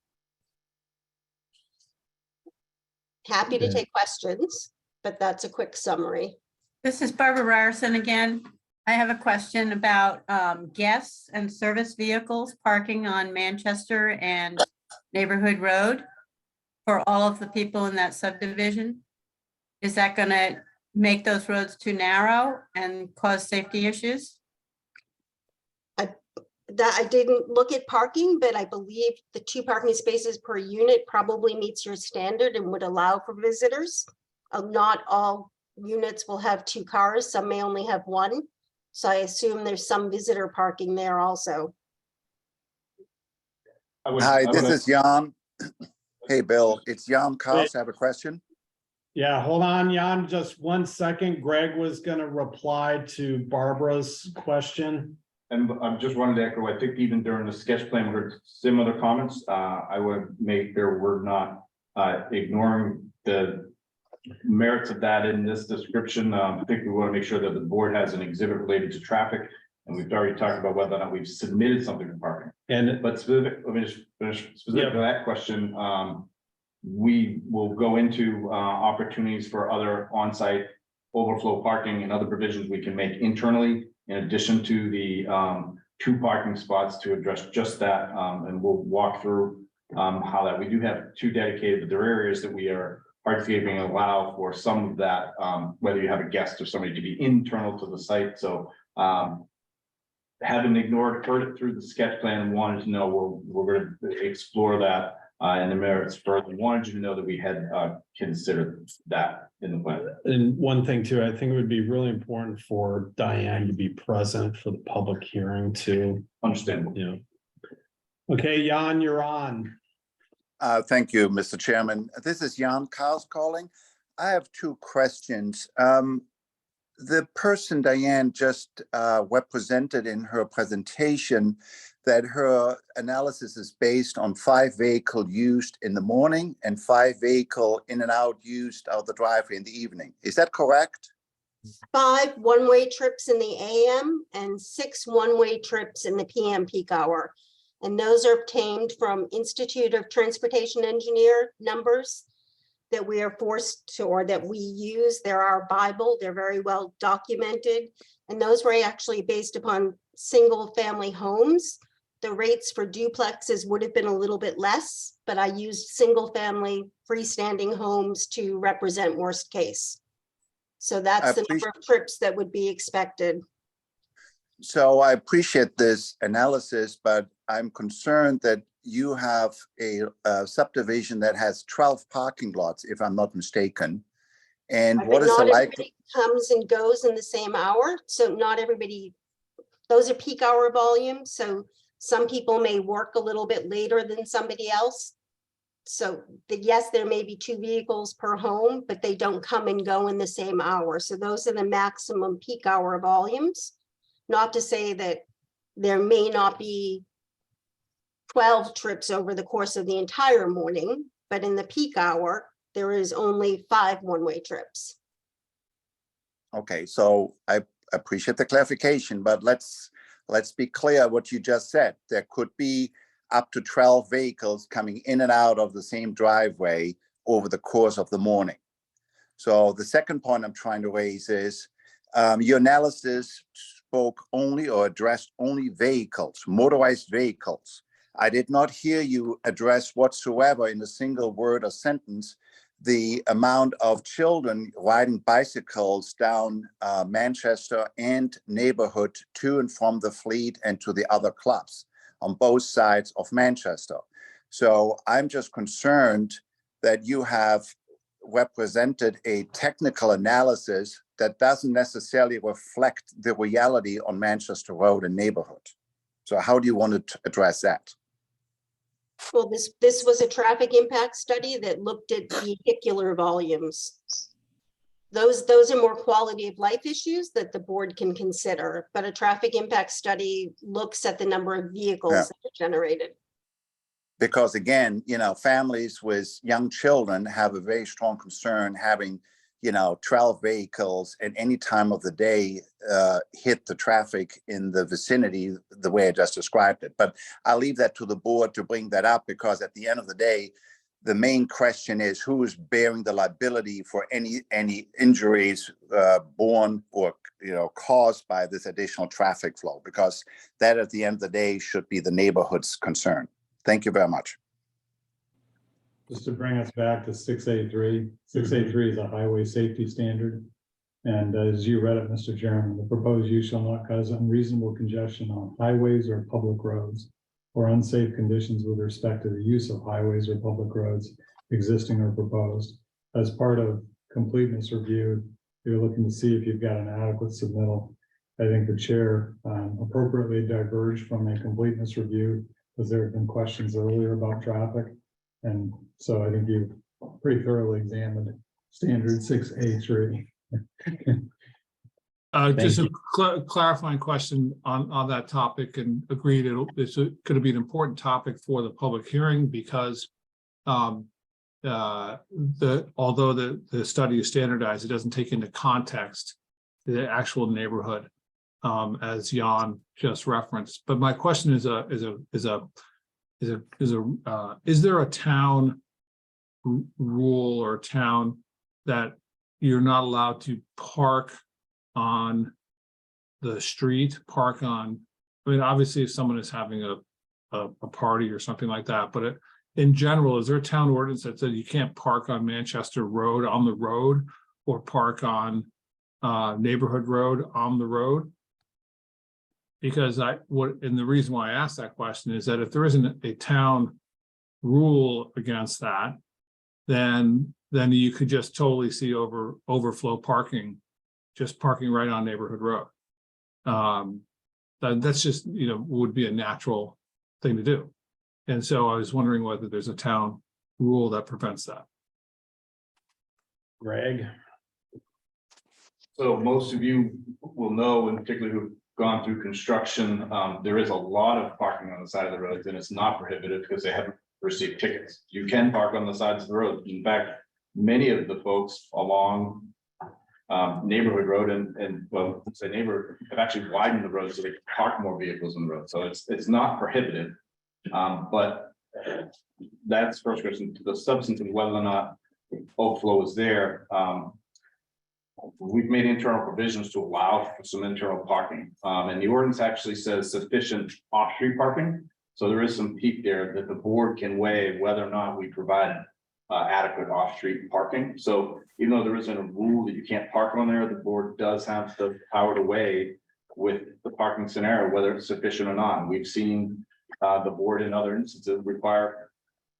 Happy to Okay. take questions, but that's a quick summary. This is Barbara Ryerson again. I have a question about guests and service vehicles parking on Manchester and Neighborhood Road for all of the people in that subdivision. Is that going to make those roads too narrow and cause safety issues? That I didn't look at parking, but I believe the 2 parking spaces per unit probably meets your standard and would allow for visitors. Not all units will have 2 cars. Some may only have 1. So I assume there's some visitor parking there also. Hi, this is Jan. Hey, Bill, it's Jan Kaus. I have a question. Yeah, hold on, Jan, just 1 second. Greg was gonna reply to Barbara's question. And I just wanted to echo, I think even during the sketch plan, we heard similar comments. I would make sure we're not ignoring the merits of that in this description. I think we want to make sure that the board has an exhibit related to traffic. And we've already talked about whether or not we've submitted something for parking. But specific, let me just finish specific to that question. We will go into opportunities for other on-site overflow parking and other provisions we can make internally, in addition to the 2 parking spots to address just that. And we'll walk through how that we do have 2 dedicated, but there are areas that we are hardscaping and allow for some of that, whether you have a guest or somebody to be internal to the site. So having heard it through the sketch plan and wanted to know, we're going to explore that and the merits further. Wanted you to know that we had considered that in the plan. And one thing too, I think it would be really important for Diane to be present for the public hearing too. Understandable. Yeah. Okay, Jan, you're on. Thank you, Mr. Chairman. This is Jan Kaus calling. I have 2 questions. the person Diane just represented in her presentation that her analysis is based on 5 vehicle used in the morning and 5 vehicle in and out used out the driveway in the evening. Is that correct? 5 one-way trips in the AM and 6 one-way trips in the PM peak hour. And those are obtained from Institute of Transportation Engineer numbers that we are forced to, or that we use. They're our Bible. They're very well documented. And those were actually based upon single family homes. The rates for duplexes would have been a little bit less, but I used single family freestanding homes to represent worst case. So that's the number of trips that would be expected. So I appreciate this analysis, but I'm concerned that you have a subdivision that has 12 parking lots, if I'm not mistaken. And what is the likelihood? Comes and goes in the same hour. So not everybody, those are peak hour volumes. So some people may work a little bit later than somebody else. So yes, there may be 2 vehicles per home, but they don't come and go in the same hour. So those are the maximum peak hour volumes. Not to say that there may not be 12 trips over the course of the entire morning, but in the peak hour, there is only 5 one-way trips. Okay, so I appreciate the clarification, but let's be clear what you just said. There could be up to 12 vehicles coming in and out of the same driveway over the course of the morning. So the second point I'm trying to raise is your analysis spoke only or addressed only vehicles, motorized vehicles. I did not hear you address whatsoever in a single word or sentence the amount of children riding bicycles down Manchester and neighborhood to and from the fleet and to the other clubs on both sides of Manchester. So I'm just concerned that you have represented a technical analysis that doesn't necessarily reflect the reality on Manchester Road and neighborhood. So how do you want to address that? Well, this was a traffic impact study that looked at vehicular volumes. Those are more quality of life issues that the board can consider, but a traffic impact study looks at the number of vehicles that are generated. Because again, families with young children have a very strong concern having, 12 vehicles at any time of the day hit the traffic in the vicinity the way I just described it. But I'll leave that to the board to bring that up, because at the end of the day, the main question is who is bearing the liability for any injuries born or caused by this additional traffic flow, because that at the end of the day should be the neighborhood's concern. Thank you very much. Just to bring us back to 6A3. 6A3 is a highway safety standard. And as you read it, Mr. Chairman, the proposed use shall not cause unreasonable congestion on highways or public roads, or unsafe conditions with respect to the use of highways or public roads, existing or proposed. As part of completeness review, you're looking to see if you've got an adequate submittal. I think the chair appropriately diverged from a completeness review, because there have been questions earlier about traffic. And so I think you've pretty thoroughly examined standard 6A3. Just a clarifying question on that topic, and agreed it's going to be an important topic for the public hearing, because although the study is standardized, it doesn't take into context the actual neighborhood, as Jan just referenced. But my question is there a town rule or town that you're not allowed to park on the street, obviously if someone is having a party or something like that, but in general, is there a town ordinance that says you can't park on Manchester Road on the road, or park on neighborhood road on the road? Because and the reason why I asked that question is that if there isn't a town rule against that, then you could just totally see overflow parking, just parking right on neighborhood road. That's just, would be a natural thing to do. And so I was wondering whether there's a town rule that prevents that. Greg? So most of you will know, and particularly who've gone through construction, there is a lot of parking on the side of the roads, and it's not prohibited because they haven't received tickets. You can park on the sides of the road. In fact, many of the folks along neighborhood road and well, say neighbor have actually widened the road so they can park more vehicles on the road. So it's not prohibited. But that's first question. To the substance of whether or not overflow is there. We've made internal provisions to allow for some internal parking. And the ordinance actually says sufficient off-street parking. So there is some peak there that the board can weigh whether or not we provide adequate off-street parking. So even though there isn't a rule that you can't park on there, the board does have the power to weigh with the parking scenario, whether it's sufficient or not. We've seen the board in other instances require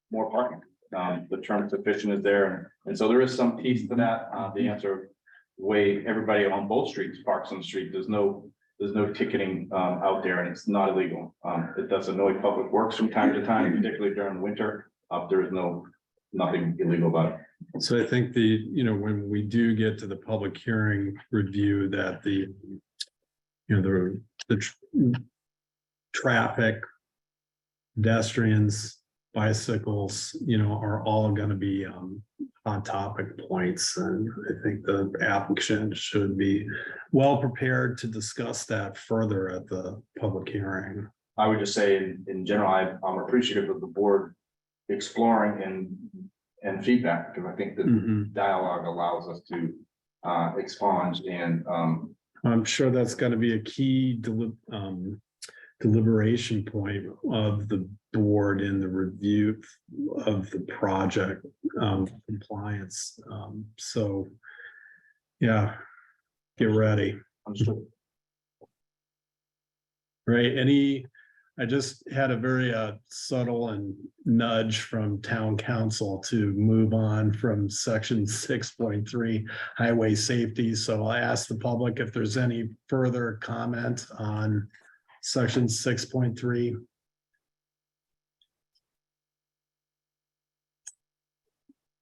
more parking. The term sufficient is there. And so there is some piece to that. The answer, way everybody on both streets parks on the street. There's no ticketing out there, and it's not illegal. It does annoy public works from time to time, particularly during winter. There is nothing illegal about it. So I think when we do get to the public hearing review, that the traffic, pedestrians, bicycles, are all going to be hot topic points. And I think the applicant should be well prepared to discuss that further at the public hearing. I would just say in general, I'm appreciative of the board exploring and feedback, because I think the dialogue allows us to expunge and I'm sure that's going to be a key deliberation point of the board in the review of the project compliance. So yeah, get ready. Right. I just had a very subtle and nudge from town council to move on from section 6.3 highway safety. So I asked the public if there's any further comment on section 6.3.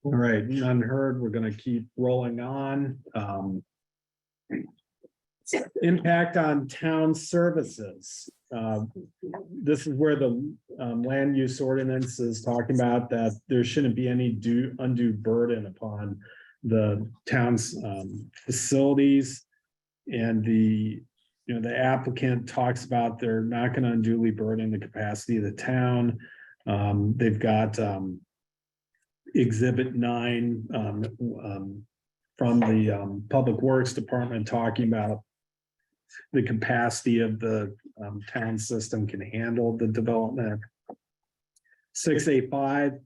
All right, none heard. We're going to keep rolling on. Impact on town services. This is where the land use ordinance is talking about that there shouldn't be any undue burden upon the town's facilities. And the applicant talks about they're not going to unduly burden the capacity of the town. They've got Exhibit 9 from the Public Works Department talking about the capacity of the town system can handle the development. 6A5,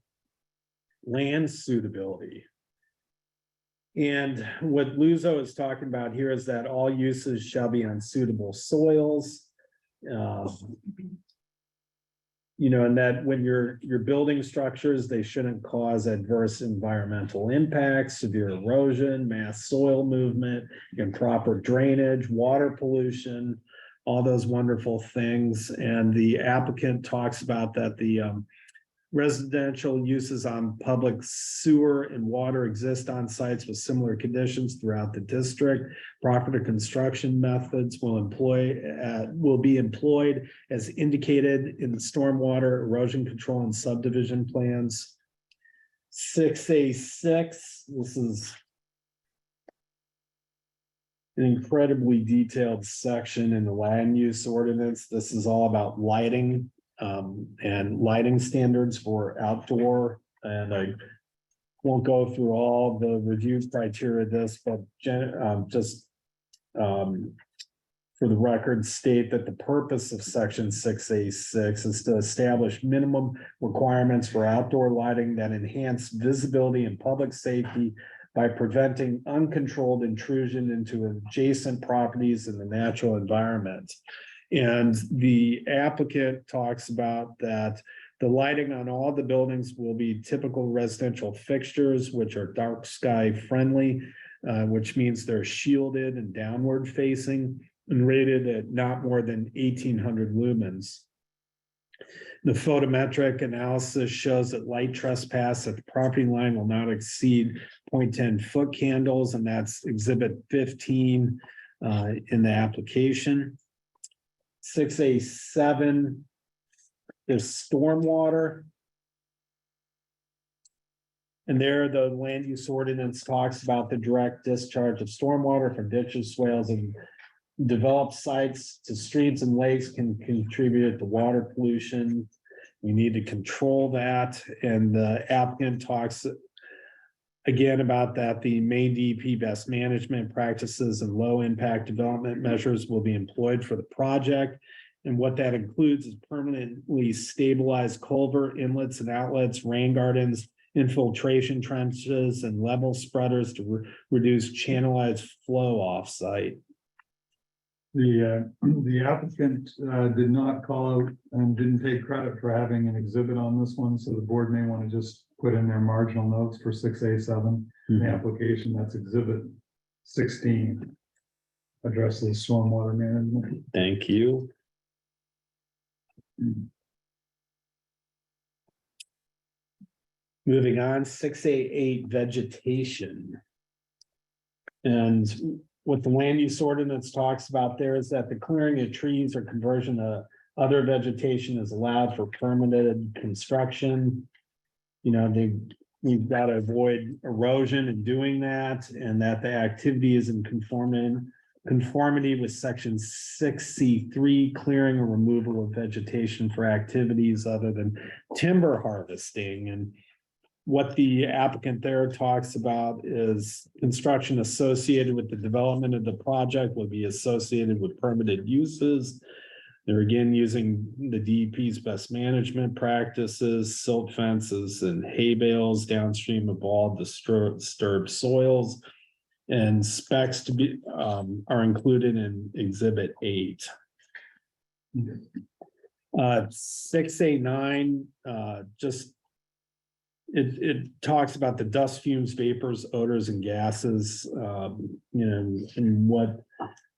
land suitability. And what Luzo is talking about here is that all uses shall be on suitable soils. And that when you're building structures, they shouldn't cause adverse environmental impacts, severe erosion, mass soil movement, improper drainage, water pollution, all those wonderful things. And the applicant talks about that the residential uses on public sewer and water exist on sites with similar conditions throughout the district. Proper construction methods will be employed as indicated in the stormwater erosion control and subdivision plans. 6A6, this is an incredibly detailed section in the land use ordinance. This is all about lighting. And lighting standards for outdoor, and I won't go through all the review criteria of this, but just for the record, state that the purpose of section 6A6 is to establish minimum requirements for outdoor lighting that enhance visibility and public safety by preventing uncontrolled intrusion into adjacent properties in the natural environment. And the applicant talks about that the lighting on all the buildings will be typical residential fixtures, which are dark sky friendly, which means they're shielded and downward facing and rated at not more than 1800 lumens. The photometric analysis shows that light trespass at the property line will not exceed 0.10 foot candles, and that's exhibit 15 in the application. 6A7 is stormwater. And there, the land use ordinance talks about the direct discharge of stormwater from ditches, swales, and developed sites to streams and lakes can contribute to water pollution. We need to control that, and the applicant talks again about that the Maine DEP best management practices and low impact development measures will be employed for the project. And what that includes is permanently stabilized culvert inlets and outlets, rain gardens, infiltration trenches, and level spreaders to reduce channelized flow off-site. The applicant did not call out and didn't take credit for having an exhibit on this one, so the board may want to just put in their marginal notes for 6A7, the application, that's exhibit 16. Addresses stormwater management. Thank you. Moving on, 6A8 vegetation. And what the land use ordinance talks about there is that the clearing of trees or conversion of other vegetation is allowed for permitted construction. You know, we've got to avoid erosion in doing that, and that the activity is in conformity with section 6C3, clearing or removal of vegetation for activities other than timber harvesting. And what the applicant there talks about is construction associated with the development of the project will be associated with permitted uses. They're again using the DEP's best management practices, silt fences and hay bales downstream of all disturbed soils. And specs to be are included in exhibit 8. 6A9 just it talks about the dust, fumes, vapors, odors, and gases. You know, and what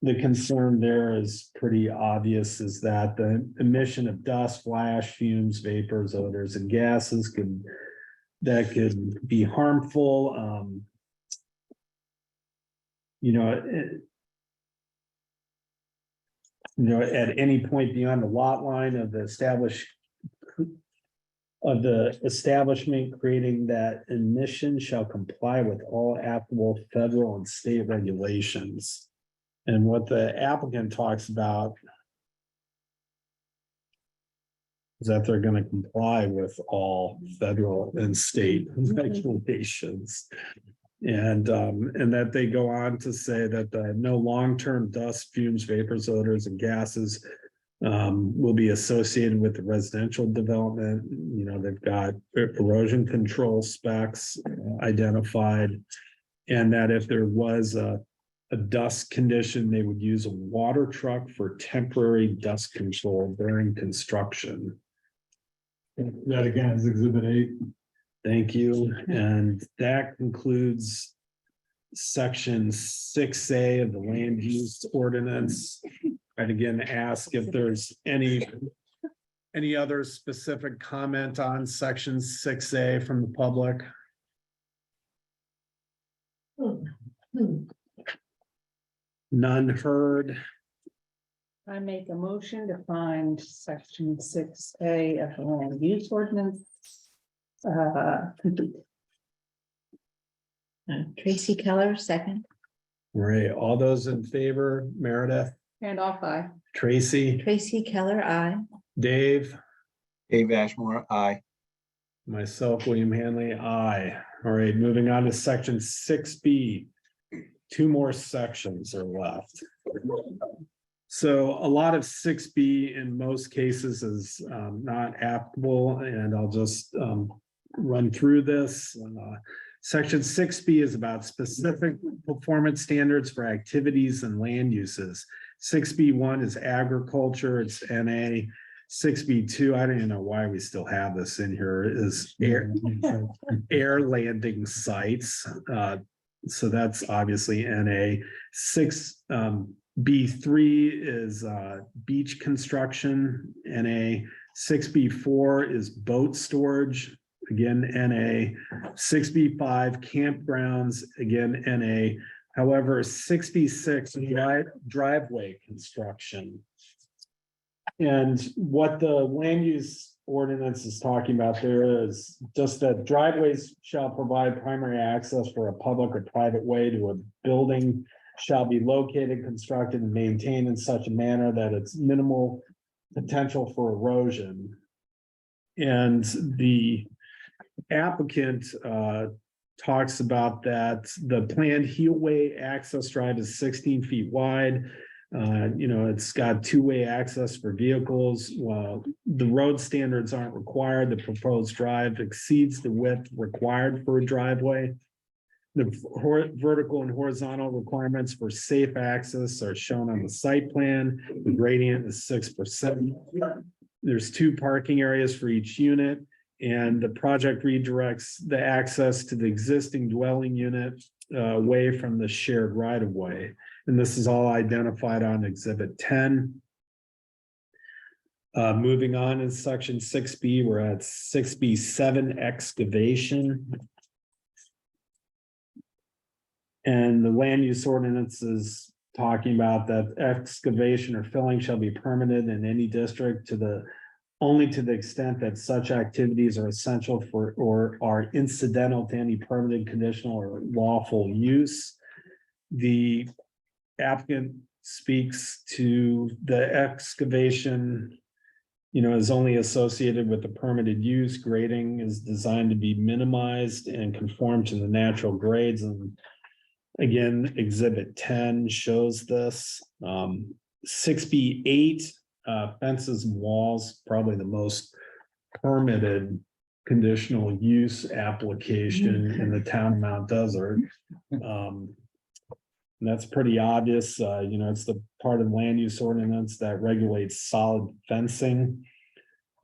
the concern there is pretty obvious is that the emission of dust, flash, fumes, vapors, odors, and gases could be harmful. You know, at any point beyond the lot line of the establishment creating that emission shall comply with all applicable federal and state regulations. And what the applicant talks about is that they're going to comply with all federal and state regulations. And that they go on to say that no long-term dust, fumes, vapors, odors, and gases will be associated with the residential development. You know, they've got erosion control specs identified, and that if there was a dust condition, they would use a water truck for temporary dust control during construction. That again is exhibit 8. Thank you. And that concludes section 6A of the land use ordinance. I'd again ask if there's any other specific comment on section 6A from the public. None heard. I make a motion to find section 6A of the land use ordinance complete. Tracy Keller, second. Right, all those in favor, Meredith, And off I. Tracy, Tracy Keller, I. Dave, Dave Ashmore, aye. myself, William Hanley, aye. All right, moving on to section 6B. 2 more sections are left. So a lot of 6B in most cases is not applicable, and I'll just run through this. Section 6B is about specific performance standards for activities and land uses. 6B1 is agriculture, it's NA. 6B2, I don't even know why we still have this in here, is air landing sites. So that's obviously NA. 6B3 is beach construction, NA. 6B4 is boat storage, again, NA. 6B5 campgrounds, again, NA. However, 6B6 driveway construction. And what the land use ordinance is talking about there is just that driveways shall provide primary access for a public or private way to a building shall be located, constructed, and maintained in such a manner that it's minimal potential for erosion. And the applicant talks about that the planned heelway access drive is 16 feet wide. It's got two-way access for vehicles. While the road standards aren't required, the proposed drive exceeds the width required for a driveway. The vertical and horizontal requirements for safe access are shown on the site plan. The gradient is 6%. There's 2 parking areas for each unit, and the project redirects the access to the existing dwelling unit away from the shared right-of-way. And this is all identified on Exhibit 10. Moving on in section 6B, we're at 6B7 excavation. And the land use ordinance is talking about that excavation or filling shall be permitted in any district only to the extent that such activities are essential for or are incidental to any permitted, conditional, or lawful use. The applicant speaks to the excavation, is only associated with the permitted use. Grading is designed to be minimized and conform to the natural grades. And again, Exhibit 10 shows this. 6B8, fences and walls, probably the most permitted conditional use application in the town of Mount Desert. And that's pretty obvious. It's the part of the land use ordinance that regulates solid fencing.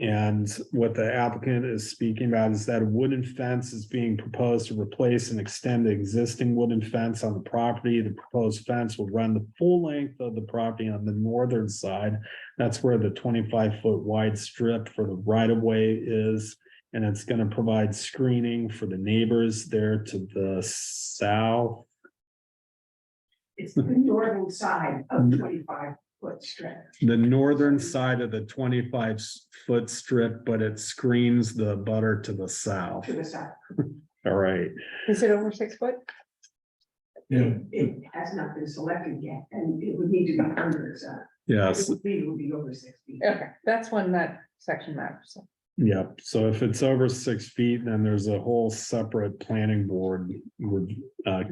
And what the applicant is speaking about is that a wooden fence is being proposed to replace and extend the existing wooden fence on the property. The proposed fence will run the full length of the property on the northern side. That's where the 25-foot wide strip for the right-of-way is. And it's going to provide screening for the neighbors there to the south. It's the northern side of 25-foot strip. The northern side of the 25-foot strip, but it screens the butter to the south. To the south. All right. Is it over 6 foot? It has not been selected yet, and it would need to be under, so. Yes. It would be over 6 feet. Okay, that's when that section matters. So. Yep. So if it's over 6 feet, then there's a whole separate planning board with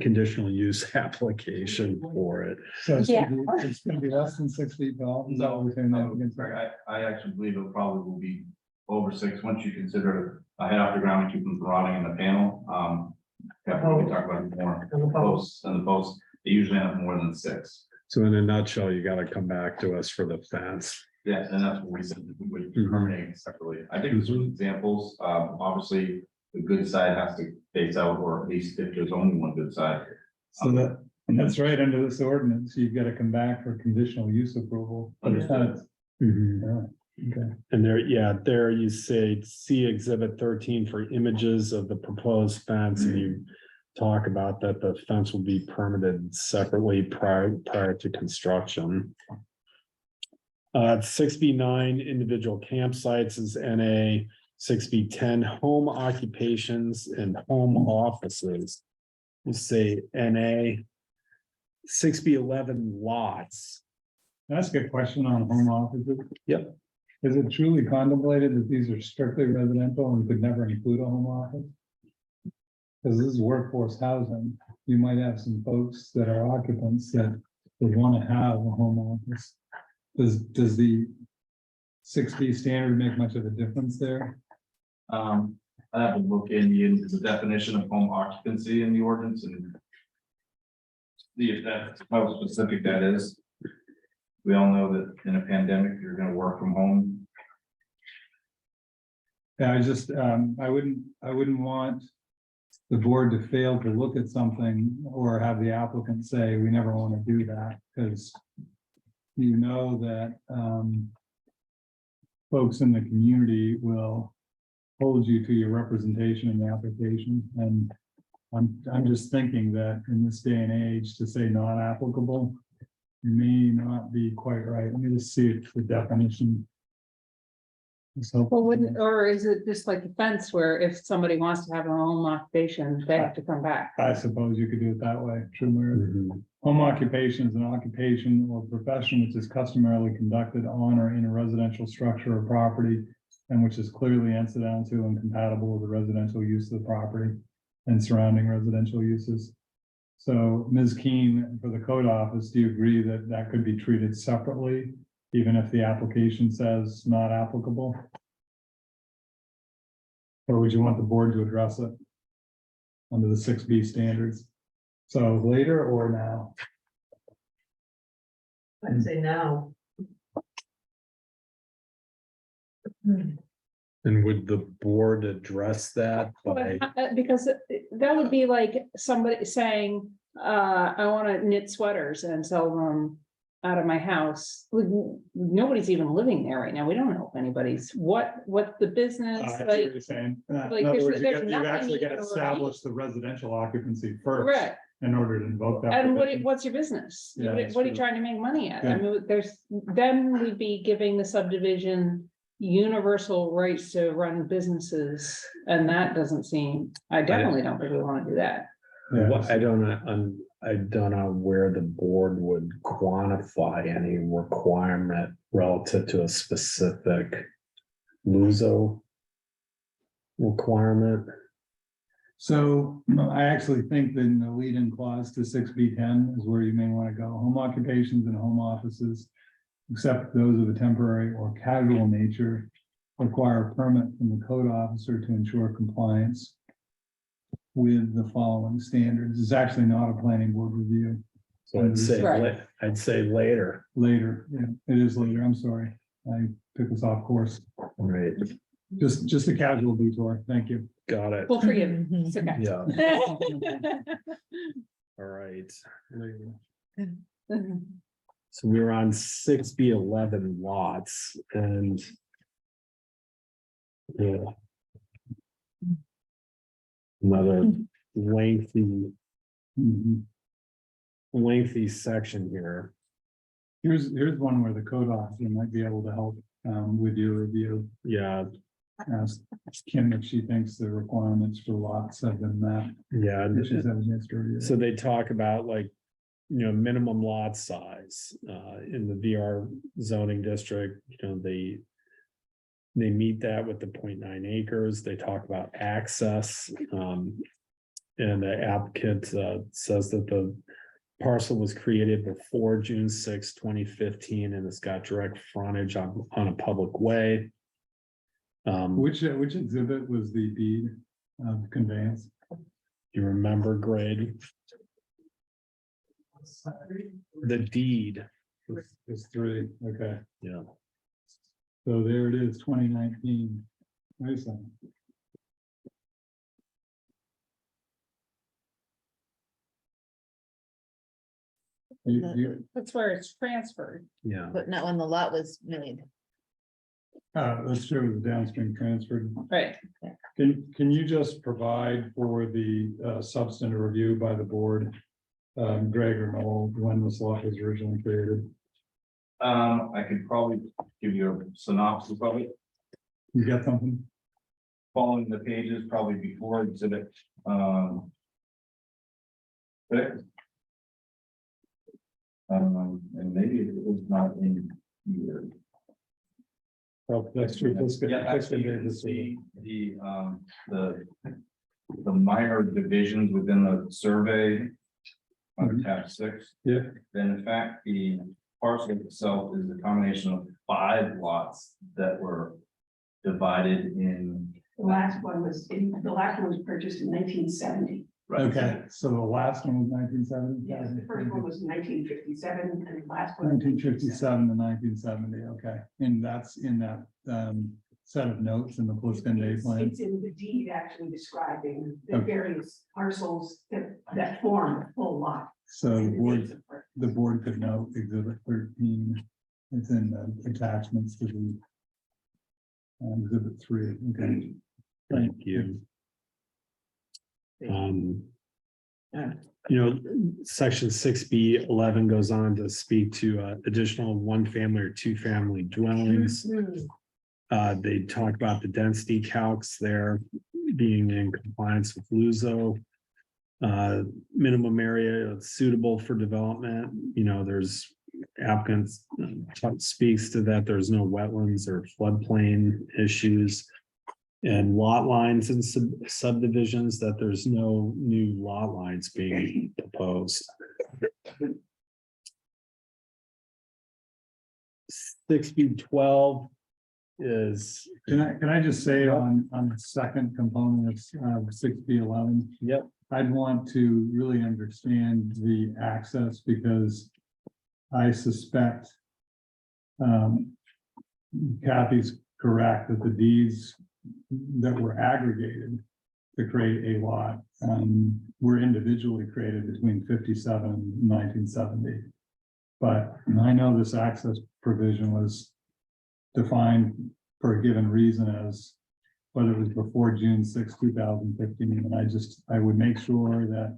conditional use application for it. So it's Yeah. gonna be less than 6 feet tall. Is that what we're saying? I actually believe it probably will be over 6, once you consider a head off the ground and keep them from rotting in the panel. Yeah, we can talk about it more. And the posts. And the posts, they usually have more than 6. So in a nutshell, you got to come back to us for the fence. Yeah, and that's what we said, we would terminate separately. I think there's examples, obviously, the good side has to face out, or at least if there's only one good side. So that's right under this ordinance. You've got to come back for conditional use approval. Understood. Okay. And there you say, see Exhibit 13 for images of the proposed fence, and you talk about that the fence will be permitted separately prior to construction. 6B9 individual campsites is NA. 6B10 home occupations and home offices. We say NA. 6B11 lots. That's a good question on home offices. Yep. Is it truly contemplated that these are strictly residential and could never include a home office? Because this is workforce housing. You might have some folks that are occupants that would want to have a home office. Does the 6B standard make much of a difference there? I have to look into the definition of home occupancy in the ordinance and see if that's how specific that is. We all know that in a pandemic, you're gonna work from home. Yeah, I wouldn't want the board to fail to look at something or have the applicant say, we never want to do that, because you know that folks in the community will hold you to your representation in the application. And I'm just thinking that in this day and age, to say not applicable may not be quite right. Let me just see if the definition. Well, wouldn't, or is it just like a fence where if somebody wants to have a home occupation, they have to come back? I suppose you could do it that way. Home occupation is an occupation or profession which is customarily conducted on or in a residential structure or property, and which is clearly incidental to and compatible with the residential use of the property and surrounding residential uses. So Ms. Keen, for the code office, do you agree that that could be treated separately, even if the application says not applicable? Or would you want the board to address it under the 6B standards? So later or now? I'd say no. And would the board address that by? Because that would be like somebody saying, I want to knit sweaters and sell them out of my house. Nobody's even living there right now. We don't know if anybody's, what's the business, I see what like, you're saying. like, In other there's- words, there's you nothing actually got to even establish the residential occupancy first right? in order to invoke that. And provision. what's your business? Yeah, What that's what are you true. trying to make money at? I Good. mean, then we'd be giving the subdivision universal rights to run businesses, and that doesn't seem, I definitely don't think we want to do that. Yeah, I don't know, I don't know where the board would quantify any requirement relative to a specific LUZO requirement. So I actually think that in the lead-in clause to 6B10 is where you may want to go. Home occupations and home offices, except those of a temporary or casual nature, require a permit from the code officer to ensure compliance with the following standards. It's actually not a planning board review. So I'd say, Right. I'd say later. Later, yeah, it is later. I'm sorry. I took us off course. Right, Just a casual detour. Thank you. got it. We'll forgive you. It's okay. Yeah, all right. So we were on 6B11 lots and. Yeah. Another lengthy. Lengthy section here. Here's one where the code officer might be able to help with your review. Yeah, Ask Kim if she thinks the requirements for lots have been met. yeah. If she's had a chance to review it. So they talk about like, minimum lot size, in the VR zoning district, they meet that with the 0.9 acres. They talk about access. And the applicant, says that the parcel was created before June 6, 2015, and it's got direct frontage on a public way. Which exhibit was the deed of conveyance? You remember, Greg? The deed, It's 3, okay. yeah. So there it is, 2019. Wait a second. That's where it's transferred. Yeah. But not when the lot was made. That's true, the downstream transferred. Right. Can you just provide for the substantive review by the board, Greg or Noel, when this lot was originally created? I could probably give you a synopsis of it, You got something? following the pages, probably before exhibit. Six. And maybe it was not in here. Oh, that's true. Let's get. Yeah, actually, you can see the minor divisions within the survey under tab 6. Yeah. Then in fact, the parcel itself is a combination of 5 lots that were divided in. The last one was purchased in 1970. Okay, so the last one was 1970? Yes, the first one was 1957 and the last one. 1957 to 1970, okay. And that's in that set of notes in the Pliskin Day plan. It's in the deed actually describing the Okay. various parcels that form a full lot. So the board could note exhibit 13. It's in the attachments to the Exhibit 3, okay. Thank you. You know, section 6B11 goes on to speak to additional one-family or two-family dwellings. They talk about the density calcs there being in compliance with LUZO. Minimum area suitable for development, you know, there's applicants speaks to that, there's no wetlands or floodplain issues. And lot lines and subdivisions, that there's no new lot lines being proposed. 6B12 is. Can I just say on the second component of 6B11? Yep. I'd want to really understand the access, because I suspect Kathy's correct that the deeds that were aggregated to create a lot were individually created between 57 and 1970. But I know this access provision was defined for a given reason as whether it was before June 6, 2015, and I would make sure that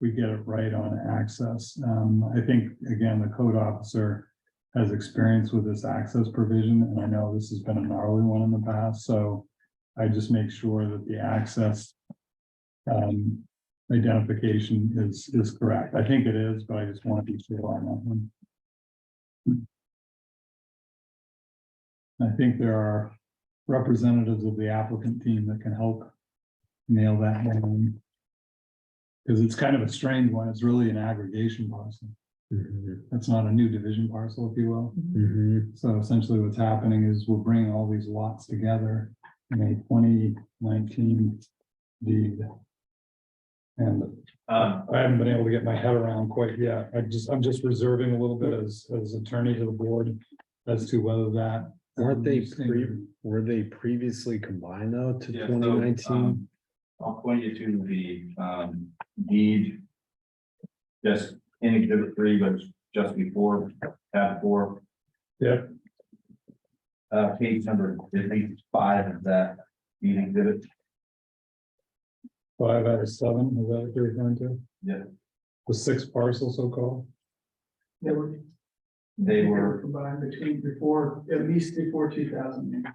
we get it right on access. I think, again, the code officer has experience with this access provision, and I know this has been a gnarly one in the past, so I just make sure that the access identification is correct. I think it is, but I just want to be sure on that one. I think there are representatives of the applicant team that can help nail that down. Because it's kind of a strange one. It's really an aggregation parcel. That's not a new division parcel, if you will. So essentially what's happening is we're bringing all these lots together in a 2019 deed. And I haven't been able to get my head around quite yet. I'm just reserving a little bit as attorney to the board as to whether that. Were they previously combined though to Yeah, 2019? I'll point you to the deed. Just in exhibit 3, but just before tab 4. Yep. Page number 5 of that deed exhibit. 5 out of 7, is that what you're referring to? Yeah. The 6 parcels so-called? They were combined between at least before 2000.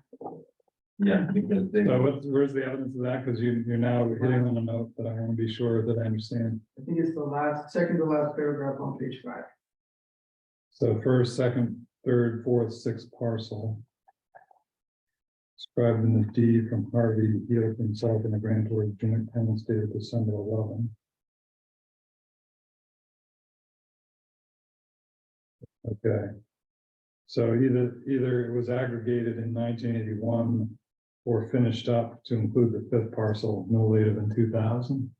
Yeah, because they. So where's the evidence of that? Because you're now hitting on a note that I want to be sure that I understand. I think it's the second to last paragraph on page 5. So first, second, third, fourth, sixth parcel. Described in the deed from Harvey Hewitt himself in the grantor of joint tenants dated December 11. Okay. So either it was aggregated in 1981 or finished up to include the 5th parcel no later than 2000.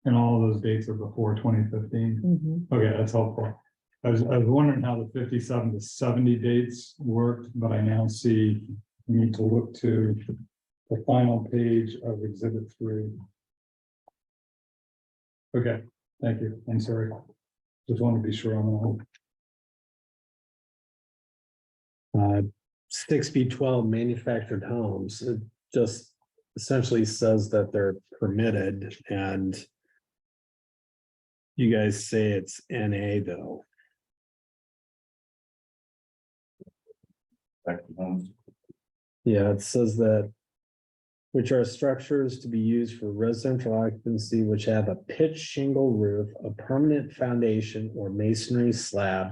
And all of those dates are before 2015. Okay, that's helpful. I was wondering how the 57 to 70 dates worked, but I now see we need to look to the final page of exhibit 3. Okay, thank you. I'm sorry. Just want to be sure on the whole. 6B12 manufactured homes, it just essentially says that they're permitted, and you guys say it's NA though. Yeah, it says that which are structures to be used for residential occupancy, which have a pitched shingle roof, a permanent foundation or masonry slab,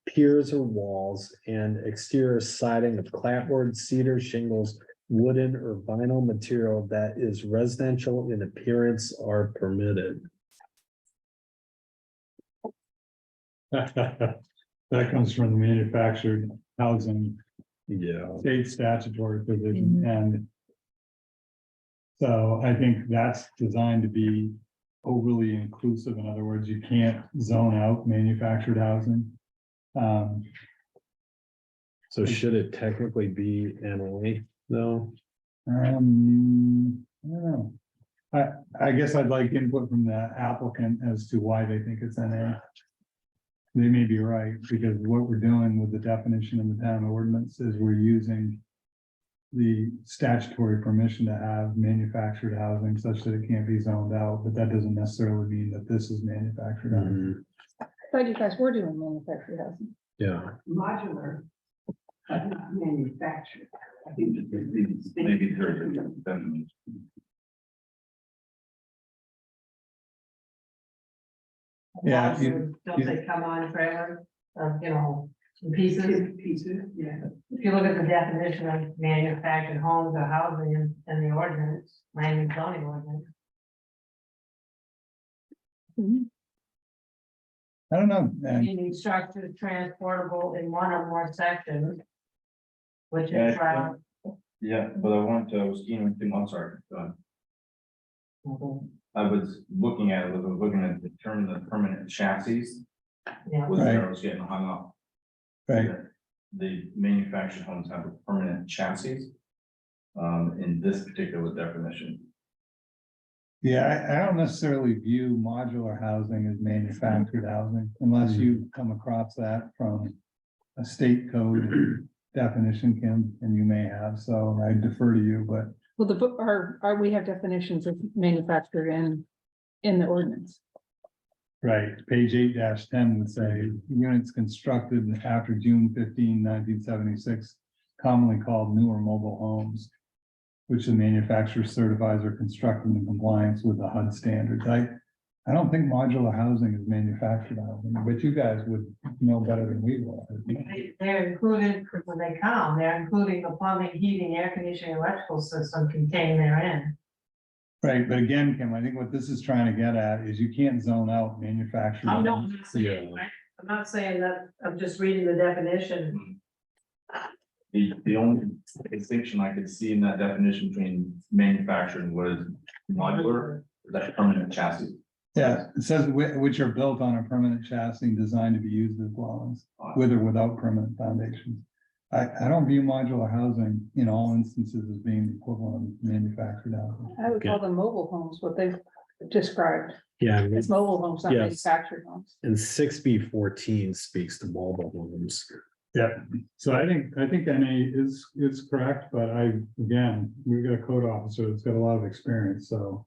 piers or walls, and exterior siding of clapboard, cedar, shingles, wooden or vinyl material that is residential in appearance are permitted. That comes from the manufactured housing state statutory provision, and so I think that's designed to be overly inclusive. In other words, you can't zone out manufactured housing. So should it technically be NA though? I don't know. I guess I'd like input from the applicant as to why they think it's NA. They may be right, because what we're doing with the definition in the town ordinance is we're using the statutory permission to have manufactured housing such that it can't be zoned out, but that doesn't necessarily mean that this is manufactured housing. I thought you guys were doing manufactured housing. Yeah. Modular. But not manufactured. I think Maybe there's a definition. Yeah, Don't they come on trailer, you know, in pieces? Pieces, yeah. If you look at the definition of manufactured homes or housing in the ordinance, land and zoning ordinance. I don't know, and Meaning structures transportable in one or more sections. Which Yeah, is, Yeah, but I was keen to, I'm sorry, go ahead. I was looking at it, I was looking at determine the permanent chassis. Yeah. Was where I Right. was getting hung up. right, The manufactured homes have a permanent chassis. In this particular definition. yeah, I don't necessarily view modular housing as manufactured housing unless you come across that from a state code definition, Kim, and you may have, so I defer to you, but Well, the book, we have definitions of manufactured in the ordinance. right, page 8-10 would say units constructed after June 15, 1976, commonly called newer mobile homes, which the manufacturer certifies are constructed in compliance with the HUD standards. I don't think modular housing is manufactured housing, but you guys would know better than we will. they're included, when they come, they're including the plumbing, heating, air conditioning, electrical system contained therein. Right, but again, Kim, I think what this is trying to get at is you can't zone out manufactured. I'm homes. not saying, I'm not saying that, I'm just reading the definition. The only distinction I could see in that definition between manufactured was modular, that permanent chassis. Yeah, it says which are built on a permanent chassis designed to be used as dwellings, with or without permanent foundations. I don't view modular housing in all instances as being the equivalent of manufactured housing. I would call them mobile homes, what they've described. Yeah. It's mobile homes, not Yes. manufactured homes. And 6B14 speaks to mobile homes. Yeah, so I think NA is correct, but again, we've got a code officer that's got a lot of experience, so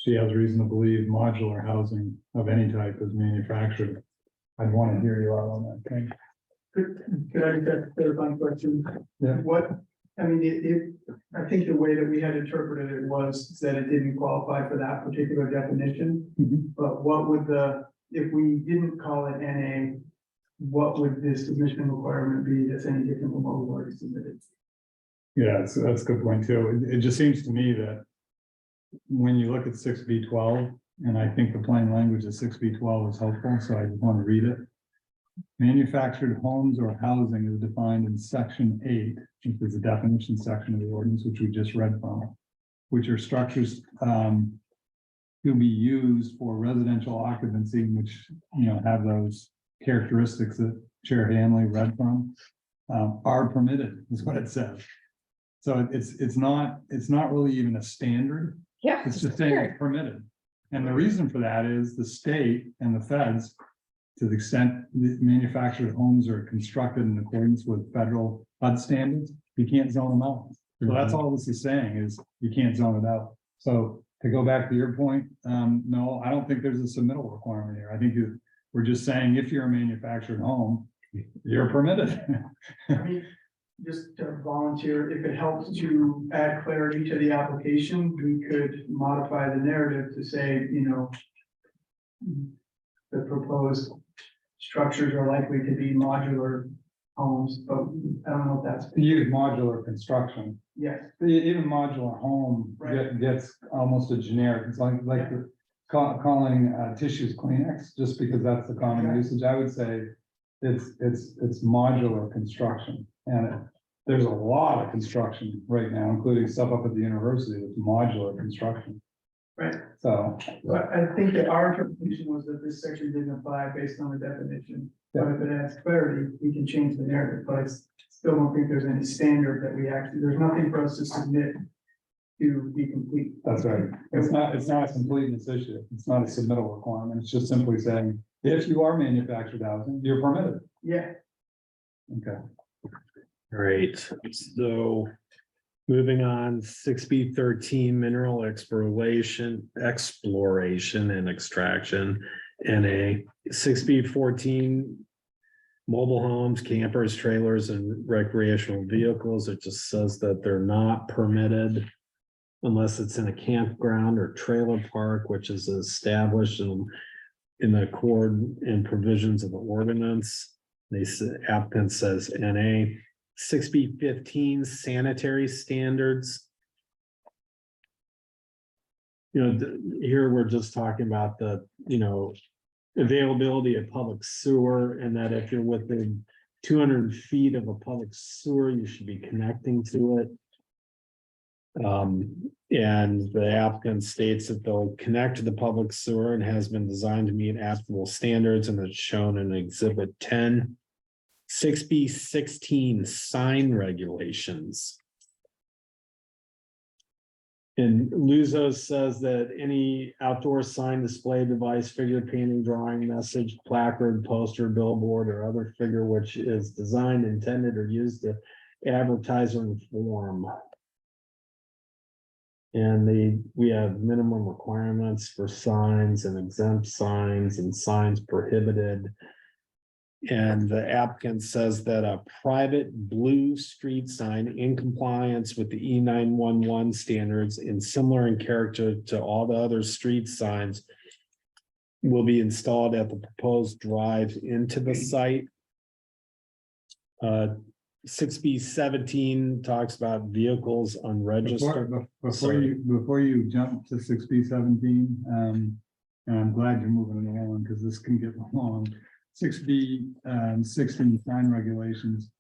she has reason to believe modular housing of any type is manufactured. I'd want to hear you out on that, okay? Could I just ask a clarifying question? Yeah. I think the way that we had interpreted it was that it didn't qualify for that particular definition. Mhm. But what would if we didn't call it NA, what would the submission requirement be that's any different from what we've already submitted? Yeah, so that's a good point too. It just seems to me that when you look at 6B12, and I think the plain language of 6B12 is helpful, so I just want to read it. Manufactured homes or housing is defined in section 8, which is the definition section of the ordinance, which we just read from, which are structures to be used for residential occupancy, which, have those characteristics that Chair Hanley read from, are permitted, is what it says. So it's not really even a standard. Yeah. It's just saying it's permitted. And the reason for that is the state and the feds, to the extent that manufactured homes are constructed in accordance with federal HUD standards, you can't zone them out. So that's all this is saying is you can't zone it out. So to go back to your point, no, I don't think there's a submittal requirement here. I think we're just saying if you're a manufactured home, you're permitted. I mean, just to volunteer, if it helps to add clarity to the application, we could modify the narrative to say, the proposed structures are likely to be modular homes, but I don't know if that's. Use modular construction. Yes. Even modular home gets almost a generic, it's like calling tissues Kleenex, just because that's the common usage. I would say it's modular construction, and there's a lot of construction right now, including stuff up at the university with modular construction. Right. So. But I think that our interpretation was that this section didn't apply based on the definition. But if it adds clarity, we can change the narrative, but I still don't think there's any standard that there's nothing for us to submit to be complete. That's right. It's not a completeness issue. It's not a submittal requirement. It's just simply saying, if you are manufactured housing, you're permitted. Yeah. Okay. All right, so Moving on, 6B13 mineral exploration and extraction. NA 6B14 mobile homes, campers, trailers, and recreational vehicles. It just says that they're not permitted unless it's in a campground or trailer park, which is established in the accord and provisions of the ordinance. Applicant says NA. 6B15 sanitary standards. Here we're just talking about the, availability of public sewer, and that if you're within 200 feet of a public sewer, you should be connecting to it. And the applicant states that they'll connect to the public sewer and has been designed to meet applicable standards, and it's shown in Exhibit 10. 6B16 sign regulations. And Luzo says that any outdoor sign, display device, figure painting, drawing, message, placard, poster, billboard, or other figure which is designed, intended, or used to advertise or inform. And we have minimum requirements for signs and exempt signs and signs prohibited. And the applicant says that a private blue street sign in compliance with the E911 standards and similar in character to all the other street signs will be installed at the proposed drive into the site. 6B17 talks about vehicles unregistered. Before you jump to 6B17, and I'm glad you're moving it along because this can get long. 6B16 sign regulations.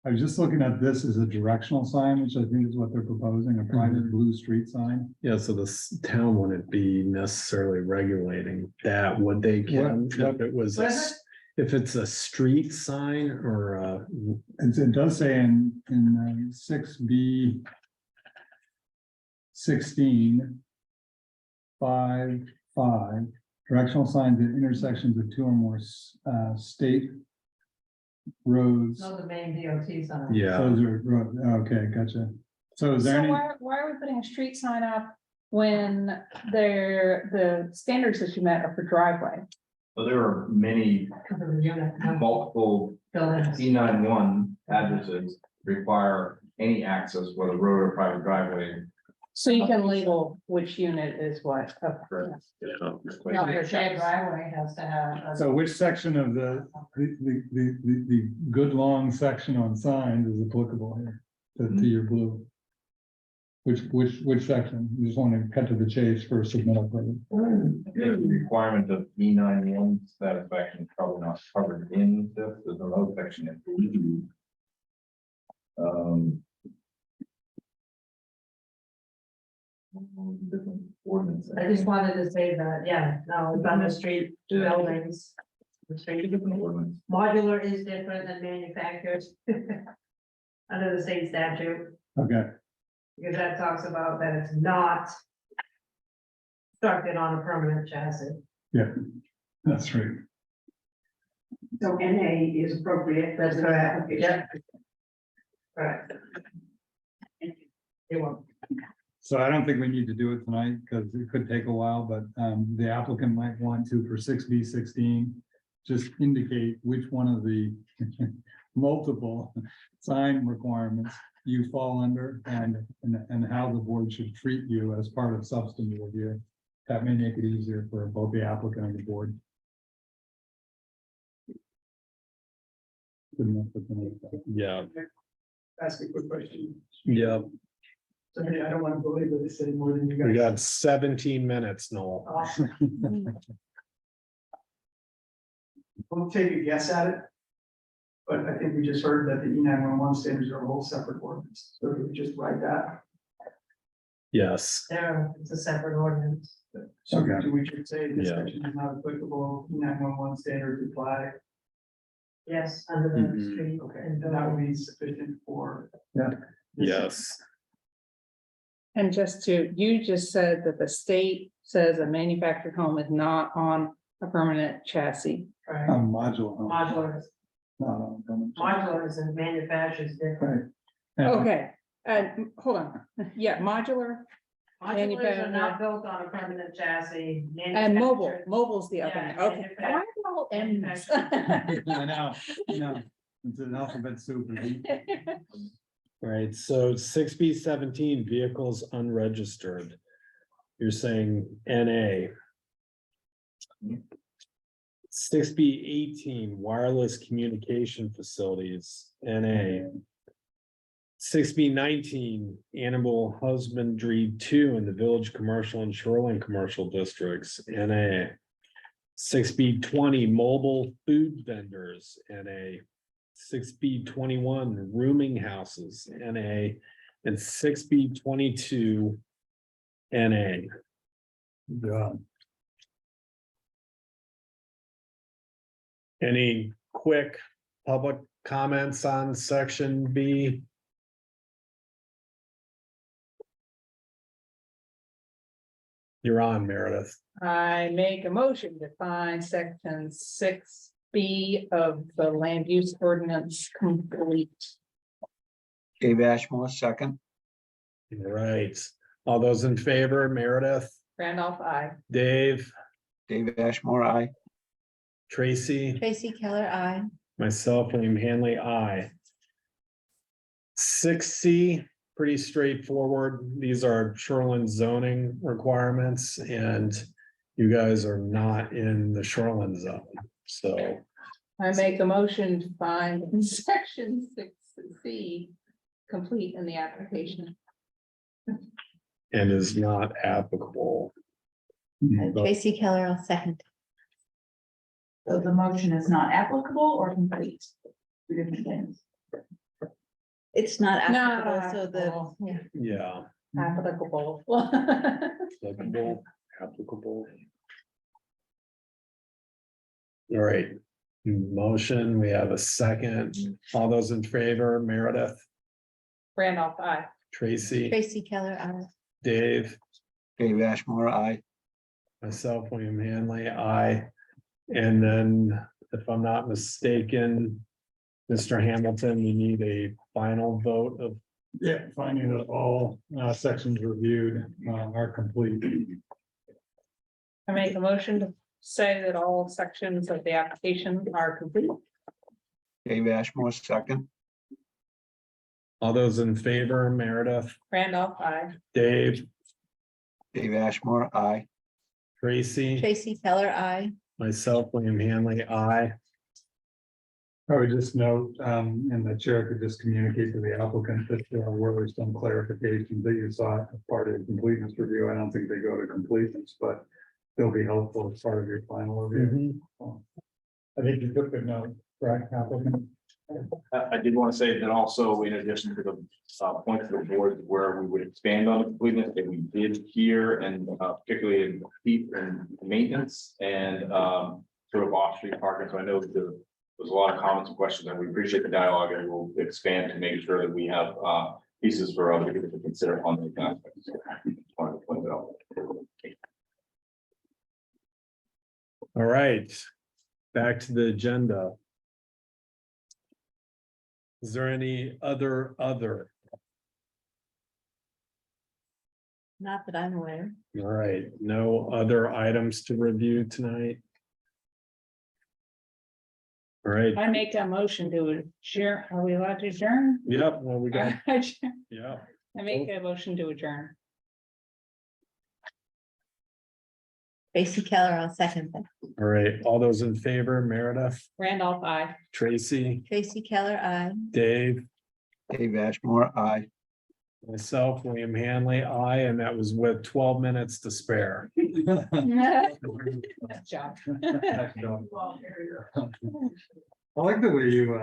I was just looking at this as a directional sign, which I think is what they're proposing, a private blue street sign. Yeah, so this town wouldn't be necessarily regulating that, would they? Ken? If it was, if it's a street sign or it does say in 6B16 5.5 directional signs at intersections of two or more state roads. No, the main DOT sign. Yeah. Those are, okay, gotcha. So is there any? Why are we putting a street sign up when the standards that you met are for driveway? So there are many multiple E91 addresses require any access, whether road or private driveway. So you can label which unit is what. No, your shared driveway has to have. So which section of the good long section on signs is applicable here to your blue? Which section? You just want to cut to the chase for submittal purpose. The requirement of E91 satisfaction is probably not covered in this. There's another section that different ordinance. I just wanted to say that, yeah, no, it's on the street buildings. Modular is different than manufactured. Under the state statute, Okay. because that talks about that it's not constructed on a permanent chassis. Yeah, that's right. So NA is appropriate. That's correct. Yeah. Correct. You're welcome. So I don't think we need to do it tonight because it could take a while, but the applicant might want to for 6B16. Just indicate which one of the multiple sign requirements you fall under and how the board should treat you as part of substantive review. That may make it easier for both the applicant and the board. Good enough for tonight. yeah, Ask a quick question. yeah. Sorry, I don't want to believe that it's any more than you guys. We got 17 minutes, Noel. We'll take a guess at it. But I think we just heard that the E911 standards are a whole separate ordinance, so we just write that. Yes. There, it's a separate ordinance. So Okay. do we just say this Yeah. section is not applicable, E911 standards apply? Yes, under the Mhm. street. Okay, and that would be sufficient for. Yes. And you just said that the state says a manufactured home is not on a permanent chassis. Right. Modular. Modulars, No, modulars and manufacturers different. Okay, Hold on, yeah, modular Modulars are not built on a permanent chassis. and mobile, manufactured- mobile's the other Yeah, one, okay. manufactured- Why are they all M's? I know, it's an alphabet soup. Right, so 6B17 vehicles unregistered. You're saying NA. 6B18 wireless communication facilities, NA. 6B19 animal husbandry 2 in the village commercial and shoreline commercial districts, NA. 6B20 mobile food vendors, NA. 6B21 rooming houses, NA, and 6B22 NA. Yeah. Any quick public comments on section B? You're on, Meredith. I make a motion to find section 6B of the land use ordinance complete. Dave Ashmore, second. All right, all those in favor, Meredith, Randolph, I. Dave, Dave Ashmore, aye. Tracy, Tracy Keller, I. myself, William Hanley, I. 6C, pretty straightforward. These are shoreline zoning requirements and you guys are not in the shoreline zone, so. I make a motion to find section 6C complete in the application. And is not applicable. Tracy Keller, I'll second. So the motion is not applicable or complete? Two different things. It's not Not applicable, so applicable. the, yeah. Yeah, Applicable. applicable, applicable. All right, motion, we have a second. All those in favor, Meredith, Randolph, I. Tracy, Tracy Keller, I. Dave, Dave Ashmore, aye. myself, William Hanley, I. And then, if I'm not mistaken, Mr. Hamilton, we need a final vote of, Yeah, finding that all sections reviewed are complete. I make a motion to say that all sections of the application are complete. Dave Ashmore, second. all those in favor, Meredith, Randolph, I. Dave, Dave Ashmore, aye. Tracy, Tracy Keller, I. myself, William Hanley, I. I would just note, and the chair could just communicate to the applicant that there were some clarifications that you saw as part of the completeness review. I don't think they go to completeness, but they'll be helpful as part of your final review. I think you took the note, right, applicant? I did want to say that also, in addition to the point to the board where we would expand on the completeness that we did here, and particularly in heat and maintenance and sort of off-street parking. So I know that there's a lot of comments and questions, and we appreciate the dialogue, and we'll expand to make sure that we have pieces for other people to consider on those aspects. So, just wanted to point that out. All right, back to the agenda. Is there any other? Not that I'm aware. All right, no other items to review tonight? All right, I make a motion to adjourn. Are we allowed to adjourn? yep, well, we got, I yeah, make a motion to adjourn. Tracy Keller, I'll second that. all right, all those in favor, Meredith, Randolph, I. Tracy, Tracy Keller, I. Dave, Dave Ashmore, aye. myself, William Hanley, I, and that was with 12 minutes to spare. Nice job. I like the way you